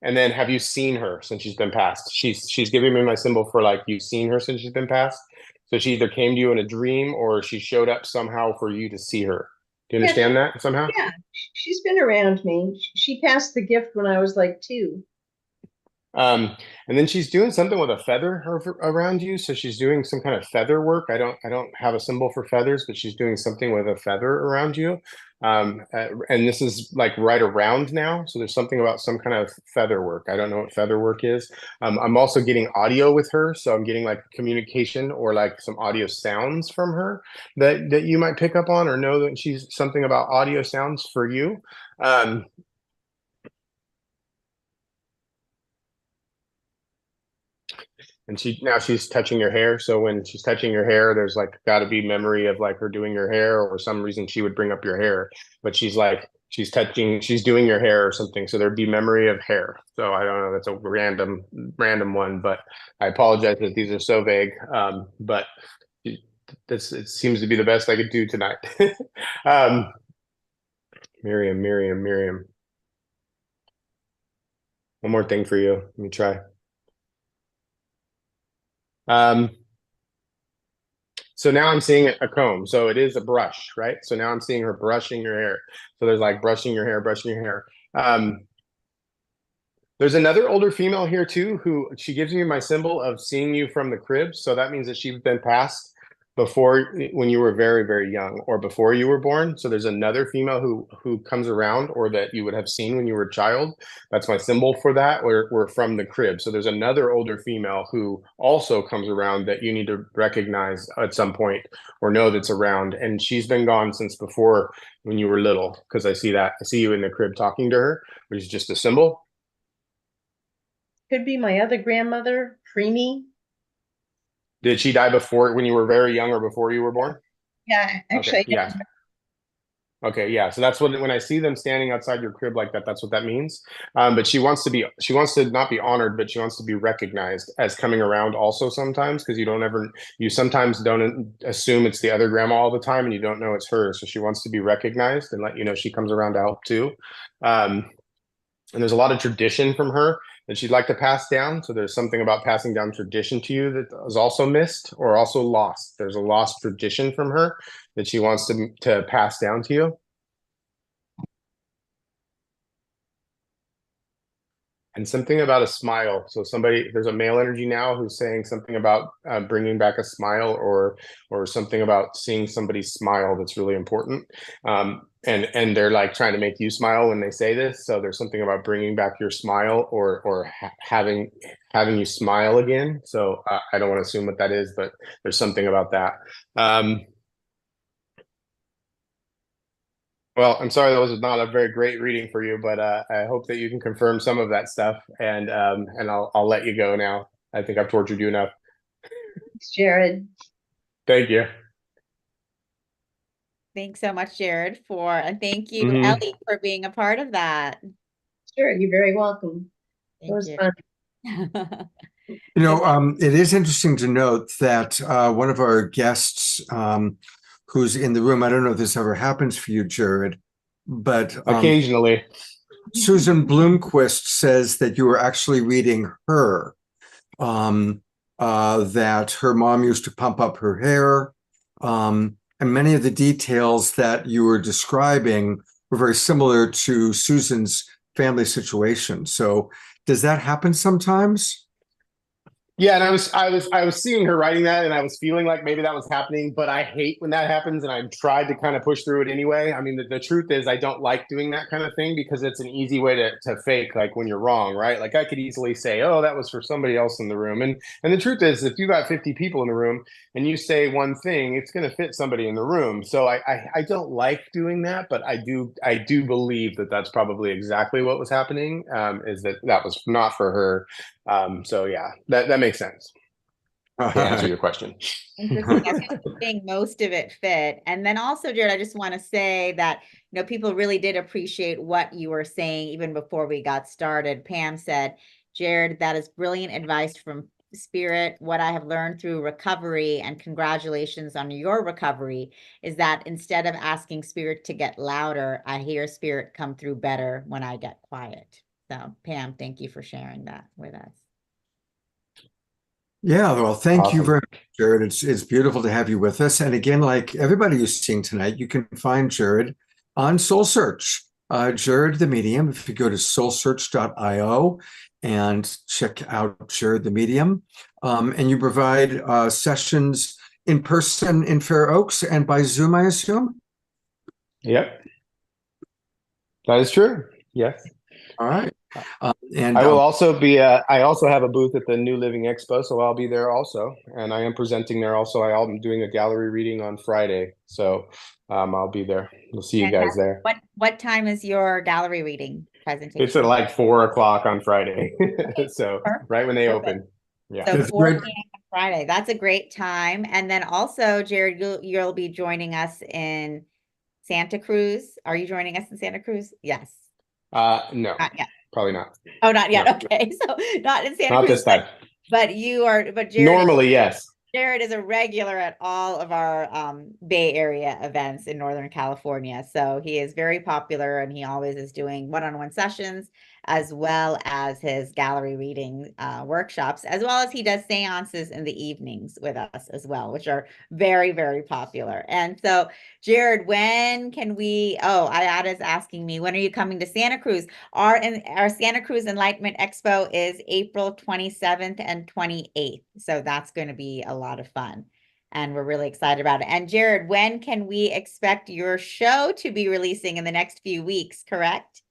And then have you seen her since she's been passed? She's giving me my symbol for like you've seen her since she's been passed. So she either came to you in a dream or she showed up somehow for you to see her. Do you understand that somehow? Yeah, she's been around me. She passed the gift when I was like 2. And then she's doing something with a feather around you. So she's doing some kind of feather work. I don't have a symbol for feathers, but she's doing something with a feather around you. And this is like right around now. So there's something about some kind of feather work. I don't know what feather work is. I'm also getting audio with her. So I'm getting like communication or like some audio sounds from her that you might pick up on or know that she's something about audio sounds for you. And she's touching your hair. So when she's touching your hair, there's like got to be memory of like her doing your hair, or some reason she would bring up your hair. But she's doing your hair or something. So there'd be memory of hair. So I don't know. That's a random one, but I apologize that these are so vague. But it seems to be the best I could do tonight. Miriam. One more thing for you. Let me try. So now I'm seeing a comb. So it is a brush, right? So now I'm seeing her brushing your hair. So there's like brushing your hair. There's another older female here too, who she gives me my symbol of seeing you from the crib. So that means that she's been passed before, when you were very, very young, or before you were born. So there's another female who comes around, or that you would have seen when you were a child. That's my symbol for that. We're from the crib. So there's another older female who also comes around that you need to recognize at some point, or know that's around. And she's been gone since before when you were little, because I see you in the crib talking to her, which is just a symbol. Could be my other grandmother, Preemie. Did she die before, when you were very young, or before you were born? Yeah, actually, Okay, yeah. Okay, yeah. So that's what, when I see them standing outside your crib like that, that's what that means. But she wants to not be honored, but she wants to be recognized as coming around also sometimes, because you sometimes don't assume it's the other grandma all the time, and you don't know it's her. So she wants to be recognized and let you know she comes around to help too. And there's a lot of tradition from her that she'd like to pass down. So there's something about passing down tradition to you that is also missed or also lost. There's a lost tradition from her that she wants to pass down to you. And something about a smile. So there's a male energy now who's saying something about bringing back a smile, or something about seeing somebody smile that's really important. And they're like trying to make you smile when they say this. So there's something about bringing back your smile, or having you smile again. So I don't want to assume what that is, but there's something about that. Well, I'm sorry that was not a very great reading for you, but I hope that you can confirm some of that stuff, and I'll let you go now. I think I've tortured you enough. Thanks, Jared. Thank you. Thanks so much, Jared, and thank you, Ellie, for being a part of that. Sure, you're very welcome. It was fun. It is interesting to note that one of our guests who's in the room, I don't know if this ever happens for you, Jared, but occasionally, Susan Bloomquist says that you were actually reading her, that her mom used to pump up her hair, and many of the details that you were describing were very similar to Susan's family situation. So does that happen sometimes? Yeah, and I was seeing her writing that, and I was feeling like maybe that was happening, but I hate when that happens, and I've tried to kind of push through it anyway. I mean, the truth is I don't like doing that kind of thing, because it's an easy way to fake, like, when you're wrong, right? Like, I could easily say, oh, that was for somebody else in the room. And the truth is, if you got 50 people in the room and you say one thing, it's going to fit somebody in the room. So I don't like doing that, but I do believe that that's probably exactly what was happening, is that was not for her. So yeah, that makes sense to answer your question. Interesting. I think most of it fit. And then also, Jared, I just want to say that, people really did appreciate what you were saying even before we got started. Pam said, Jared, that is brilliant advice from Spirit. What I have learned through recovery, and congratulations on your recovery, is that instead of asking Spirit to get louder, I hear Spirit come through better when I get quiet. So Pam, thank you for sharing that with us. Yeah, well, thank Awesome. you very much, Jared. It's beautiful to have you with us. And again, like everybody who's seeing tonight, you can find Jared on Soul Search. Jared the Medium, if you go to soulsearch.io and check out Jared the Medium. And you provide sessions in person in Fair Oaks and by Zoom, I assume? Yep. That is true. Yes. All right. And I will also be, I also have a booth at the New Living Expo, so I'll be there also. And I am presenting there also. I'm doing a gallery reading on Friday. So I'll be there. We'll see you guys there. What time is your gallery reading presentation? It's at like 4 o'clock on Friday. So Perfect. right when they open. Yeah. So 4 p.m. on Friday. That's a great time. And then also, Jared, you'll be joining us in Santa Cruz. Are you joining us in Santa Cruz? Yes. No. Not yet. Probably not. Oh, not yet. No. Okay. So not in Santa Not Cruz. this time. But you are, but Jared. Normally, yes. Jared is a regular at all of our Bay Area events in Northern California. So he is very popular and he always is doing one-on-one sessions as well as his gallery reading workshops, as well as he does seances in the evenings with us as well, which are very, very popular. And so, Jared, when can we, Ayada's asking me, when are you coming to Santa Cruz? Our Santa Cruz Enlightenment Expo is April 27th and 28th. So that's going to be a lot of fun. And we're really excited about it. And Jared, when can we expect your show to be releasing in the next few weeks, correct?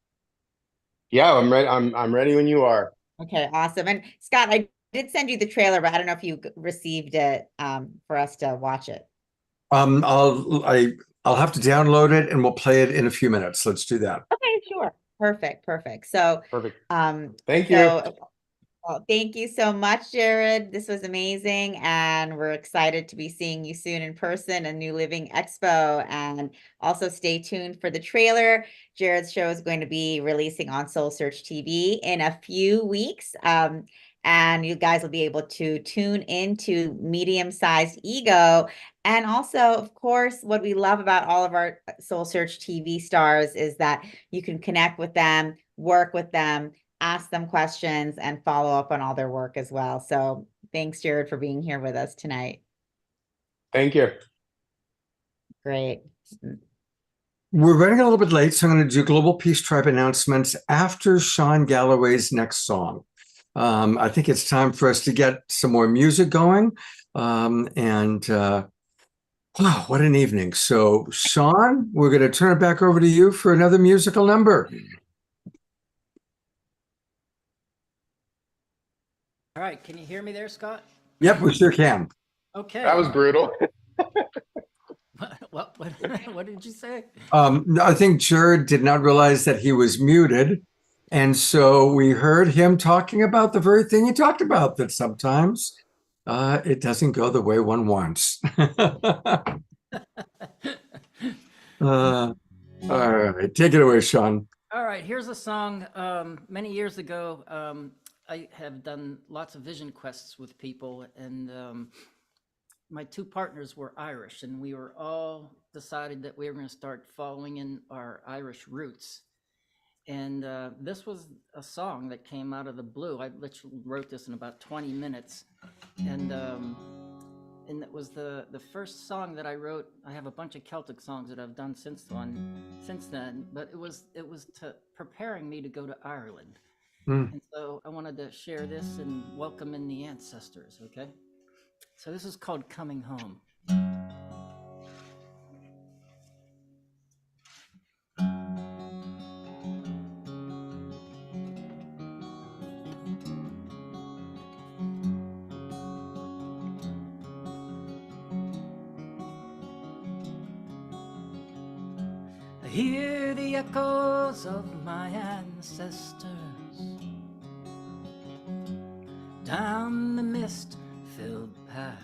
Yeah, I'm ready. I'm ready when you are. Okay, awesome. And Scott, I did send you the trailer, but I don't know if you received it for us to watch it. I'll have to download it and we'll play it in a few minutes. Let's do that. Okay, sure. Perfect. So, Perfect. Thank you. Well, thank you so much, Jared. This was amazing. And we're excited to be seeing you soon in person at New Living Expo. And also stay tuned for the trailer. Jared's show is going to be releasing on SOULSEARCH TV in a few weeks. And you guys will be able to tune into Medium-Sized Ego. And also, of course, what we love about all of our SOULSEARCH TV stars is that you can connect with them, work with them, ask them questions, and follow up on all their work as well. So thanks, Jared, for being here with us tonight. Thank you. Great. We're running a little bit late, so I'm going to do Global Peace Tribe announcements after Sean Galloway's next song. I think it's time for us to get some more music going. Wow, what an evening. So, Sean, we're going to turn it back over to you for another musical number. All right, can you hear me there, Scott? Yep, we sure can. Okay. That was brutal. What did you say? I think Jared did not realize that he was muted. And so we heard him talking about the very thing he talked about, that sometimes it doesn't go the way one wants. All right, take it away, Sean. All right, here's a song. Many years ago, I have done lots of vision quests with people, and my two partners were Irish, and we were all decided that we were going to start following in our Irish roots. And this was a song that came out of the blue. I literally wrote this in about 20 minutes, and it was the first song that I wrote. I have a bunch of Celtic songs that I've done since then, but it was to preparing me to go to Ireland. And so I wanted to share this and welcome in the ancestors, okay? So this is called Coming Home. I hear the echoes of my ancestors down the mist-filled path,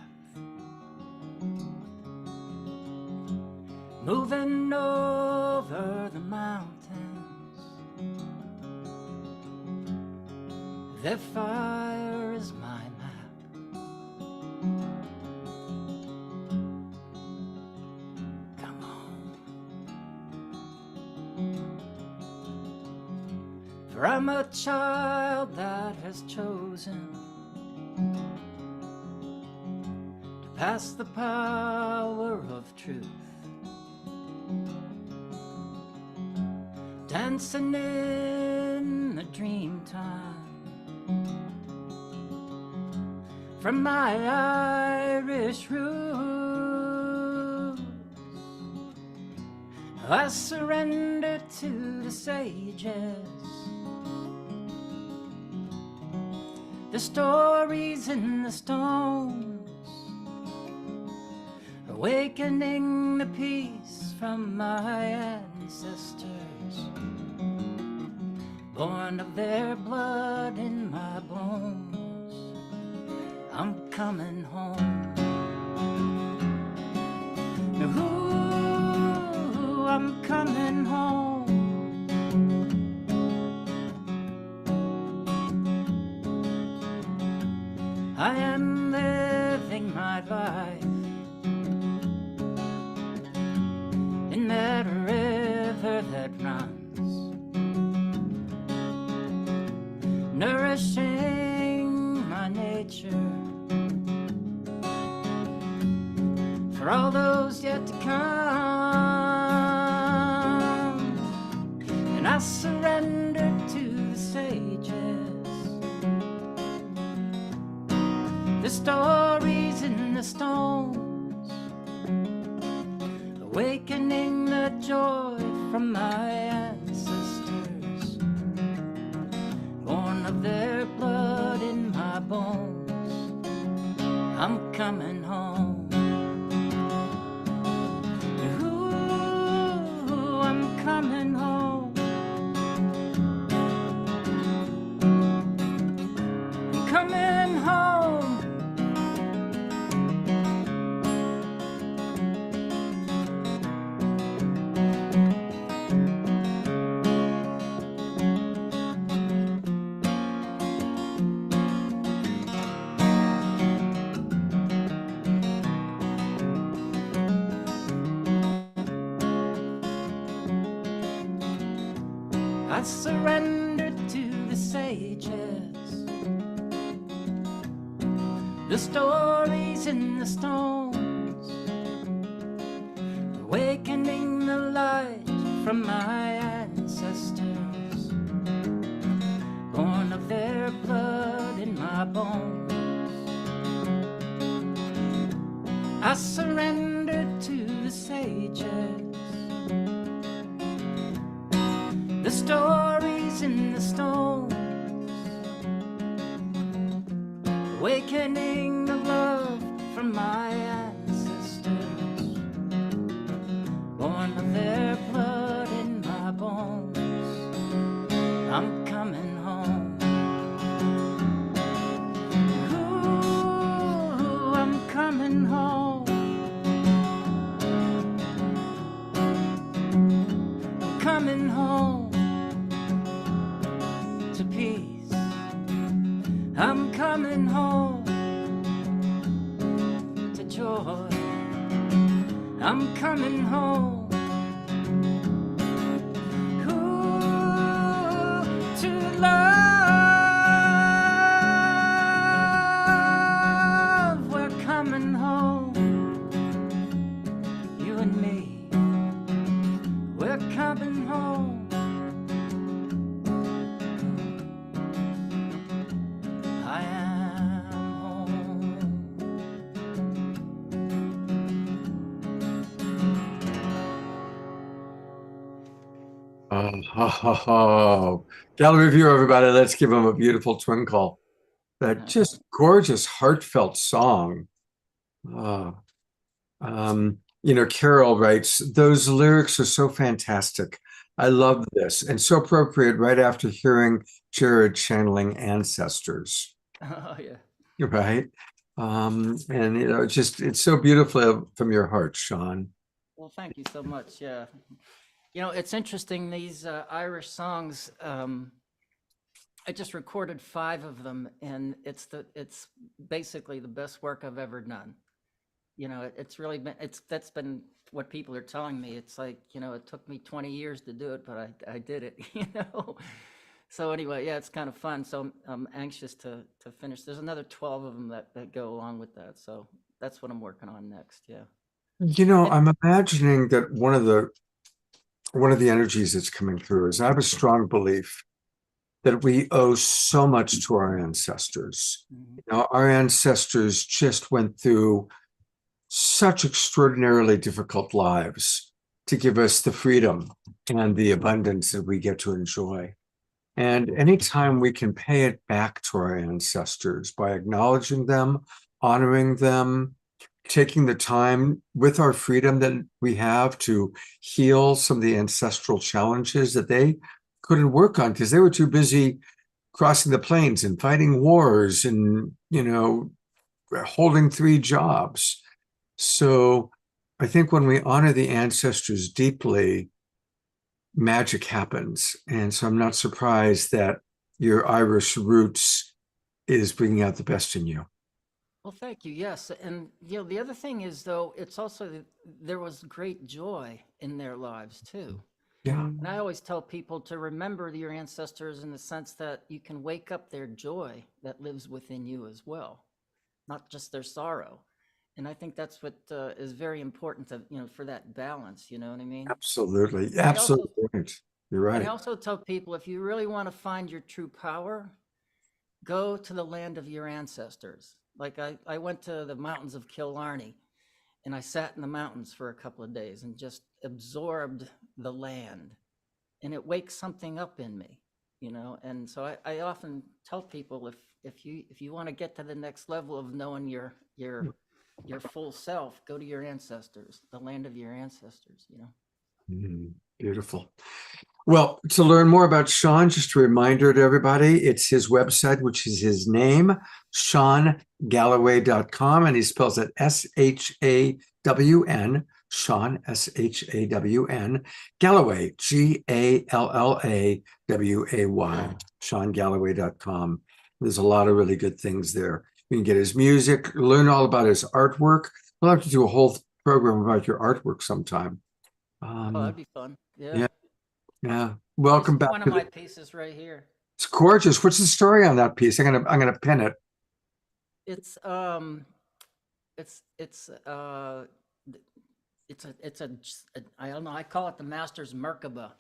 moving over the mountains. Their fire is my map. Come on, for I'm a child that has chosen to pass the power of truth, dancing in the dream time from my Irish roots. I surrender to the sages, the stories in the stones, awakening the peace from my ancestors, born of their blood in my bones. I'm coming home. Ooh, I'm coming home. I am living my my life. In that river that runs, nourishing my nature for all those yet to come. And I surrender to the sages, the stories in the stones, awakening the joy from my ancestors, born of their blood in my bones. I'm coming home. Ooh, I'm coming home. I'm coming home. I surrender to the sages, the stories in the stones, awakening the light from my ancestors, born of their blood in my bones. I surrender to the sages, the stories in the stones, awakening the love from my ancestors, born of their blood in my bones. I'm coming home. Ooh, I'm coming home. I'm coming home to peace. I'm coming home to joy. I'm coming home. Ooh, to love. We're coming home. You and me. We're coming home. I am home. Oh. Gallery view, everybody. Let's give them a beautiful twinkle. That just gorgeous, heartfelt song. Carol writes, those lyrics are so fantastic. I love this and so appropriate right after hearing Jared channeling ancestors. Oh, yeah. Right. It's so beautiful from your heart, Sean. Well, thank you so much. Yeah. It's interesting, these Irish songs, I just recorded 5 of them, and it's basically the best work I've ever done. It's really been, that's been what people are telling me. It's like, it took me 20 years to do it, but I did it, So anyway, yeah, it's kind of fun. So I'm anxious to finish. There's another 12 of them that go along with that. So that's what I'm working on next. Yeah. I'm imagining that one of the energies that's coming through is I have a strong belief that we owe so much to our ancestors. Our ancestors just went through such extraordinarily difficult lives to give us the freedom and the abundance that we get to enjoy. And anytime we can pay it back to our ancestors by acknowledging them, honoring them, taking the time with our freedom that we have to heal some of the ancestral challenges that they couldn't work on because they were too busy crossing the plains and fighting wars and, holding 3 jobs. So I think when we honor the ancestors deeply, magic happens. And so I'm not surprised that your Irish roots is bringing out the best in you. Well, thank you. Yes. And, the other thing is, though, it's also there was great joy in their lives, too. Yeah. And I always tell people to remember your ancestors in the sense that you can wake up their joy that lives within you as well, not just their sorrow. And I think that's what is very important to, for that balance. You know what I mean? Absolutely. I also, Absolutely right. You're and I right. also tell people, if you really want to find your true power, go to the land of your ancestors. Like I went to the mountains of Killarney and I sat in the mountains for a couple of days and just absorbed the land. And it wakes something up in me, And so I often tell people, if you want to get to the next level of knowing your full self, go to your ancestors, the land of your ancestors. Beautiful. Well, to learn more about Sean, just a reminder to everybody, it's his website, which is his name, SeanGalloway.com, and he spells it SHAWN, Sean, SHAWN, Galloway, GALLAWAY, SeanGalloway.com. There's a lot of really good things there. You can get his music, learn all about his artwork. We'll have to do a whole program about your artwork sometime. Oh, that'd be fun. Yeah. Yeah. This Welcome is back one of to my pieces right here. It's gorgeous. What's the story on that piece? I'm gonna pin it. It's it's a I don't know, I call it the master's Merkaba.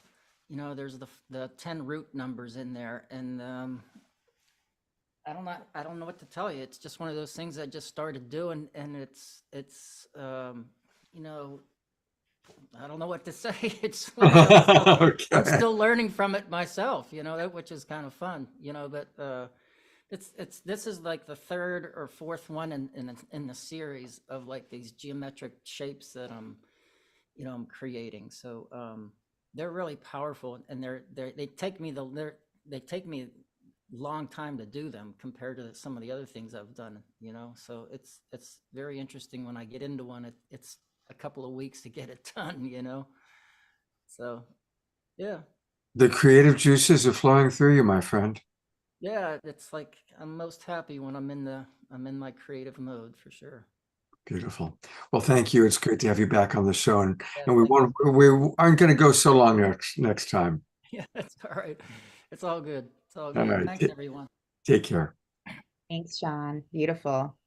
There's the 10 root numbers in there, and I don't know what to tell you. It's just one of those things I just started doing, and it's I don't know what to say. It's one of those, I'm Okay. still learning from it myself, which is kind of fun, but this is like the third or fourth one in the series of like these geometric shapes that I'm creating. So they're really powerful, and they take me long time to do them compared to some of the other things I've done, so it's very interesting. When I get into one, it's a couple of weeks to get it done, so yeah. The creative juices are flowing through you, my friend. Yeah, it's like I'm most happy when I'm in my creative mode, for sure. Beautiful. Well, thank you. It's great to have you back on the show, and Yeah, we aren't going to go so long next time. yeah, it's all right. It's all good. It's all All good. right. Thanks, everyone. Take care. Thanks, Sean. Beautiful.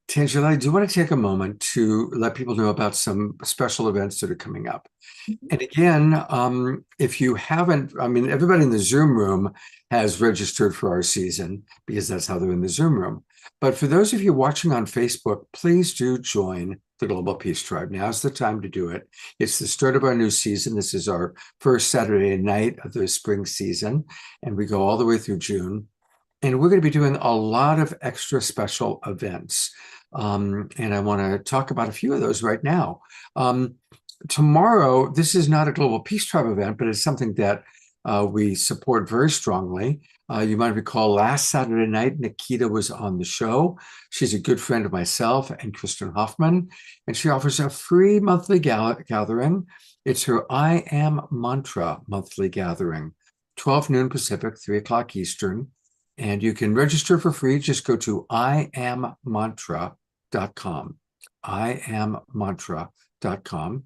Tangela, I do want to take a moment to let people know about some special events that are coming up. And again, if you haven't, everybody in the Zoom room has registered for our season because that's how they're in the Zoom room. But for those of you watching on Facebook, please do join the Global Peace Tribe. Now's the time to do it. It's the start of our new season. This is our first Saturday night of the spring season, and we go all the way through June. And we're going to be doing a lot of extra special events. And I want to talk about a few of those right now. Tomorrow, this is not a Global Peace Tribe event, but it's something that we support very strongly. You might recall last Saturday night, Nikita was on the show. She's a good friend of myself and Kristen Hoffman, and she offers a free monthly gathering. It's her I Am Mantra monthly gathering, 12 noon Pacific, 3 o'clock Eastern. And you can register for free. Just go to iammantra.com, iammantra.com,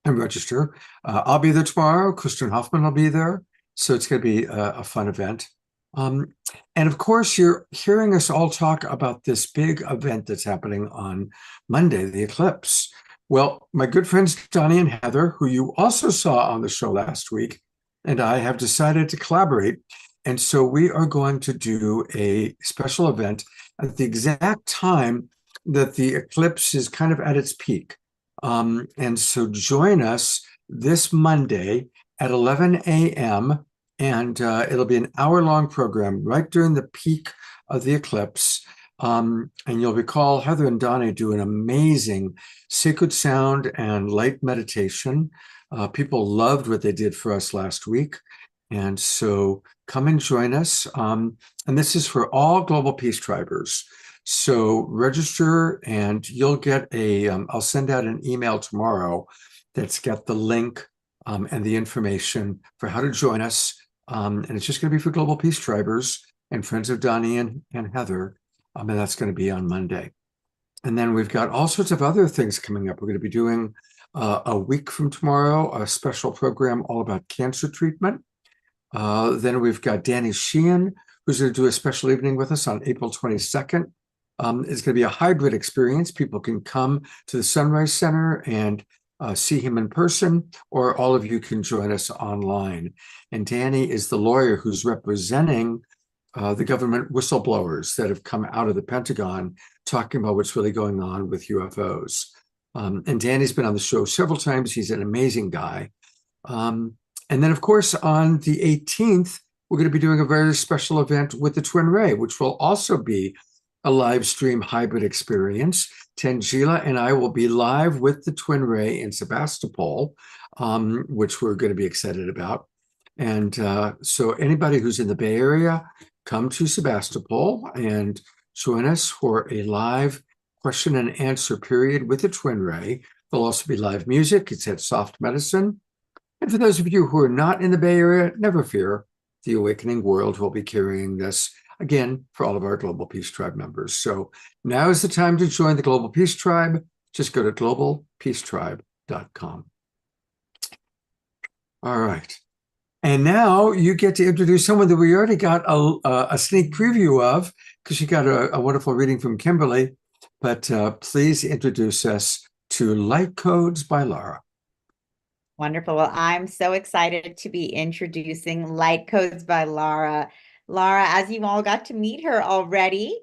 and register. I'll be there tomorrow. Kristen Hoffman will be there. So it's going to be a fun event. And of course, you're hearing us all talk about this big event that's happening on Monday, the eclipse. Well, my good friends Donnie and Heather, who you also saw on the show last week, and I have decided to collaborate. And so we are going to do a special event at the exact time that the eclipse is kind of at its peak. And so join us this Monday at 11 a.m. And it'll be an hour-long program right during the peak of the eclipse. And you'll recall Heather and Donnie do an amazing sacred sound and light meditation. People loved what they did for us last week. And so come and join us. And this is for all Global Peace Tribers. So register and you'll get I'll send out an email tomorrow that's got the link and the information for how to join us. And it's just going to be for Global Peace Tribers and friends of Donnie and Heather. And that's going to be on Monday. And then we've got all sorts of other things coming up. We're going to be doing a week from tomorrow, a special program all about cancer treatment. Then we've got Danny Sheehan, who's going to do a special evening with us on April 22nd. It's going to be a hybrid experience. People can come to the Sunrise Center and see him in person, or all of you can join us online. And Danny is the lawyer who's representing the government whistleblowers that have come out of the Pentagon talking about what's really going on with UFOs. And Danny's been on the show several times. He's an amazing guy. And then, of course, on the 18th, we're going to be doing a very special event with the Twin Ray, which will also be a live stream hybrid experience. Tangela and I will be live with the Twin Ray in Sebastopol, which we're going to be excited about. And so anybody who's in the Bay Area, come to Sebastopol and join us for a live question and answer period with the Twin Ray. There'll also be live music. It's at Soft Medicine. And for those of you who are not in the Bay Area, never fear. The Awakening World will be carrying this, again, for all of our Global Peace Tribe members. So now is the time to join the Global Peace Tribe. Just go to globalpeacetribe.com. All right. And now you get to introduce someone that we already got a sneak preview of, because you got a wonderful reading from Kimberly. But please introduce us to Light Codes by Lara. Wonderful. Well, I'm so excited to be introducing Light Codes by Lara. Lara, as you all got to meet her already,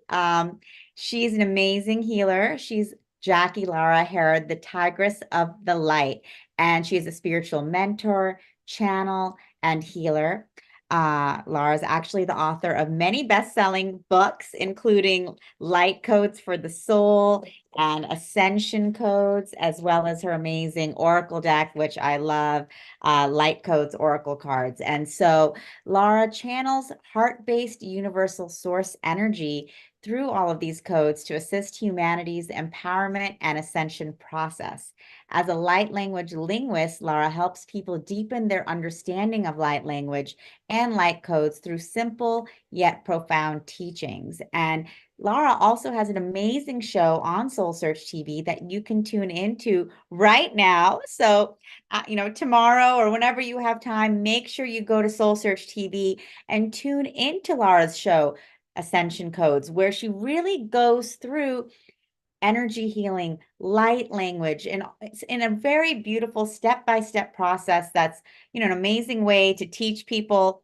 she's an amazing healer. She's Jackie Lara Herod, the Tigress of the Light, and she's a spiritual mentor, channel, and healer. Lara is actually the author of many best-selling books, including Light Codes for the Soul and Ascension Codes, as well as her amazing Oracle deck, which I love, Light Codes Oracle cards. And so Lara channels heart-based universal source energy through all of these codes to assist humanity's empowerment and ascension process. As a light language linguist, Lara helps people deepen their understanding of light language and light codes through simple yet profound teachings. And Lara also has an amazing show on Soul Search TV that you can tune into right now. So, tomorrow or whenever you have time, make sure you go to Soul Search TV and tune into Lara's show, Ascension Codes, where she really goes through energy healing, light language, and it's in a very beautiful step-by-step process that's, an amazing way to teach people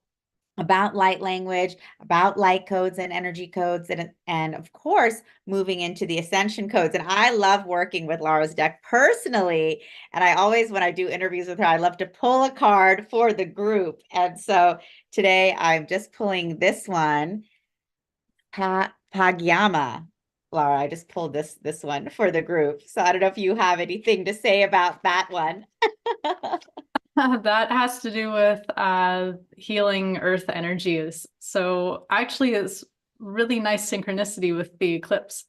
about light language, about light codes and energy codes, and of course, moving into the ascension codes. And I love working with Lara's deck personally. And I always, when I do interviews with her, I love to pull a card for the group. And so today I'm just pulling this one, Pagyama. Lara, I just pulled this one for the group. So I don't know if you have anything to say about that one. That has to do with healing earth energies. So actually it's really nice synchronicity with the eclipse.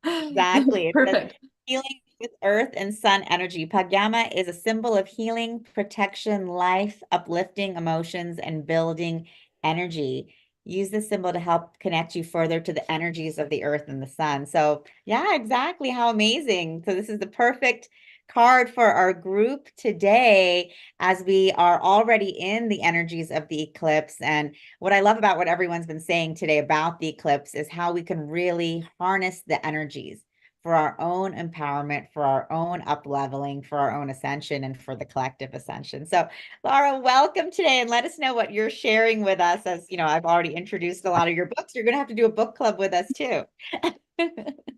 Exactly. Perfect. Healing with earth and sun energy. Pagyama is a symbol of healing, protection, life, uplifting emotions, and building energy. Use this symbol to help connect you further to the energies of the earth and the sun. So yeah, exactly. How amazing. So this is the perfect card for our group today, as we are already in the energies of the eclipse. And what I love about what everyone's been saying today about the eclipse is how we can really harness the energies for our own empowerment, for our own up-leveling, for our own ascension, and for the collective ascension. So Lara, welcome today, and let us know what you're sharing with us. As I've already introduced a lot of your books. You're going to have to do a book club with us too.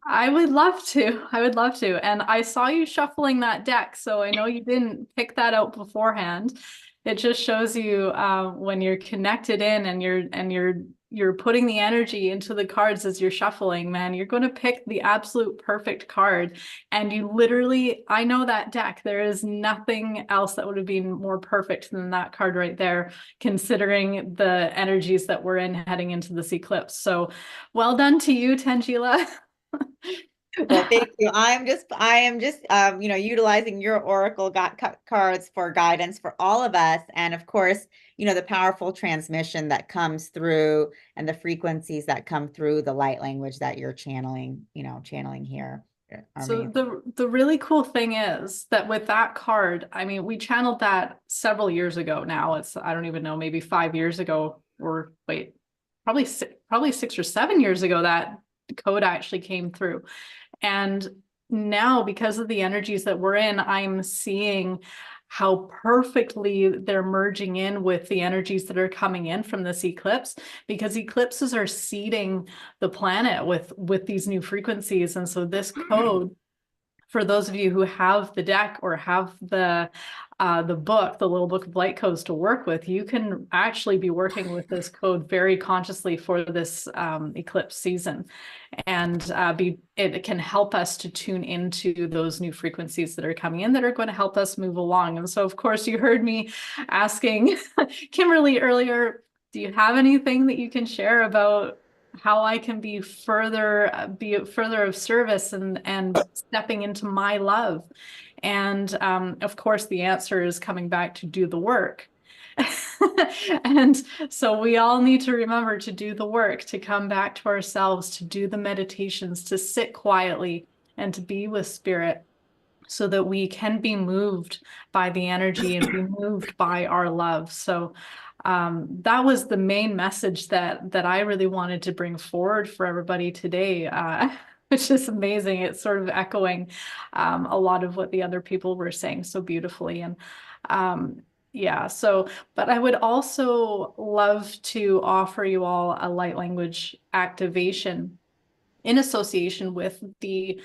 I would love to. I would love to. And I saw you shuffling that deck, so I know you didn't pick that out beforehand. It just shows you when you're connected in and you're putting the energy into the cards as you're shuffling, man, you're going to pick the absolute perfect card. And you literally, I know that deck. There is nothing else that would have been more perfect than that card right there, considering the energies that we're in heading into this eclipse. So well done to you, Tangela. Well, thank you. I am just, utilizing your Oracle cards for guidance for all of us. And of course, the powerful transmission that comes through and the frequencies that come through the light language that you're channeling here. are So amazing. the really cool thing is that with that card, I mean, we channeled that several years ago now. It's, I don't even know, maybe 5 years ago, or wait, probably 6 or 7 years ago that code actually came through. And now, because of the energies that we're in, I'm seeing how perfectly they're merging in with the energies that are coming in from this eclipse, because eclipses are seeding the planet with these new frequencies. And so this code, for those of you who have the deck or have the book, the little book of light codes to work with, you can actually be working with this code very consciously for this eclipse season. And it can help us to tune into those new frequencies that are coming in that are going to help us move along. And so, of course, you heard me asking Kimberly earlier, do you have anything that you can share about how I can be further of service and stepping into my love? And of course, the answer is coming back to do the work. And so we all need to remember to do the work, to come back to ourselves, to do the meditations, to sit quietly and to be with spirit, so that we can be moved by the energy and be moved by our love. So that was the main message that I really wanted to bring forward for everybody today, which is amazing. It's sort of echoing a lot of what the other people were saying so beautifully. And yeah, so, but I would also love to offer you all a light language activation in association with the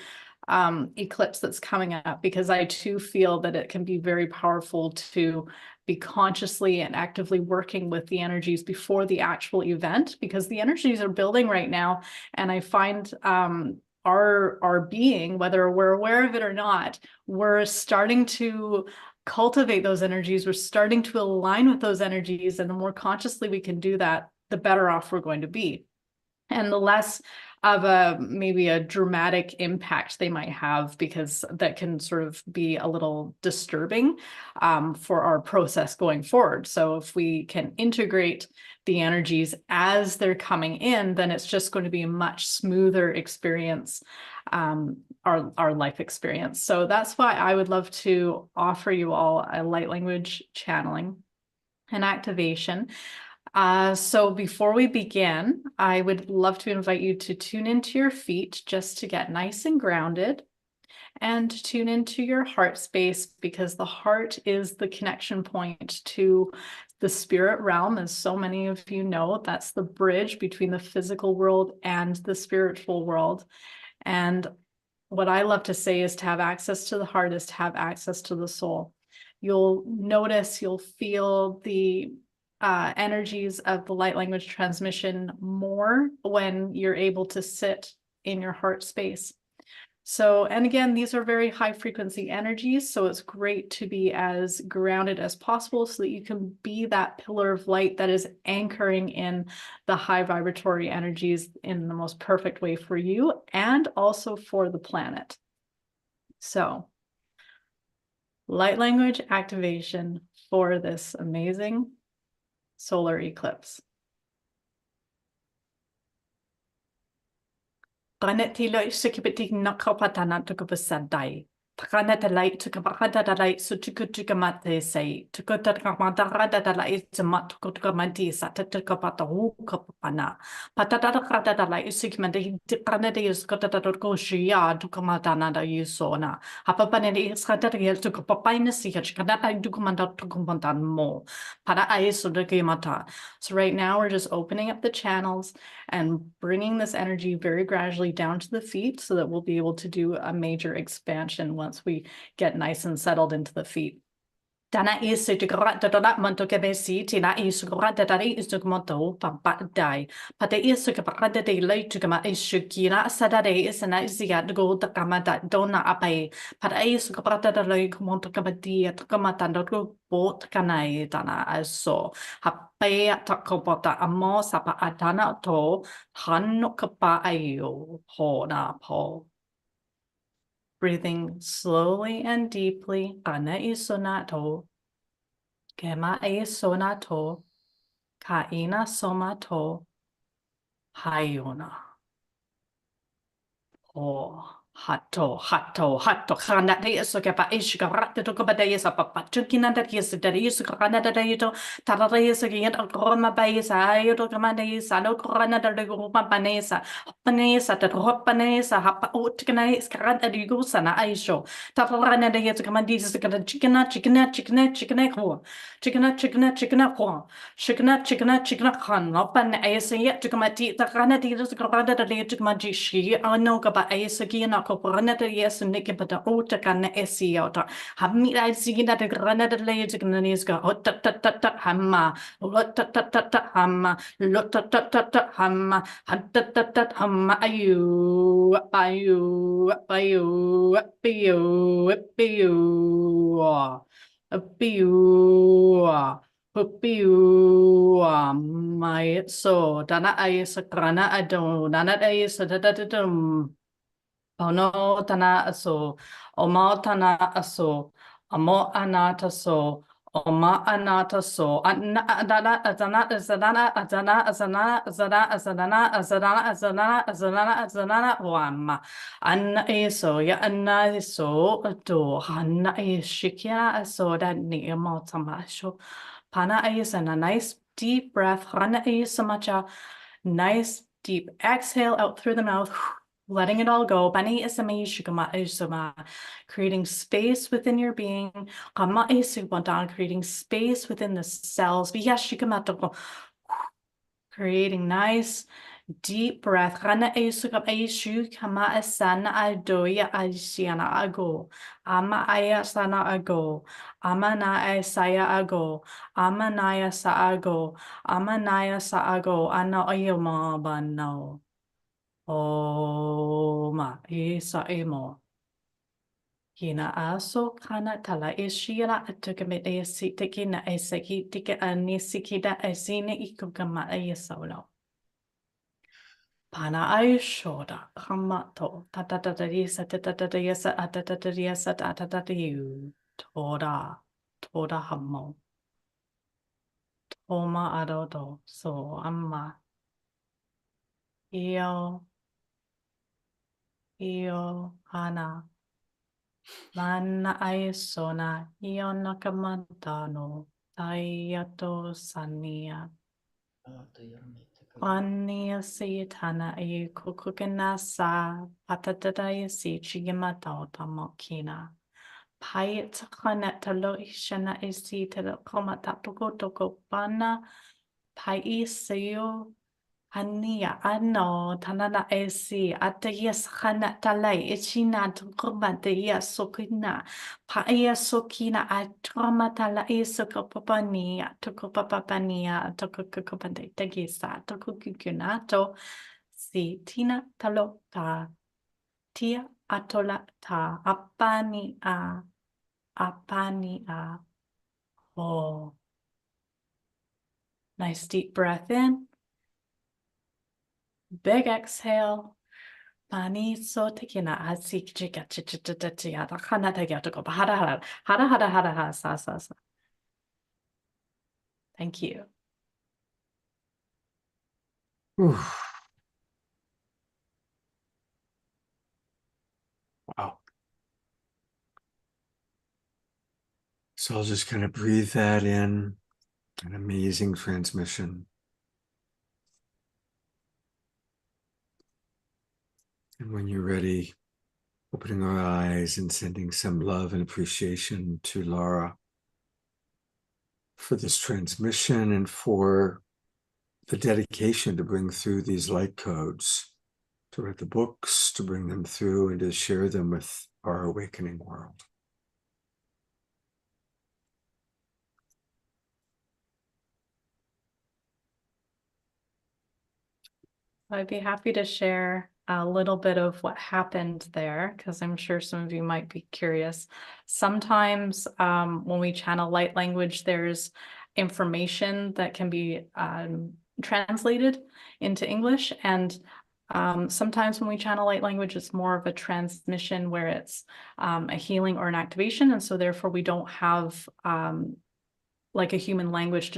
eclipse that's coming up, because I too feel that it can be very powerful to be consciously and actively working with the energies before the actual event, because the energies are building right now. And I find our being, whether we're aware of it or not, we're starting to cultivate those energies. We're starting to align with those energies. And the more consciously we can do that, the better off we're going to be. And the less of maybe a dramatic impact they might have, because that can sort of be a little disturbing for our process going forward. So if we can integrate the energies as they're coming in, then it's just going to be a much smoother experience, our life experience. So that's why I would love to offer you all a light language channeling and activation. So before we begin, I would love to invite you to tune into your feet just to get nice and grounded, and tune into your heart space, because the heart is the connection point to the spirit realm. As so many of you know, that's the bridge between the physical world and the spiritual world. And what I love to say is, to have access to the heart is to have access to the soul. You'll notice, you'll feel the energies of the light language transmission more when you're able to sit in your heart space. So, and again, these are very high frequency energies, so it's great to be as grounded as possible so that you can be that pillar of light that is anchoring in the high vibratory energies in the most perfect way for you and also for the planet. So, light language activation for this amazing solar eclipse. Qanatilo isikipitik nakopatana tukupasadai. Taqanatalai tukapakadatalai sutukutukamate say. Tukutakamadaradalai zamatukutukamati satatukapatahu kapana. Patatatakadatalai isikimandi tikanadi iskotatakoshia tukamatana yusona. Hapapanadi iskatariel tukapapaina sikachkanata dukumandatukumantan mo. Para aisudakimata. So right now we're just opening up the channels and bringing this energy very gradually down to the feet, so that we'll be able to do a major expansion once we get nice and settled into the feet. Tana isu tukrat tatola manto kebesi tina isu kurat tatari isu kumoto pampa dai. Pate isu kapakada de lay tukama isu kira sadade isana isiya go takamata dona apai. Pata isu kaprata da lay kumonto kabati takamata dotko bot kanai tana aso. Hape takopota amo sapa atana to hanu kapa ayo ho na po. Breathing slowly and deeply. Kana isonato. Kema isonato. Kaina somato. Hayona. Oh, hatto, kana de so ke pa ish ka rat to ko ba de sa pa chukina da yes da is ka kana da to tara da yes ke yat ko ma ba yes ay to ka ma de sa no ko kana da ko ma pa ne sa ta ro pa ne sa ha pa ut kana is ka rat da go sa na ay sho tara kana da yes ka ma di sa ka chikina ko chikina ko chikina kan no pa ne ay sa yet to ka ma ti ta kana di sa ka kana da le to ka ma ji shi ano ka ba ay sa ki na ko rana da yes ne ke ba da o ta kana esi o ta ha mi da si na da rana da le to kana is ka o ta hamma lo ta hamma lo ta hamma ha ta hamma ayu mai so dana ay sa krana ado nana ay sa oh no tana aso oma tana aso amo anata so oma anata so adana azana azana azana azana azana azana azana azana azana azana wama anna eso ya anna eso do hanna eshikia so that ni amo tamasho pana is and a nice deep breath hanna esamacha nice deep exhale out through the mouth. Letting it all go. Bani isama shikama isama. Creating space within your being. Kama isubondan. Creating space within the cells. Biyashikama. Creating nice deep breath. Rana isukam aishu kama asana adoya aisiana ago. Ama ayasana ago. Amana asaya ago. Amanaya sa ago. Amanaya sa ago. Ana ayama banao. Oh, ma isa emo. Hina aso kana tala ishira atukame esi tekina eseki tika anisikida esine ikukama ayesolo. Pana aishoda kamato tatatadisa tatatadisa atatatadisa tatatadiu toda hamo. Toma adodo so amma. Io hana. Mana aisona iona kamantano tayato sania. Wania sitana e kukukina sa patataya si chigimata tamokina. Payet kanetalo ishana isi telekomata toko pana. Paiseyo. Ania ano tanana esi atayas khana talai ichina tukuma de sokina pa sokina atroma tala isokopapani tokopapania tokokopande tegisa tokokukunato si tina talo ta tia atola ta apani a oh nice deep breath in. Big exhale. Pani so tekina asik chika chichitatia the kana tagiato hara sa. Thank you. Whew. Wow. So I'll just kind of breathe that in. An amazing transmission. And when you're ready, opening our eyes and sending some love and appreciation to Laura for this transmission and for the dedication to bring through these light codes, to write the books, to bring them through and to share them with our awakening world. I'd be happy to share a little bit of what happened there, because I'm sure some of you might be curious. Sometimes when we channel light language, there's information that can be translated into English. And Sometimes when we channel light language, it's more of a transmission where it's a healing or an activation. And so therefore we don't have like a human language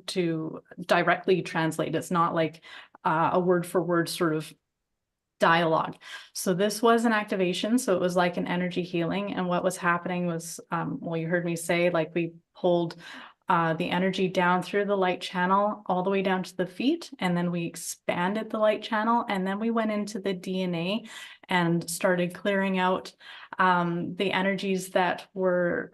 to directly translate. It's not like a word for word sort of dialogue. So this was an activation. So it was like an energy healing. And what was happening was, well, you heard me say, like we pulled the energy down through the light channel all the way down to the feet. And then we expanded the light channel. And then we went into the DNA and started clearing out the energies that are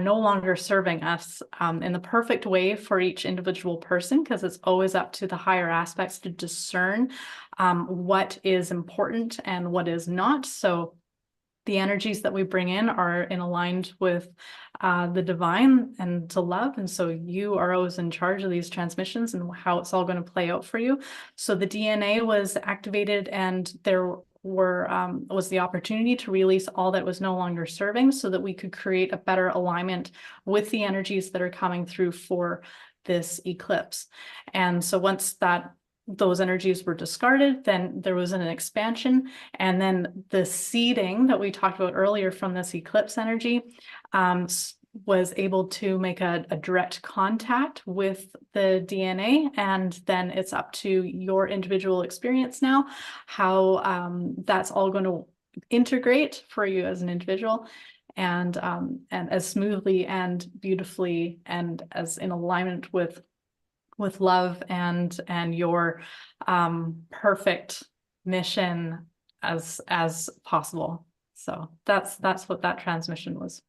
no longer serving us in the perfect way for each individual person, because it's always up to the higher aspects to discern what is important and what is not. So the energies that we bring in are aligned with the divine and to love. And so you are always in charge of these transmissions and how it's all going to play out for you. So the DNA was activated, and there was the opportunity to release all that was no longer serving, so that we could create a better alignment with the energies that are coming through for this eclipse. And so once those energies were discarded, then there was an expansion, and then the seeding that we talked about earlier from this eclipse energy was able to make a direct contact with the DNA, and then it's up to your individual experience now how that's all going to integrate for you as an individual, and as smoothly and beautifully and as in alignment with love and your perfect mission as possible. So that's what that transmission was.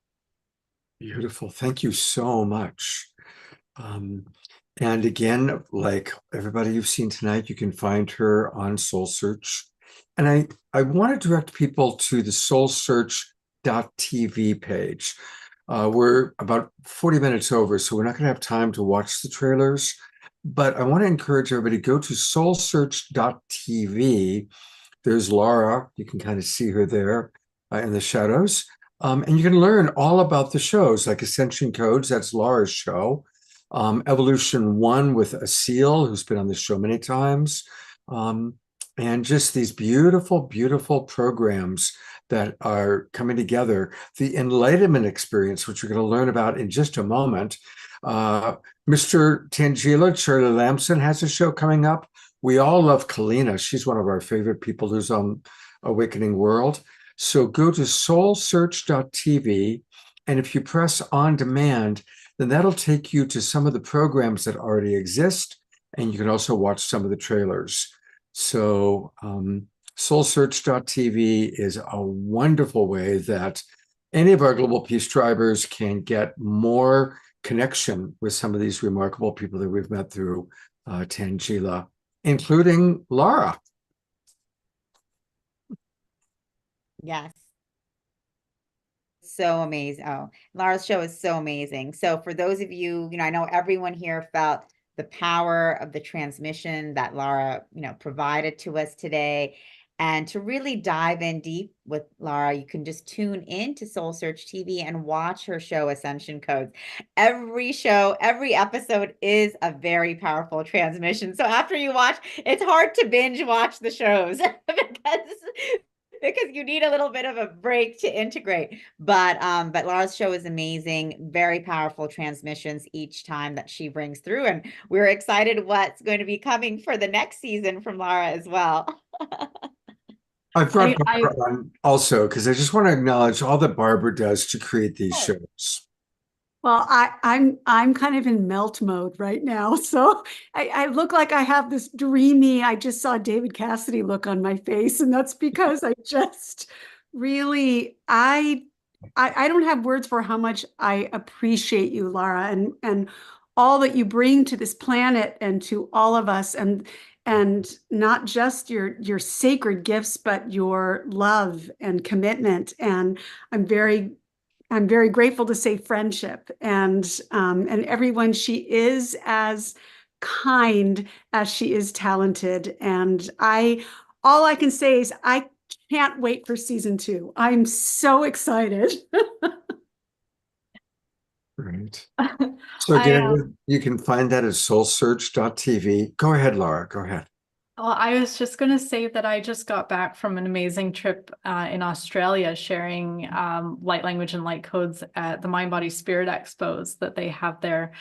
Beautiful. Thank you so much. And again, like everybody you've seen tonight, you can find her on Soul Search. And I want to direct people to the soulsearch.tv page. We're about 40 minutes over, so we're not going to have time to watch the trailers. But I want to encourage everybody to go to soulsearch.tv. There's Laura. You can kind of see her there in the shadows. And you can learn all about the shows like Ascension Codes. That's Laura's show. Evolution 1 with a seal who's been on the show many times. And just these beautiful, beautiful programs that are coming together. The Enlightenment Experience, which we're going to learn about in just a moment. Mr. Tangela, Charlie Lamson, has a show coming up. We all love Kalina. She's one of our favorite people who's on Awakening World. So go to soulsearch.tv, and if you press on demand, then that'll take you to some of the programs that already exist, and you can also watch some of the trailers. So soulsearch.tv is a wonderful way that any of our Global Peace Drivers can get more connection with some of these remarkable people that we've met through Tangela, including Laura. Yes. So amazing. Oh, Laura's show is so amazing. So for those of you, I know everyone here felt the power of the transmission that Laura, provided to us today. And to really dive in deep with Laura, you can just tune in to Soul Search TV and watch her show, Ascension Codes. Every show, every episode is a very powerful transmission. So after you watch, it's hard to binge watch the shows because you need a little bit of a break to integrate. But Laura's show is amazing, very powerful transmissions each time that she brings through. And we're excited what's going to be coming for the next season from Laura as well. I've brought Barbara on also because I just want to acknowledge all that Barbara does to create these shows. Well, I'm kind of in melt mode right now. So I look like I have this dreamy, I just saw David Cassidy look on my face. And that's because I just really, I don't have words for how much I appreciate you, Laura, and all that you bring to this planet and to all of us. And not just your sacred gifts, but your love and commitment. And I'm very grateful to say friendship and everyone. She is as kind as she is talented. And all I can say is I can't wait for season 2. I'm so excited. Great. So again, you can find that at soulsearch.tv. Go ahead, Laura. Go ahead. Well, I was just going to say that I just got back from an amazing trip in Australia, sharing light language and light codes at the Mind Body Spirit Expos that they have there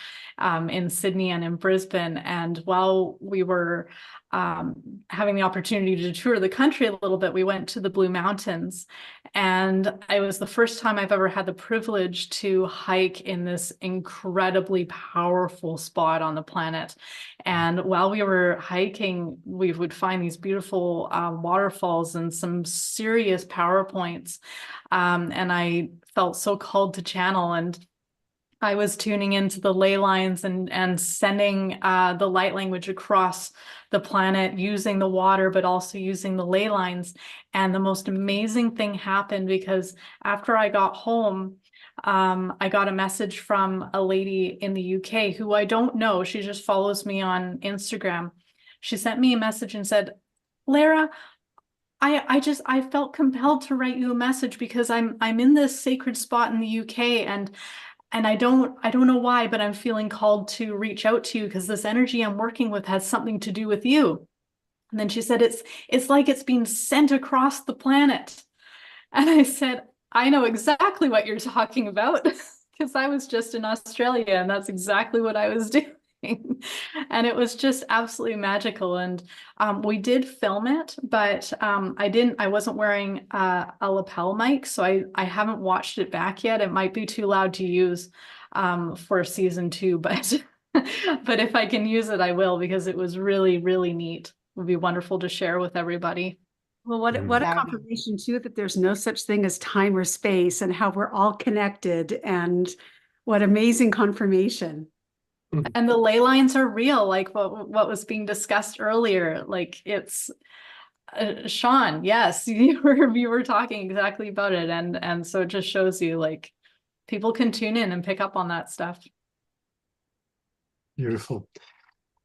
in Sydney and in Brisbane. And while we were having the opportunity to tour the country a little bit, we went to the Blue Mountains. And it was the first time I've ever had the privilege to hike in this incredibly powerful spot on the planet. And while we were hiking, we would find these beautiful waterfalls and some serious power points. And I felt so called to channel. And I was tuning into the ley lines and sending the light language across the planet using the water, but also using the ley lines. And the most amazing thing happened, because after I got home, I got a message from a lady in the UK who I don't know. She just follows me on Instagram. She sent me a message and said, Lara, I felt compelled to write you a message because I'm in this sacred spot in the UK, and I don't know why, but I'm feeling called to reach out to you because this energy I'm working with has something to do with you. And then she said, it's like it's being sent across the planet. And I said, I know exactly what you're talking about because I was just in Australia and that's exactly what I was doing. And it was just absolutely magical. And we did film it, but I wasn't wearing a lapel mic, so I haven't watched it back yet. It might be too loud to use for season 2, but but if I can use it, I will, because it was really, really neat. It would be wonderful to share with everybody. Well, what a That would be confirmation too that there's no such thing as time or space, and how we're all connected, and what amazing confirmation. And the ley lines are real, like what was being discussed earlier. Like it's Sean, yes, you were talking exactly about it, and so it just shows you like people can tune in and pick up on that stuff. Beautiful.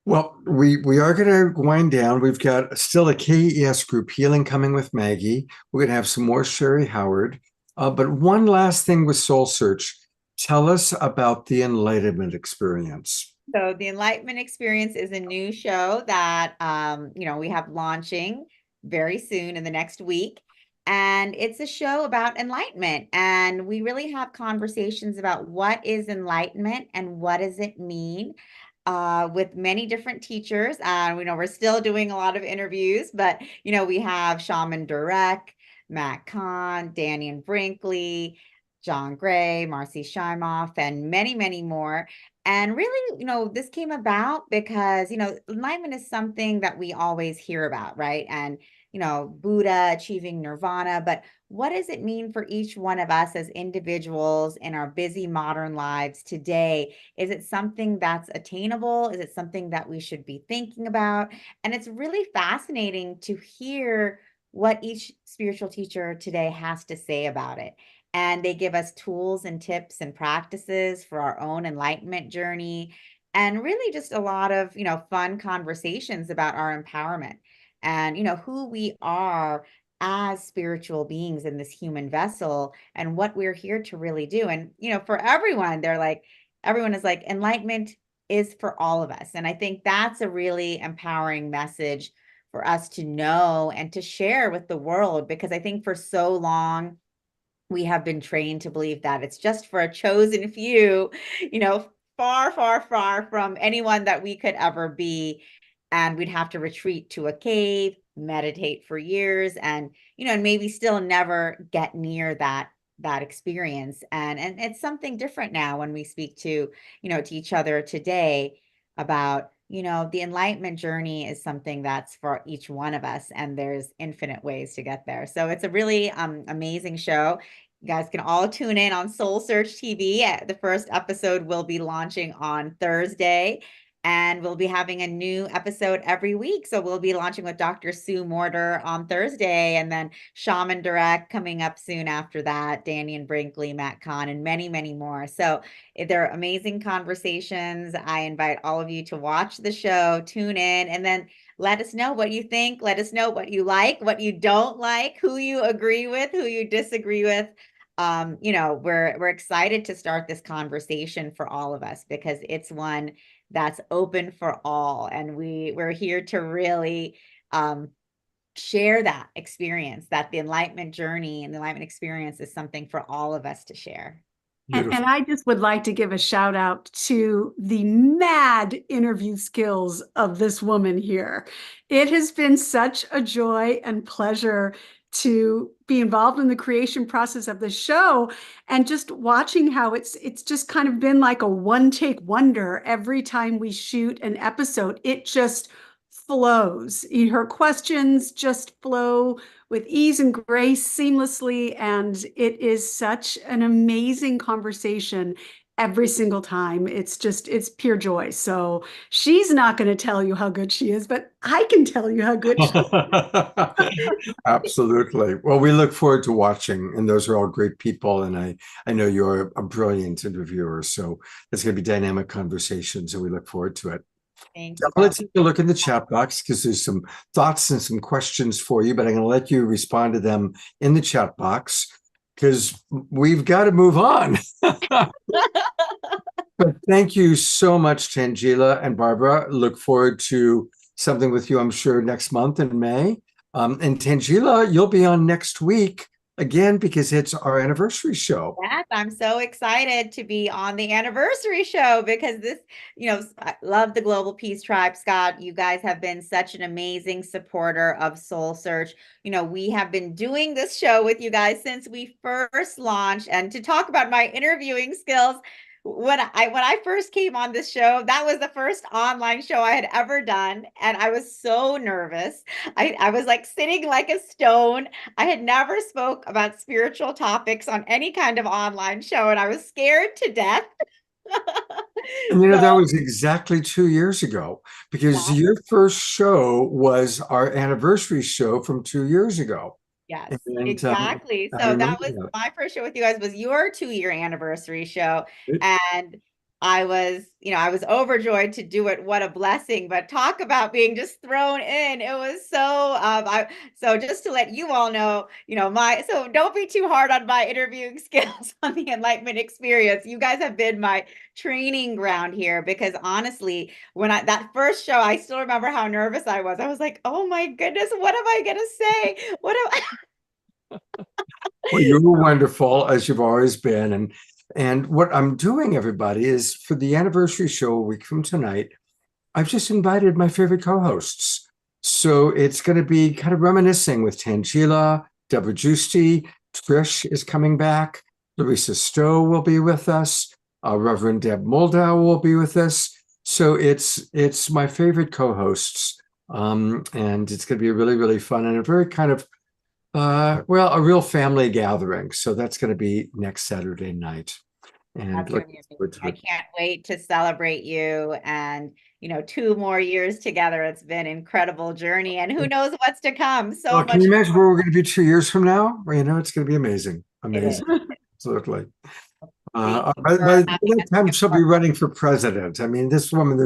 Well, we are going to wind down. We've got still a KES group healing coming with Maggie. We're going to have some more Sherry Howard. But one last thing with Soul Search. Tell us about the Enlightenment Experience. So the Enlightenment Experience is a new show that we have launching very soon in the next week. And it's a show about enlightenment. And we really have conversations about what is enlightenment and what does it mean, with many different teachers. We know we're still doing a lot of interviews, but we have Shaman Durek, Matt Kahn, Daniel Brinkley, John Gray, Marcy Shimoff, and many, many more. And really, this came about because, enlightenment is something that we always hear about, right? And, Buddha achieving nirvana, but what does it mean for each one of us as individuals in our busy modern lives today? Is it something that's attainable? Is it something that we should be thinking about? And it's really fascinating to hear what each spiritual teacher today has to say about it. And they give us tools and tips and practices for our own enlightenment journey, and really just a lot of, fun conversations about our empowerment and, who we are as spiritual beings in this human vessel and what we're here to really do. And, for everyone, everyone is like, enlightenment is for all of us. And I think that's a really empowering message for us to know and to share with the world, because I think for so long, we have been trained to believe that it's just for a chosen few, far, far, far from anyone that we could ever be. And we'd have to retreat to a cave, meditate for years, and, and maybe still never get near that experience. And it's something different now when we speak to, to each other today about, the enlightenment journey is something that's for each one of us, and there's infinite ways to get there. So it's a really amazing show. You guys can all tune in on Soul Search TV. The first episode will be launching on Thursday, and we'll be having a new episode every week. So we'll be launching with Dr. Sue Morter on Thursday, and then Shaman Direct coming up soon after that, Daniel Brinkley, Matt Kahn, and many, many more. So they're amazing conversations. I invite all of you to watch the show, tune in, and then let us know what you think. Let us know what you like, what you don't like, who you agree with, who you disagree with. We're excited to start this conversation for all of us, because it's one that's open for all, and we're here to really share that experience, that the enlightenment journey and the enlightenment experience is something for all of us to share. And I just would like to give a shout out to the mad interview skills of this woman here. It has been such a joy and pleasure to be involved in the creation process of the show, and just watching how it's just kind of been like a one-take wonder every time we shoot an episode. It just flows. Her questions just flow with ease and grace seamlessly, and it is such an amazing conversation every single time. It's pure joy. So she's not going to tell you how good she is, but I can tell you how good she is. Absolutely. Well, we look forward to watching, and those are all great people, and I know you're a brilliant interviewer, so it's going to be dynamic conversations, and we look forward to it. Thank So you. let's take a look in the chat box, because there's some thoughts and some questions for you, but I'm going to let you respond to them in the chat box, because we've got to move on. But thank you so much, Tangela and Barbara. Look forward to something with you, I'm sure, next month in May. And Tangela, you'll be on next week again, because it's our anniversary show. Yes, I'm so excited to be on the anniversary show, because this, I love the Global Peace Tribe, Scott. You guys have been such an amazing supporter of Soul Search. We have been doing this show with you guys since we first launched. And to talk about my interviewing skills, when I first came on this show, that was the first online show I had ever done, and I was so nervous. I was like sitting like a stone. I had never spoke about spiritual topics on any kind of online show, and I was scared to death. And that was exactly 2 years ago, because your first show was our anniversary show from 2 years ago. Yes, And, exactly. I So that remember was that. my first show with you guys, was your 2-year anniversary show. And I was overjoyed to do it. What a blessing. But talk about being just thrown in. It was so just to let you all know, so don't be too hard on my interviewing skills on the enlightenment experience. You guys have been my training ground here, because honestly, that first show, I still remember how nervous I was. I was like, oh my goodness, what am I gonna say? What am I? Well, you're wonderful, as you've always been. And what I'm doing, everybody, is for the anniversary show a week from tonight, I've just invited my favorite co-hosts. So it's going to be kind of reminiscing with Tangela, Deborah Giusti, Trish is coming back, Larissa Stowe will be with us, Reverend Deb Moldow will be with us. So it's my favorite co-hosts, and it's going to be really, really fun, and a very kind of a real family gathering. So that's going to be next Saturday night. And That's gonna be amazing. I can't wait to celebrate you, and 2 more years together. It's been an incredible journey, and who knows what's to come. So well, much. can you imagine where we're going to be 2 years from now? Well, it's going to be amazing. Amazing. It is. Absolutely. By that time, she'll be running for president. I mean, this woman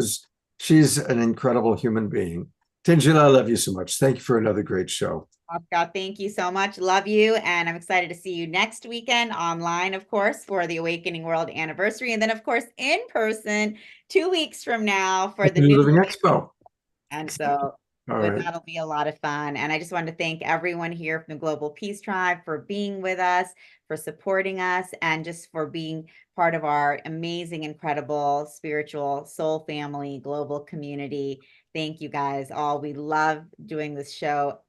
she's an incredible human being. Tangela, I love you so much. Thank you for another great show. Oh, God, thank you so much. Love you. And I'm excited to see you next weekend online, of course, for the Awakening World anniversary. And then, of course, in person 2 weeks from now for the New New Living Expo. And so right. That'll be a lot of fun. And I just wanted to thank everyone here from the Global Peace Tribe for being with us, for supporting us, and just for being part of our amazing, incredible spiritual soul family, global community. Thank you guys all. We love doing this show.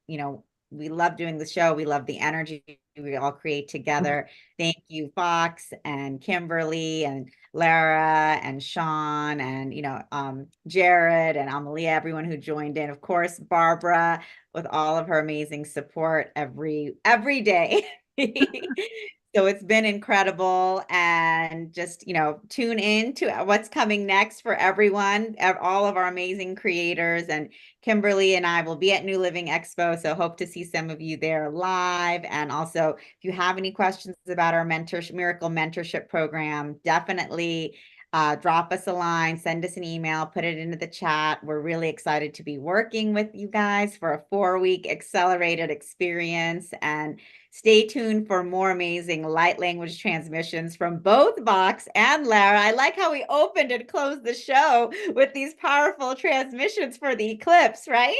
We love doing the show. We love the energy we all create together. Thank you, Fox and Kimberly and Lara and Sean and Jared and Amalia, everyone who joined in. Of course, Barbara, with all of her amazing support every day. So it's been incredible, and just tune in to what's coming next for everyone, all of our amazing creators. And Kimberly and I will be at New Living Expo, so hope to see some of you there live. And also, if you have any questions about our Miracle Mentorship Program, definitely drop us a line, send us an email, put it into the chat. We're really excited to be working with you guys for a 4-week accelerated experience, and stay tuned for more amazing light language transmissions from both Vox and Lara. I like how we opened and closed the show with these powerful transmissions for the eclipse, right?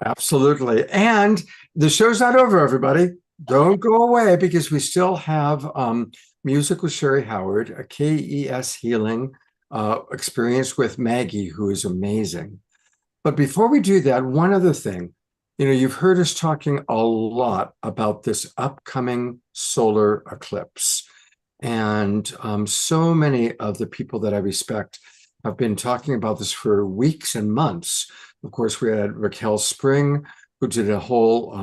Absolutely. And the show's not over, everybody. Don't go away, because we still have music with Sherry Howard, a KES healing experience with Maggie, who is amazing. But before we do that, one other thing. You've heard us talking a lot about this upcoming solar eclipse. And so many of the people that I respect have been talking about this for weeks and months. Of course, we had Raquel Spring, who did a whole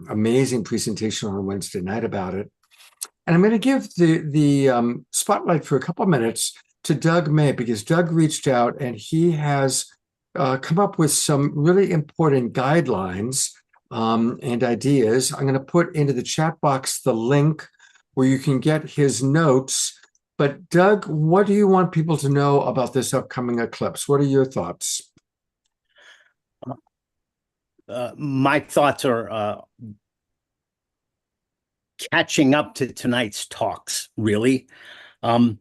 amazing presentation on Wednesday night about it. And I'm going to give the spotlight for a couple of minutes to Doug May, because Doug reached out and he has come up with some really important guidelines and ideas. I'm going to put into the chat box the link where you can get his notes. But Doug, what do you want people to know about this upcoming eclipse? What are your thoughts? My thoughts are catching up to tonight's talks, really. I'm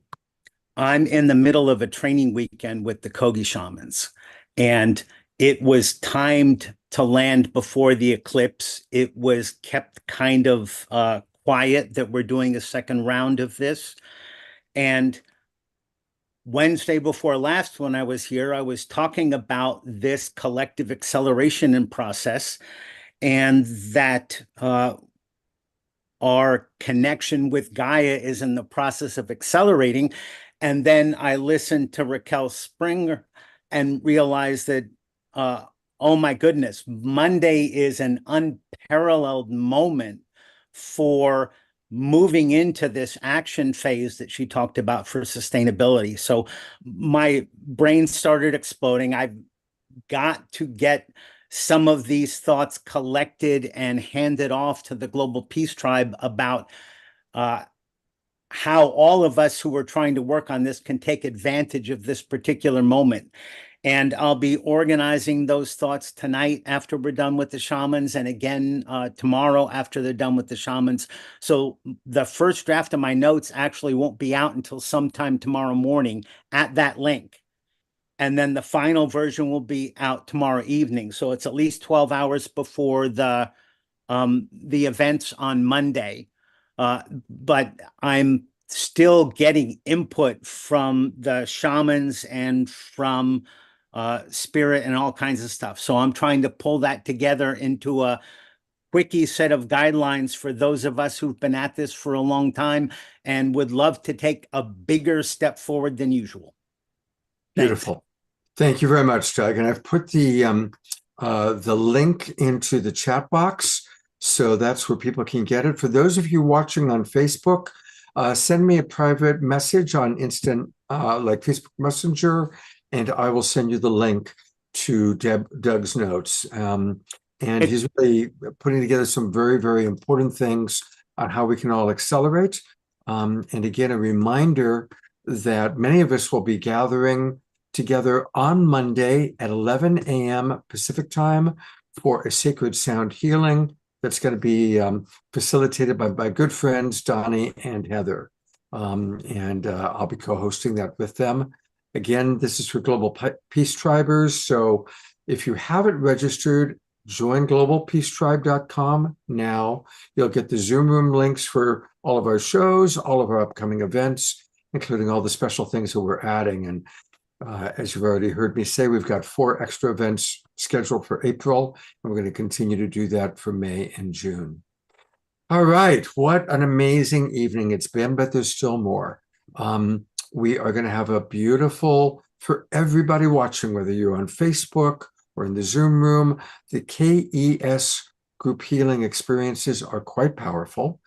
in the middle of a training weekend with the Kogi shamans, and it was timed to land before the eclipse. It was kept kind of quiet that we're doing a second round of this. And Wednesday before last, when I was here, I was talking about this collective acceleration in process, and that our connection with Gaia is in the process of accelerating. And then I listened to Raquel Springer and realized that, oh my goodness, Monday is an unparalleled moment for moving into this action phase that she talked about for sustainability. So my brain started exploding. I've got to get some of these thoughts collected and handed off to the Global Peace Tribe about how all of us who are trying to work on this can take advantage of this particular moment. And I'll be organizing those thoughts tonight after we're done with the shamans, and again tomorrow after they're done with the shamans. So the first draft of my notes actually won't be out until sometime tomorrow morning at that link. And then the final version will be out tomorrow evening. So it's at least 12 hours before the events on Monday. But I'm still getting input from the shamans and from spirit and all kinds of stuff. So I'm trying to pull that together into a quickie set of guidelines for those of us who've been at this for a long time and would love to take a bigger step forward than usual. Beautiful. Thank you very much, Doug. And I've put the link into the chat box, so that's where people can get it. For those of you watching on Facebook, send me a private message on instant, like Facebook Messenger, and I will send you the link to Doug's notes. And he's really putting together some very, very important things on how we can all accelerate. And again, a reminder that many of us will be gathering together on Monday at 11 a.m. Pacific time for a sacred sound healing that's going to be facilitated by my good friends Donnie and Heather. I'll be co-hosting that with them. Again, this is for Global Peace Tribers. So if you haven't registered, join globalpeacetribe.com now. You'll get the Zoom room links for all of our shows, all of our upcoming events, including all the special things that we're adding. And as you've already heard me say, we've got 4 extra events scheduled for April, and we're going to continue to do that for May and June. All right, what an amazing evening it's been, but there's still more. We are going to have a beautiful, for everybody watching, whether you're on Facebook or in the Zoom room, the KES group healing experiences are quite powerful.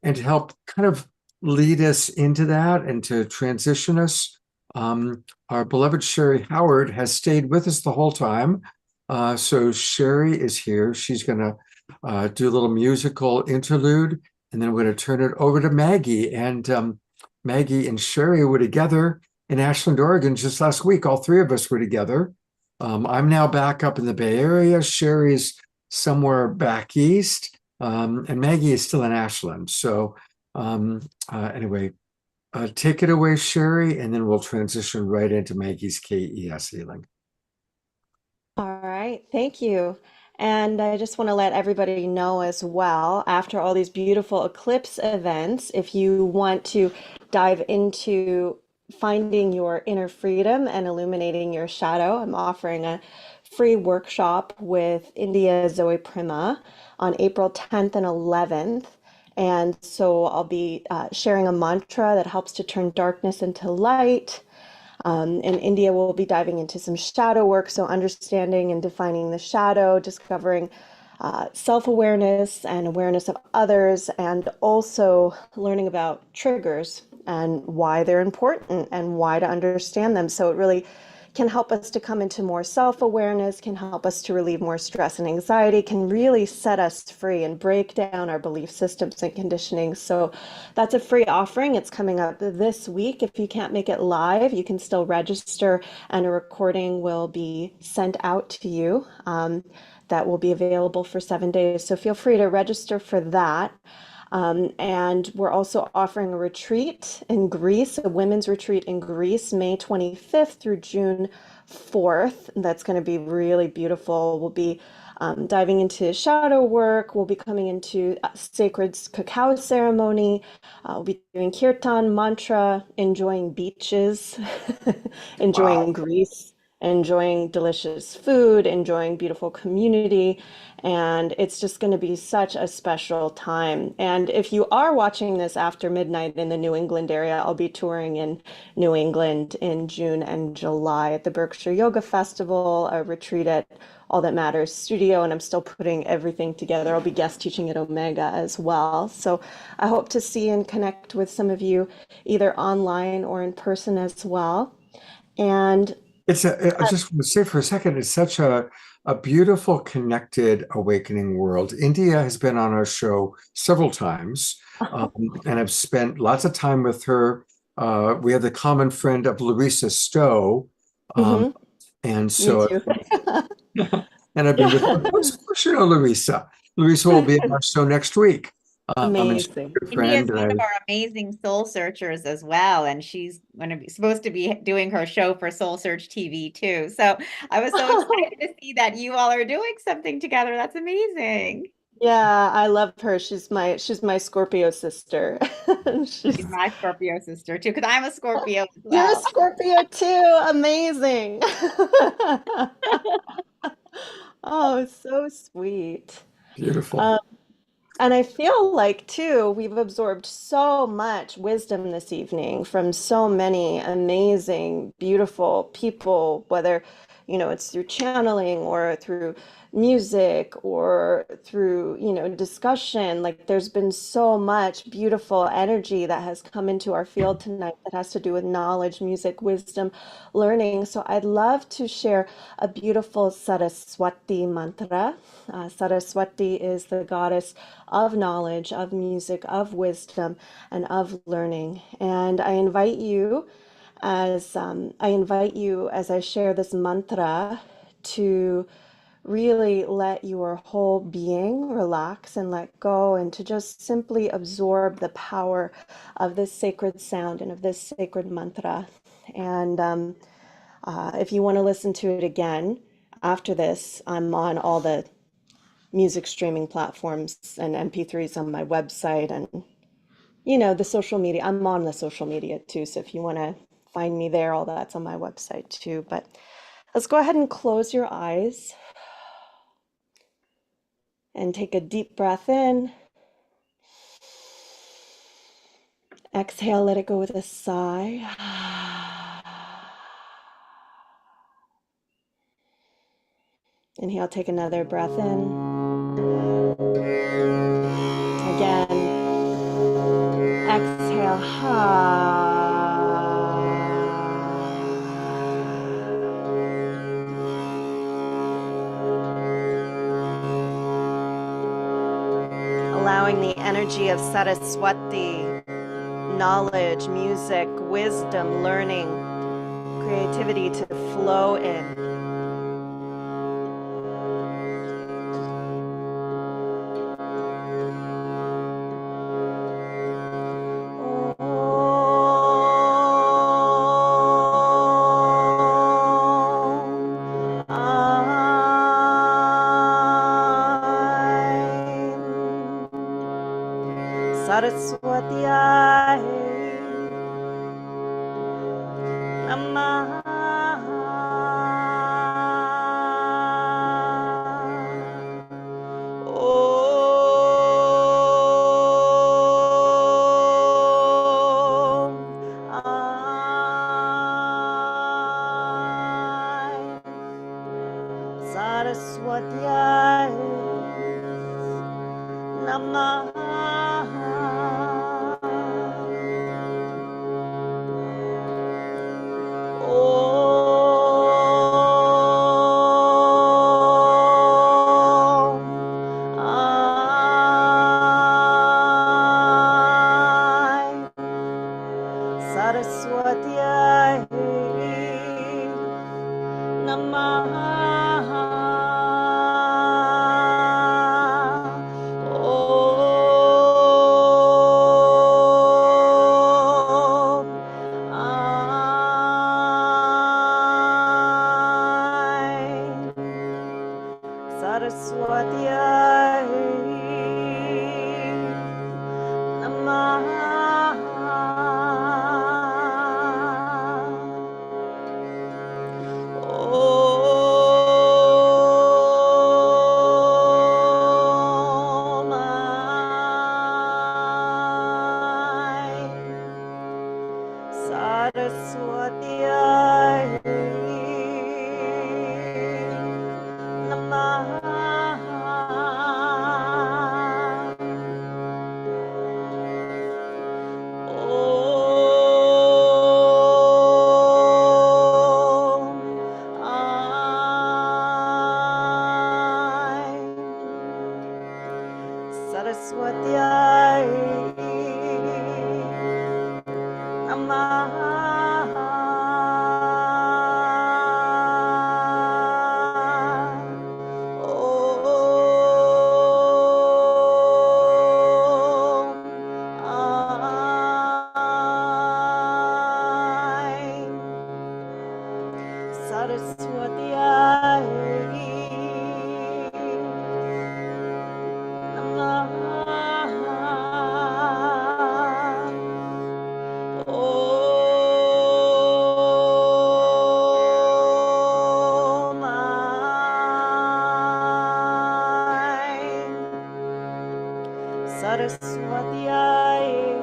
And to help kind of lead us into that and to transition us, our beloved Sherry Howard has stayed with us the whole time. So Sherry is here. She's going to do a little musical interlude, and then we're going to turn it over to Maggie. And Maggie and Sherry were together in Ashland, Oregon just last week. All 3 of us were together. I'm now back up in the Bay Area. Sherry's somewhere back east, and Maggie is still in Ashland. So anyway, take it away, Sherry, and then we'll transition right into Maggie's KES healing. All right, thank you. And I just want to let everybody know as well, after all these beautiful eclipse events, if you want to dive into finding your inner freedom and illuminating your shadow, I'm offering a free workshop with India Zoe Prima on April 10th and 11th. And so I'll be sharing a mantra that helps to turn darkness into light. In India, we'll be diving into some shadow work, so understanding and defining the shadow, discovering self-awareness and awareness of others, and also learning about triggers and why they're important and why to understand them. So it really can help us to come into more self-awareness, can help us to relieve more stress and anxiety, can really set us free and break down our belief systems and conditioning. So that's a free offering. It's coming up this week. If you can't make it live, you can still register, and a recording will be sent out to you. That will be available for 7 days. So feel free to register for that. And we're also offering a retreat in Greece, a women's retreat in Greece, May 25th through June 4th. That's going to be really beautiful. We'll be diving into shadow work. We'll be coming into sacred cacao ceremony. We'll be doing kirtan, mantra, enjoying beaches, enjoying Greece, enjoying delicious food, enjoying beautiful community. And it's just going to be such a special time. And if you are watching this after midnight in the New England area, I'll be touring in New England in June and July at the Berkshire Yoga Festival, a retreat at All That Matters Studio, and I'm still putting everything together. I'll be guest teaching at Omega as well. So I hope to see and connect with some of you either online or in person as well. And I just want to say for a second, it's such a beautiful, connected, awakening world. India has been on our show several times, and I've spent lots of time with her. We have the common friend of Larissa Stowe, and so, and I've been with her. Of course, you know Larissa. Larissa will be on our show next week. Amazing. India is one of our amazing soul searchers as well, and she's supposed to be doing her show for Soul Search TV too. So I was so excited to see that you all are doing something together. That's amazing. Yeah, I love her. She's my Scorpio sister. She's my Scorpio sister too, because I'm a Scorpio as well. You're a Scorpio too. Amazing. Oh, so sweet. Beautiful. And I feel like, too, we've absorbed so much wisdom this evening from so many amazing, beautiful people, whether, it's through channeling or through music or through, discussion. Like there's been so much beautiful energy that has come into our field tonight that has to do with knowledge, music, wisdom, learning. So I'd love to share a beautiful Saraswati mantra. Saraswati is the goddess of knowledge, of music, of wisdom, and of learning. And I invite you as I share this mantra to really let your whole being relax and let go, and to just simply absorb the power of this sacred sound and of this sacred mantra. And if you want to listen to it again after this, I'm on all the music streaming platforms and MP3s on my website, and the social media. I'm on the social media too, so if you want to find me there, all that's on my website too. But let's go ahead and close your eyes and take a deep breath in. Exhale, let it go with a sigh. Inhale, take another breath in. Again, exhale. Allowing the energy of Saraswati, knowledge, music, wisdom, learning, creativity to flow in. Saraswatiyai Namaha. Om Saraswatiyai Namaha. Om Saraswatiyai Namaha. Om Saraswatiyai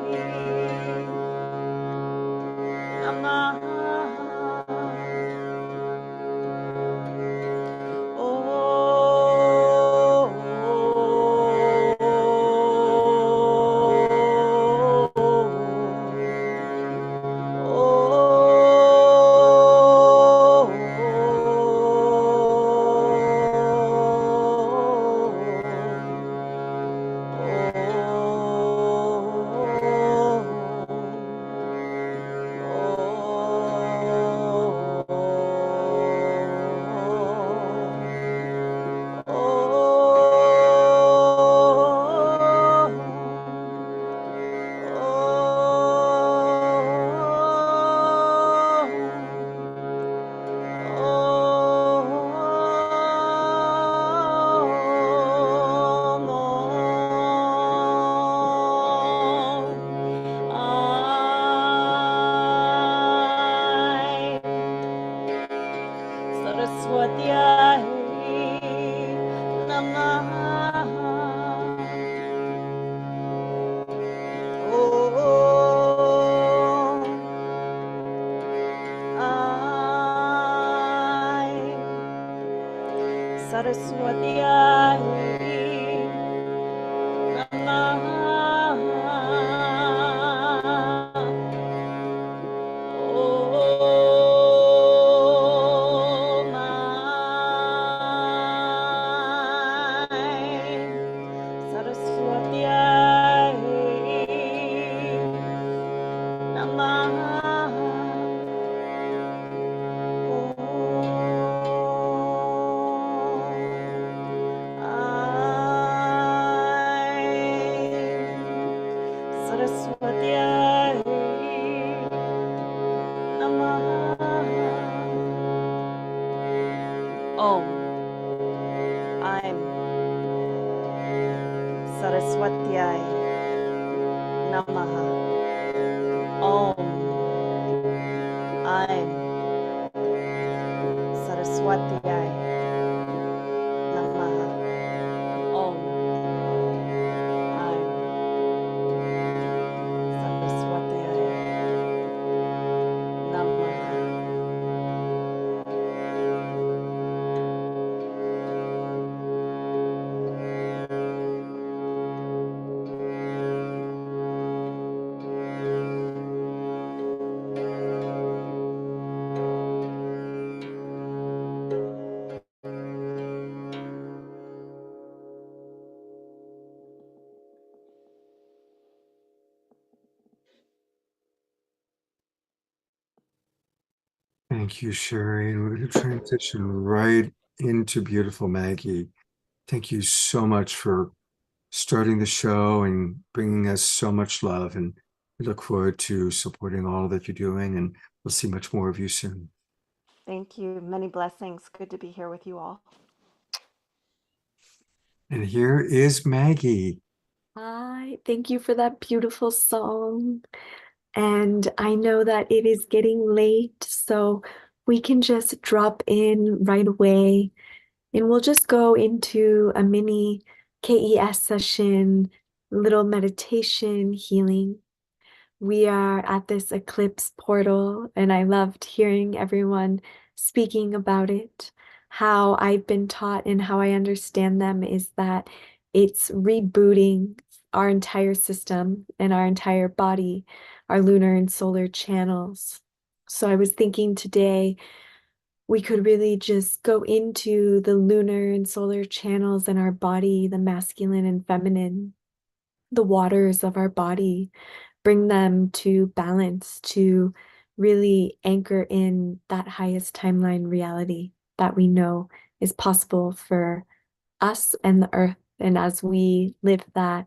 Om Saraswatiyai I'm Saraswatyai Namaha. Om. Aim. Saraswatiyai. Namaha. Om. Aim. Saraswatiyai. Namaha. Thank you, Sherry. And we're going to transition right into beautiful Maggie. Thank you so much for starting the show and bringing us so much love. And we look forward to supporting all that you're doing. And we'll see much more of you soon. Thank you. Many blessings. Good to be here with you all. And here is Maggie. Hi, thank you for that beautiful song. And I know that it is getting late, so we can just drop in right away and we'll just go into a mini KES session, little meditation, healing. We are at this eclipse portal, and I loved hearing everyone speaking about it. How I've been taught and how I understand them is that it's rebooting our entire system and our entire body, our lunar and solar channels. So I was thinking today we could really just go into the lunar and solar channels in our body, the masculine and feminine, the waters of our body, bring them to balance, to really anchor in that highest timeline reality that we know is possible for us and the earth. And as we live that,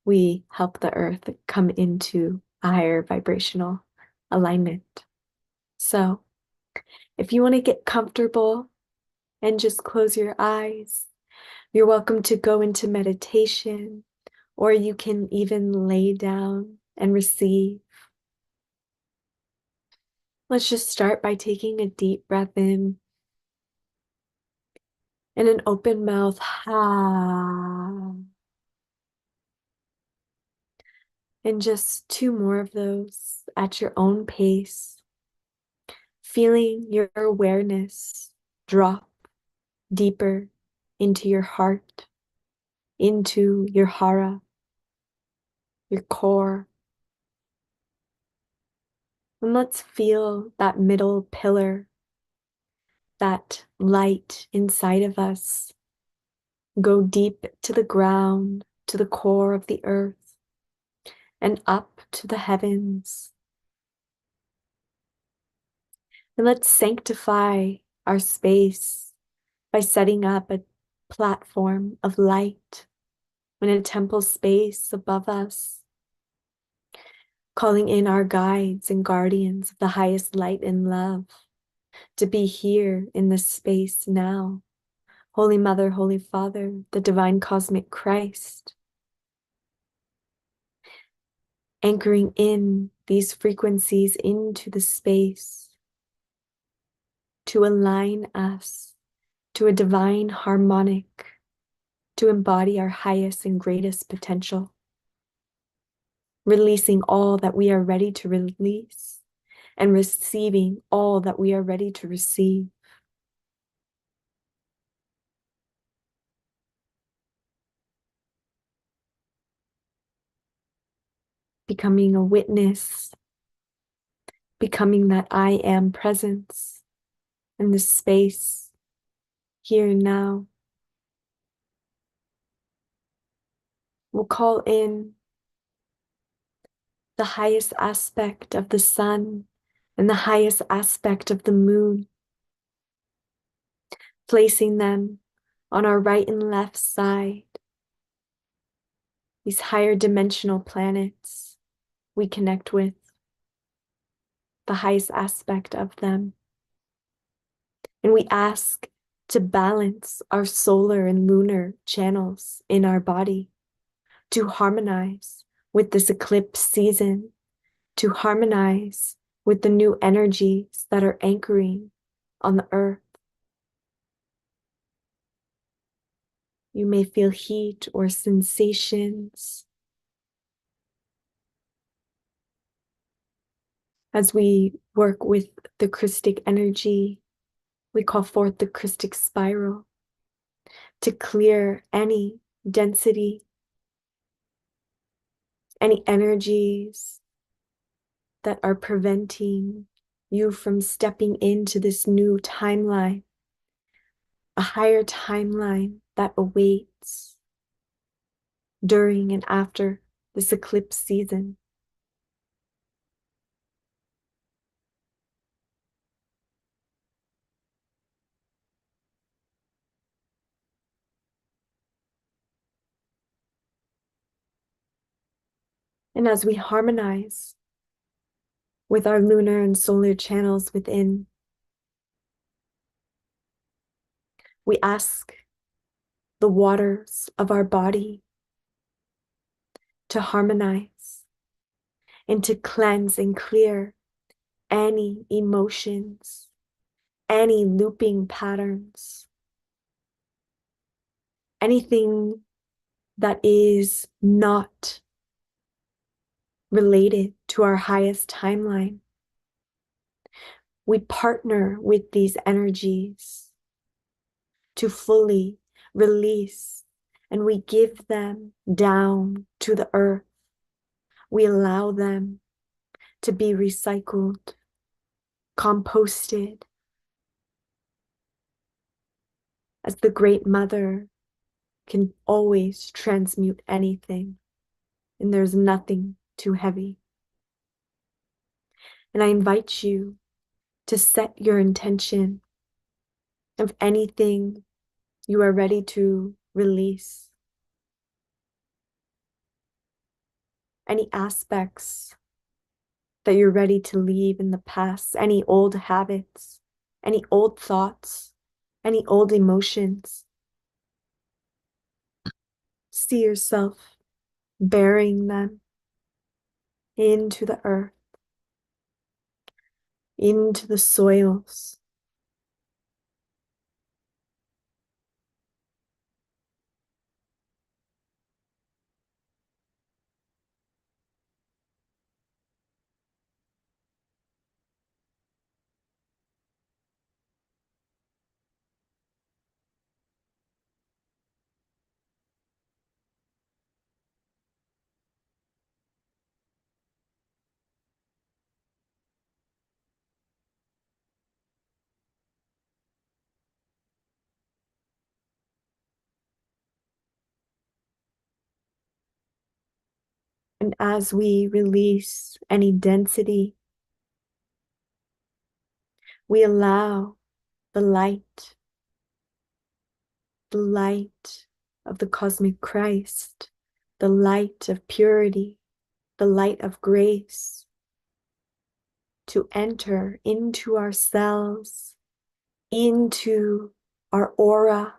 we help the earth come into a higher vibrational alignment. So if you want to get comfortable and just close your eyes, you're welcome to go into meditation, or you can even lay down and receive. Let's just start by taking a deep breath in and an open mouth. Ha. And just 2 more of those at your own pace, feeling your awareness drop deeper into your heart, into your hara, your core. And let's feel that middle pillar, that light inside of us, go deep to the ground, to the core of the earth, and up to the heavens. And let's sanctify our space by setting up a platform of light in a temple space above us, calling in our guides and guardians of the highest light and love to be here in this space now. Holy Mother, Holy Father, the Divine Cosmic Christ, anchoring in these frequencies into the space to align us to a divine harmonic, to embody our highest and greatest potential, releasing all that we are ready to release and receiving all that we are ready to receive. Becoming a witness, becoming that I am presence in this space, here and now. We'll call in the highest aspect of the sun and the highest aspect of the moon, placing them on our right and left side. These higher dimensional planets we connect with, the highest aspect of them. And we ask to balance our solar and lunar channels in our body, to harmonize with this eclipse season to harmonize with the new energies that are anchoring on the earth. You may feel heat or sensations as we work with the Christic energy. We call forth the Christic spiral to clear any density, any energies that are preventing you from stepping into this new timeline, a higher timeline that awaits during and after this eclipse season. And as we harmonize with our lunar and solar channels within, we ask the waters of our body to harmonize and to cleanse and clear any emotions, any looping patterns, anything that is not related to our highest timeline. We partner with these energies to fully release, and we give them down to the earth. We allow them to be recycled, composted, as the Great Mother can always transmute anything, and there's nothing too heavy. And I invite you to set your intention of anything you are ready to release, any aspects that you're ready to leave in the past, any old habits, any old thoughts, any old emotions. See yourself burying them into the earth, into the soils. And as we release any density, we allow the light of the cosmic Christ, the light of purity, the light of grace to enter into our cells, into our aura.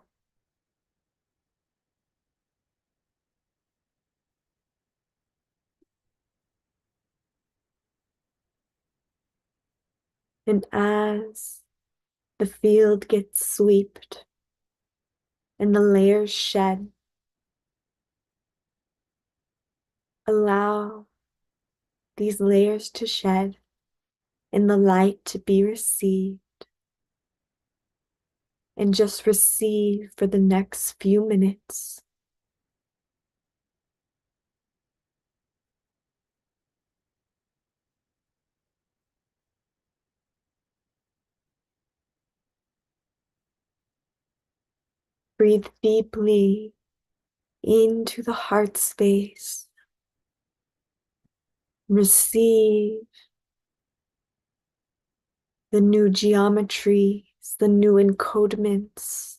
And as the field gets swept and the layers shed, allow these layers to shed and the light to be received. And just receive for the next few minutes. Breathe deeply into the heart space. Receive the new geometries, the new encodements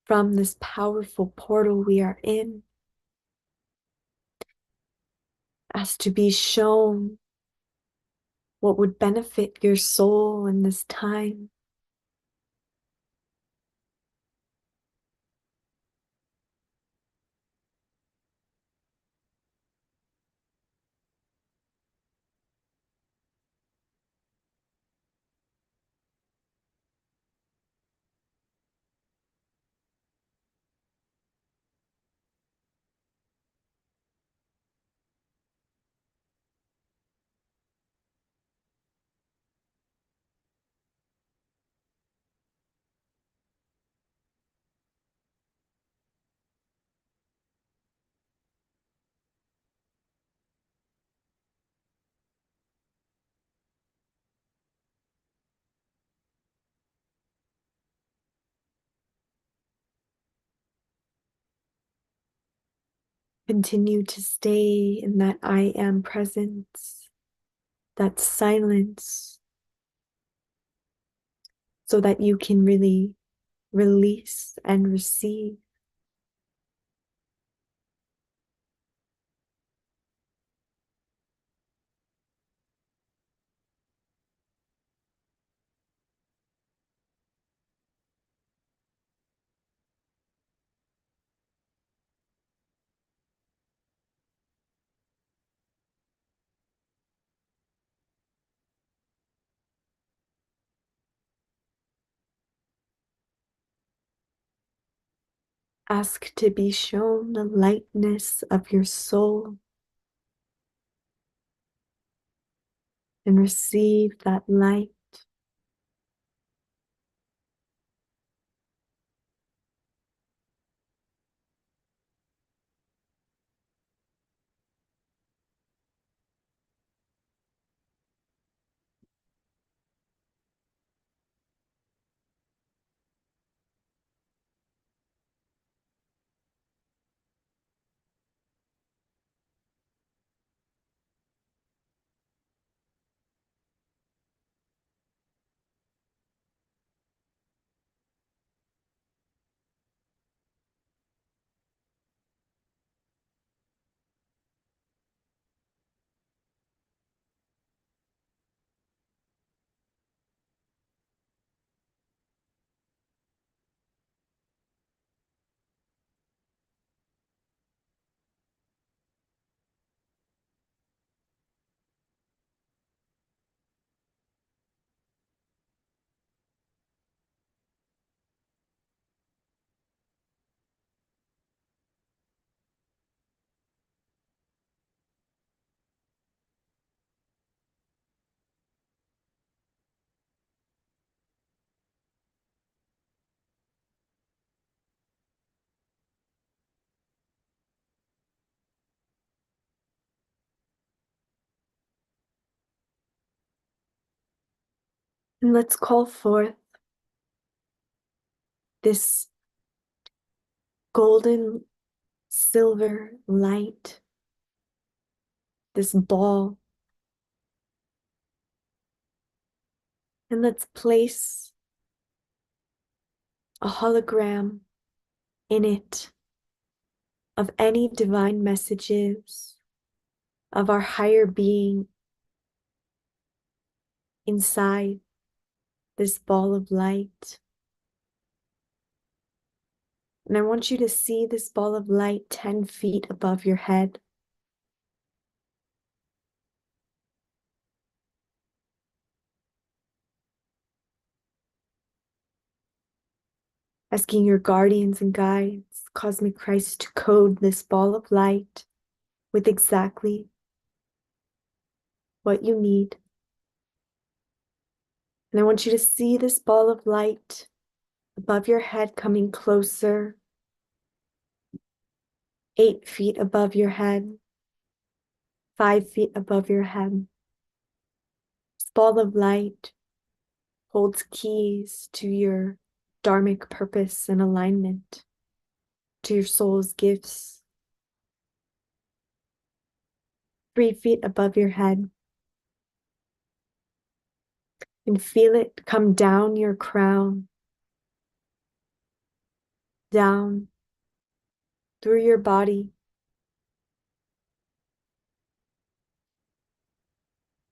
from this powerful portal we are in, as to be shown what would benefit your soul in this time. Continue to stay in that I am presence, that silence, so that you can really release and receive. Ask to be shown the lightness of your soul and receive that light. And let's call forth this golden silver light, this ball. And let's place a hologram in it of any divine messages of our higher being inside this ball of light. And I want you to see this ball of light 10 feet above your head. Asking your guardians and guides, cosmic Christ, to code this ball of light with exactly what you need. And I want you to see this ball of light above your head coming closer, 8 feet above your head, 5 feet above your head. This ball of light holds keys to your dharmic purpose and alignment, to your soul's gifts. 3 feet above your head. And feel it come down your crown, down through your body,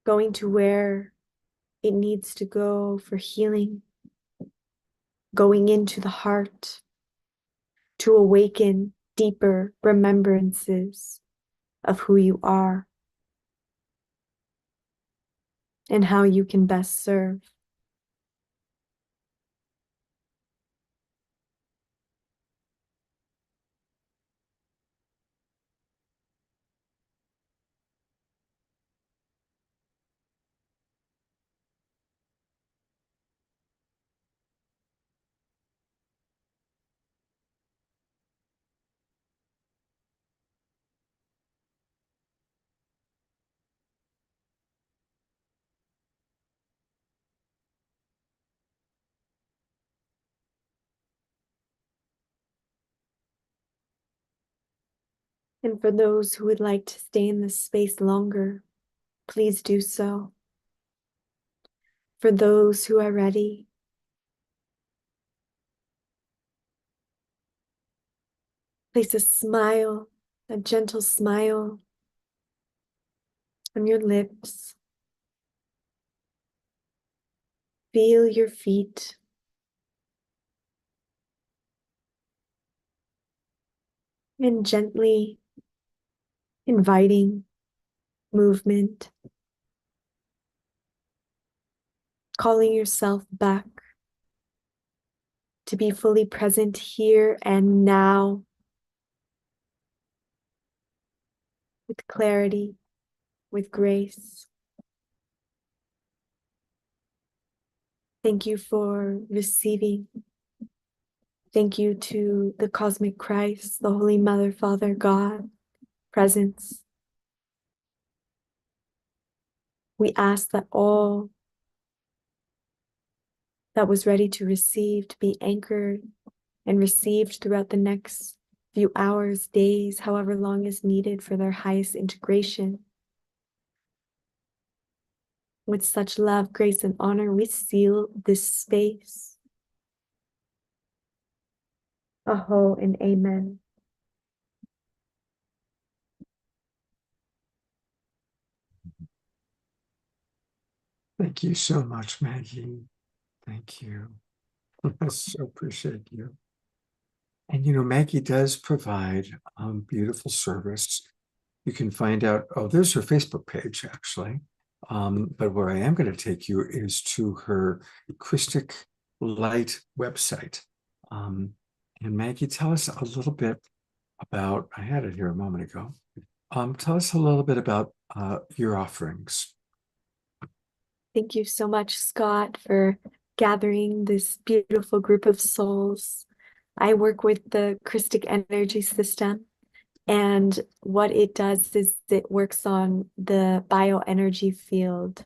going to where it needs to go for healing, going into the heart to awaken deeper remembrances of who you are and how you can best serve. And for those who would like to stay in this space longer, please do so. For those who are ready, place a smile, a gentle smile on your lips. Feel your feet. And gently inviting movement, calling yourself back to be fully present here and now with clarity, with grace. Thank you for receiving. Thank you to the cosmic Christ, the Holy Mother, Father, God, presence. We ask that all that was ready to receive to be anchored and received throughout the next few hours, days, however long is needed for their highest integration. With such love, grace, and honor, we seal this space. Aho and amen. Thank you so much, Maggie. Thank you. I so appreciate you. And Maggie does provide beautiful service. You can find out, oh, there's her Facebook page, actually. But where I am going to take you is to her Christic Light website. And Maggie, tell us a little bit about, I had it here a moment ago. Tell us a little bit about your offerings. Thank you so much, Scott, for gathering this beautiful group of souls. I work with the Christic energy system, and what it does is it works on the bioenergy field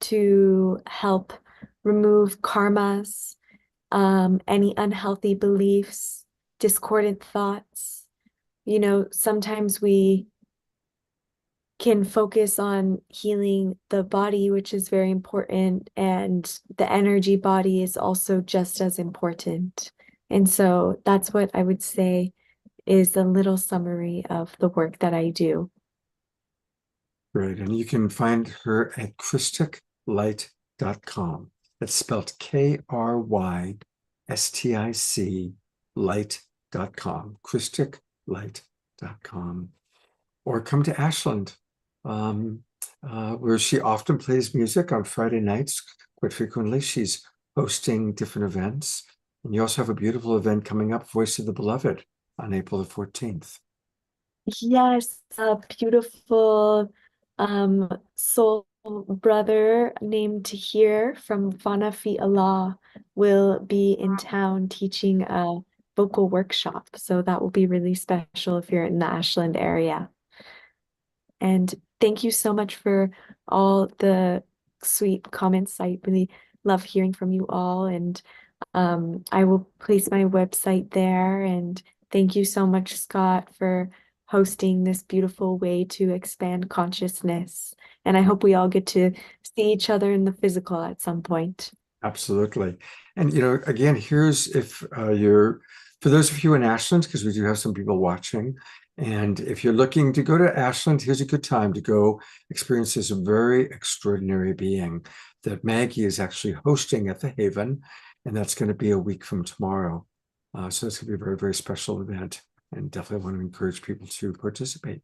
to help remove karmas, any unhealthy beliefs, discordant thoughts. Sometimes we can focus on healing the body, which is very important, and the energy body is also just as important. And so that's what I would say is a little summary of the work that I do. Great. And you can find her at christiclight.com. That's spelled KRYSTIC light.com, christiclight.com. Or come to Ashland, where she often plays music on Friday nights. Quite frequently, she's hosting different events. And you also have a beautiful event coming up, Voice of the Beloved, on April the 14th. Yes, a beautiful soul brother named Tahir from Fanafi Allah will be in town teaching a vocal workshop. So that will be really special if you're in the Ashland area. And thank you so much for all the sweet comments. I really love hearing from you all. And I will place my website there. And thank you so much, Scott, for hosting this beautiful way to expand consciousness. And I hope we all get to see each other in the physical at some point. Absolutely. And, again, here's if you're, for those of you in Ashland, because we do have some people watching, and if you're looking to go to Ashland, here's a good time to go experience this very extraordinary being that Maggie is actually hosting at the Haven. And that's going to be a week from tomorrow. So it's going to be a very, very special event. And definitely want to encourage people to participate.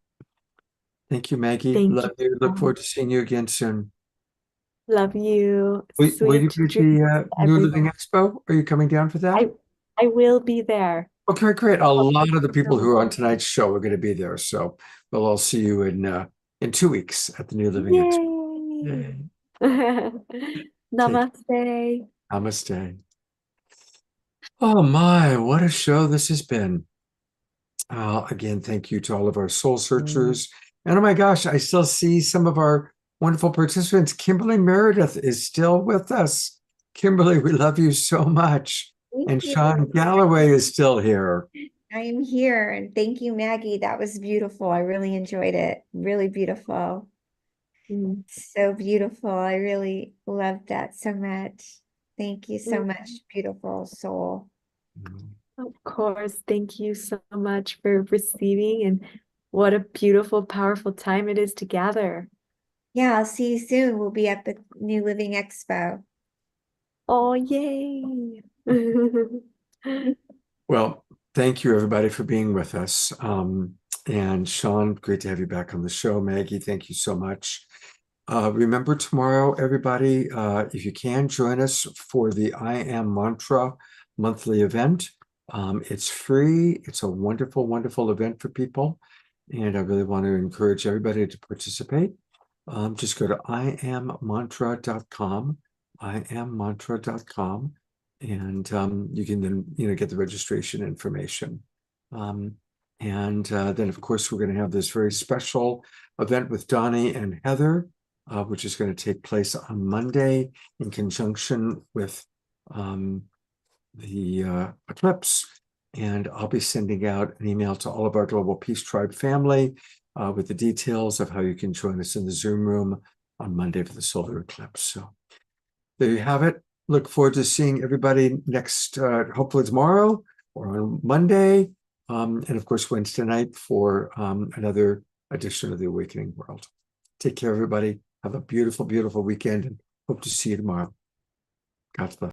Thank you, Maggie. Thank Love you. you. Look forward to seeing you again soon. Love you. Will you Sweet be at the New Living Expo? Are you coming down for that? I will be there. Okay, great. A lot of the people so who are on tonight's show are going to be there. So we'll all see you in 2 weeks at the New Living Expo. Yay. Namaste. Namaste. Oh my, what a show this has been. Again, thank you to all of our soul searchers. And oh my gosh, I still see some of our wonderful participants. Kimberly Meredith is still with us. Kimberly, we love you so much. Thank And you. Sean Galloway is still here. I am here, and thank you, Maggie. That was beautiful. I really enjoyed it. Really beautiful. Mm. So beautiful. I really loved that so much. Thank you so much, beautiful soul. Of course, thank you so much for receiving, and what a beautiful, powerful time it is to gather. Yeah, I'll see you soon. We'll be at the New Living Expo. Oh, yay. Well, thank you everybody for being with us. And Sean, great to have you back on the show. Maggie, thank you so much. Remember tomorrow, everybody, if you can, join us for the I Am Mantra monthly event. It's free. It's a wonderful, wonderful event for people. And I really want to encourage everybody to participate. Just go to iammantra.com, iammantra.com, and you can then get the registration information. And then, of course, we're going to have this very special event with Donnie and Heather, which is going to take place on Monday in conjunction with the eclipse. And I'll be sending out an email to all of our Global Peace Tribe family with the details of how you can join us in the Zoom room on Monday for the solar eclipse. So there you have it. Look forward to seeing everybody next, hopefully tomorrow or on Monday. And of course, Wednesday night for another edition of the Awakening World. Take care, everybody. Have a beautiful, beautiful weekend, and hope to see you tomorrow. God's bless.